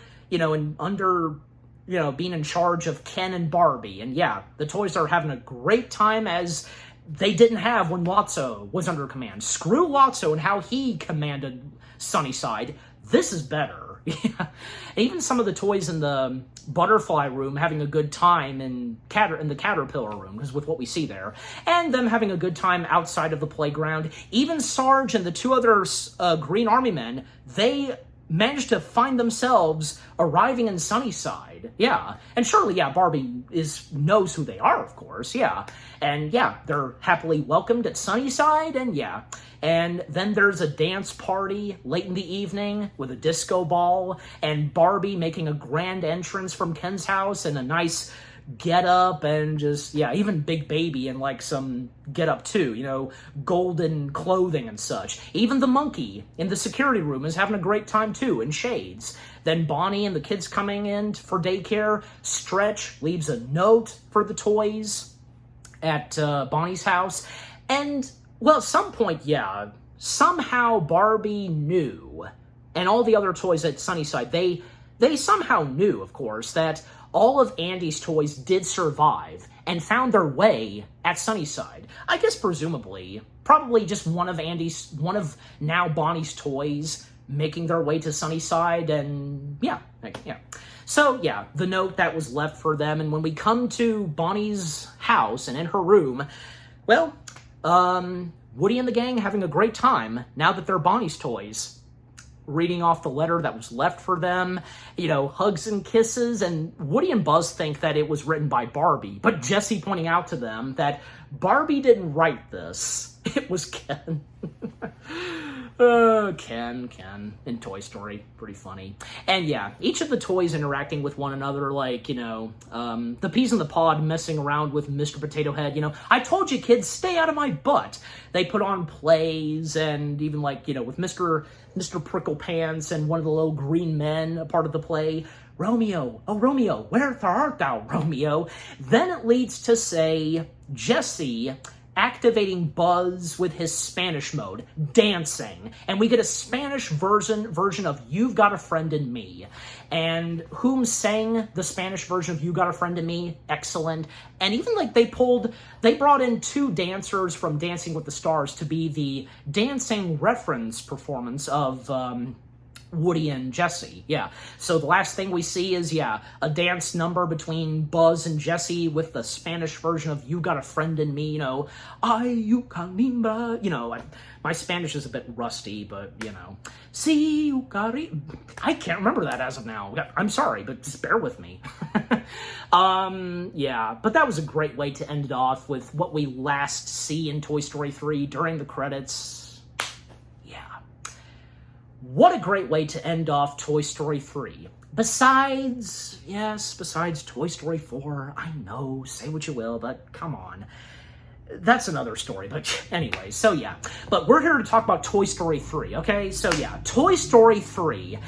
being in charge of Ken and Barbie. And yeah, the toys are having a great time, as they didn't have when Lotso was under command. Screw Lotso and how he commanded Sunnyside. This is better. Yeah. Even some of the toys in the butterfly room having a good time in the caterpillar room, because with what we see there, and them having a good time outside of the playground. Even Sarge and the two other Green Army men, they managed to find themselves arriving in Sunnyside. Yeah. And surely, yeah, Barbie knows who they are, of course, yeah. And yeah, they're happily welcomed at Sunnyside, and yeah. And then there's a dance party late in the evening with a disco ball, and Barbie making a grand entrance from Ken's house and a nice get up, and just, yeah, even Big Baby in like some get up too, golden clothing and such. Even the monkey in the security room is having a great time too, in shades. Then Bonnie and the kids coming in for daycare. Stretch leaves a note for the toys at Bonnie's house. And, well, at some point, yeah, somehow Barbie knew, and all the other toys at Sunnyside, they somehow knew, of course, that all of Andy's toys did survive and found their way at Sunnyside. I guess presumably, probably just one of now Bonnie's toys making their way to Sunnyside, and yeah. So yeah, the note that was left for them, and when we come to Bonnie's house and in her room, well, Woody and the gang having a great time now that they're Bonnie's toys. Reading off the letter that was left for them, hugs and kisses, and Woody and Buzz think that it was written by Barbie, but Jessie pointing out to them that Barbie didn't write this. It was Ken. Ken in Toy Story. Pretty funny. And yeah, each of the toys interacting with one another, like, the Peas in the Pod messing around with Mr. Potato Head, I told you kids, stay out of my butt. They put on plays, and even like, with Mr. Prickle Pants and one of the little green men, a part of the play, Romeo, oh Romeo, where art thou, Romeo? Then it leads to, say, Jessie activating Buzz with his Spanish mode, dancing, and we get a Spanish version of You've Got a Friend in Me. And whom sang the Spanish version of You Got a Friend in Me? Excellent. And even like they brought in two dancers from Dancing with the Stars to be the dancing reference performance of Woody and Jessie, yeah. So the last thing we see is, yeah, a dance number between Buzz and Jessie with the Spanish version of You Got a Friend in Me, Ay, you calimba, my Spanish is a bit rusty, but, Si, you cari... I can't remember that as of now. I'm sorry, but just bear with me. Yeah, but that was a great way to end it off with what we last see in Toy Story 3 during the credits. What a great way to end off Toy Story 3. Besides Toy Story 4, I know, say what you will, but come on. That's another story, but anyway, so yeah. But we're here to talk about Toy Story 3, okay? So yeah, Toy Story 3.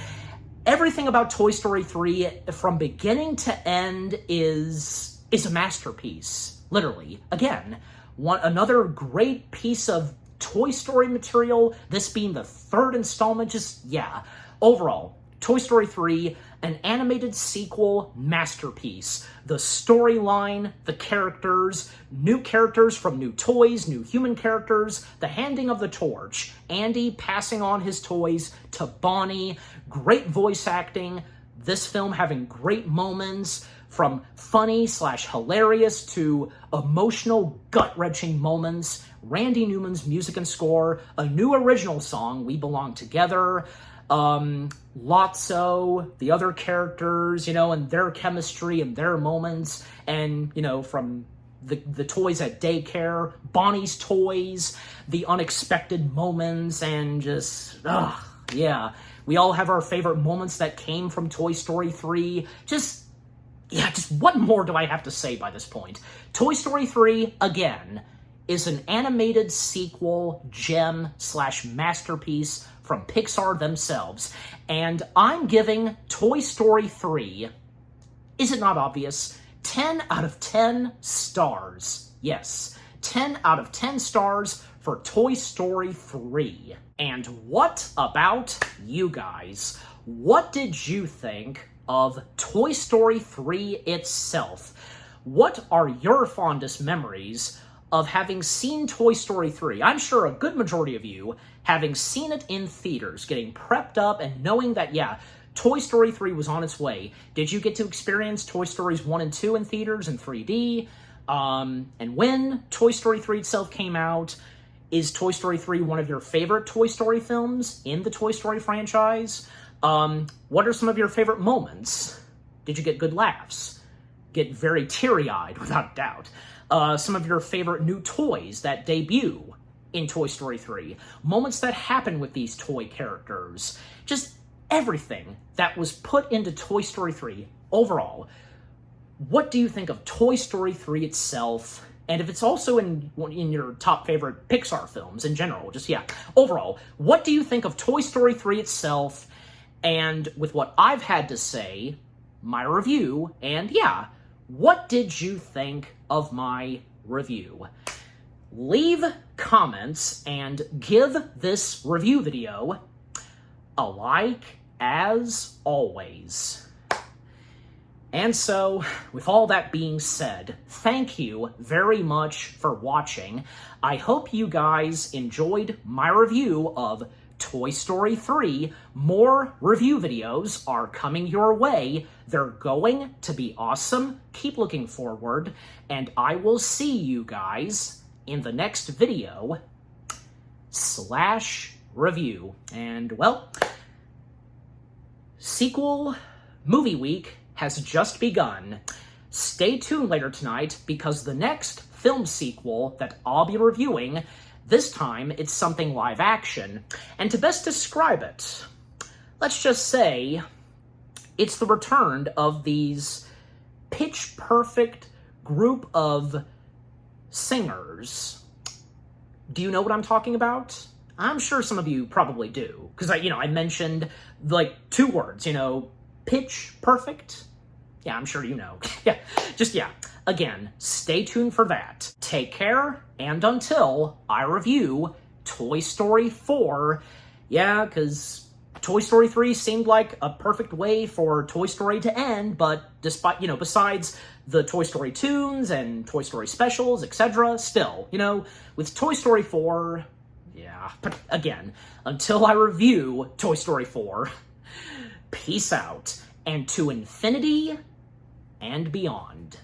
Everything about Toy Story 3, from beginning to end, is a masterpiece, literally. Again, another great piece of Toy Story material, this being the third installment, just, yeah. Overall, Toy Story 3, an animated sequel masterpiece. The storyline, the characters, new characters from new toys, new human characters, the handing of the torch, Andy passing on his toys to Bonnie, great voice acting, this film having great moments, from funny/hilarious to emotional, gut-wrenching moments, Randy Newman's music and score, a new original song, We Belong Together, Lotso, the other characters, and their chemistry and their moments, and, from the toys at daycare, Bonnie's toys, the unexpected moments, and just, yeah. We all have our favorite moments that came from Toy Story 3. Just what more do I have to say by this point? Toy Story 3, again, is an animated sequel gem/masterpiece from Pixar themselves. And I'm giving Toy Story 3, is it not obvious, 10 out of 10 stars. Yes, 10 out of 10 stars for Toy Story 3. And what about you guys? What did you think of Toy Story 3 itself? What are your fondest memories of having seen Toy Story 3? I'm sure a good majority of you having seen it in theaters, getting prepped up and knowing that, yeah, Toy Story 3 was on its way. Did you get to experience Toy Stories 1 and 2 in theaters in 3D? And when Toy Story 3 itself came out, is Toy Story 3 one of your favorite Toy Story films in the Toy Story franchise? What are some of your favorite moments? Did you get good laughs? Get very teary-eyed, without a doubt. Some of your favorite new toys that debut in Toy Story 3. Moments that happen with these toy characters. Just everything that was put into Toy Story 3 overall. What do you think of Toy Story 3 itself? And if it's also in your top favorite Pixar films in general, overall, what do you think of Toy Story 3 itself? And with what I've had to say, my review, and what did you think of my review? Leave comments and give this review video a like, as always. And so, with all that being said, thank you very much for watching. I hope you guys enjoyed my review of Toy Story 3. More review videos are coming your way. They're going to be awesome. Keep looking forward, and I will see you guys in the next video /review. And, well, sequel movie week has just begun. Stay tuned later tonight, because the next film sequel that I'll be reviewing, this time it's something live action. And to best describe it, let's just say it's the return of these pitch-perfect group of singers. Do you know what I'm talking about? I'm sure some of you probably do, because I mentioned like 2 words, pitch perfect. Yeah, I'm sure you know. Again, stay tuned for that. Take care, and until I review Toy Story 4, because Toy Story 3 seemed like a perfect way for Toy Story to end, but despite, besides the Toy Story tunes and Toy Story specials, etc., still, with Toy Story 4, but again, until I review Toy Story 4, peace out, and to infinity and beyond.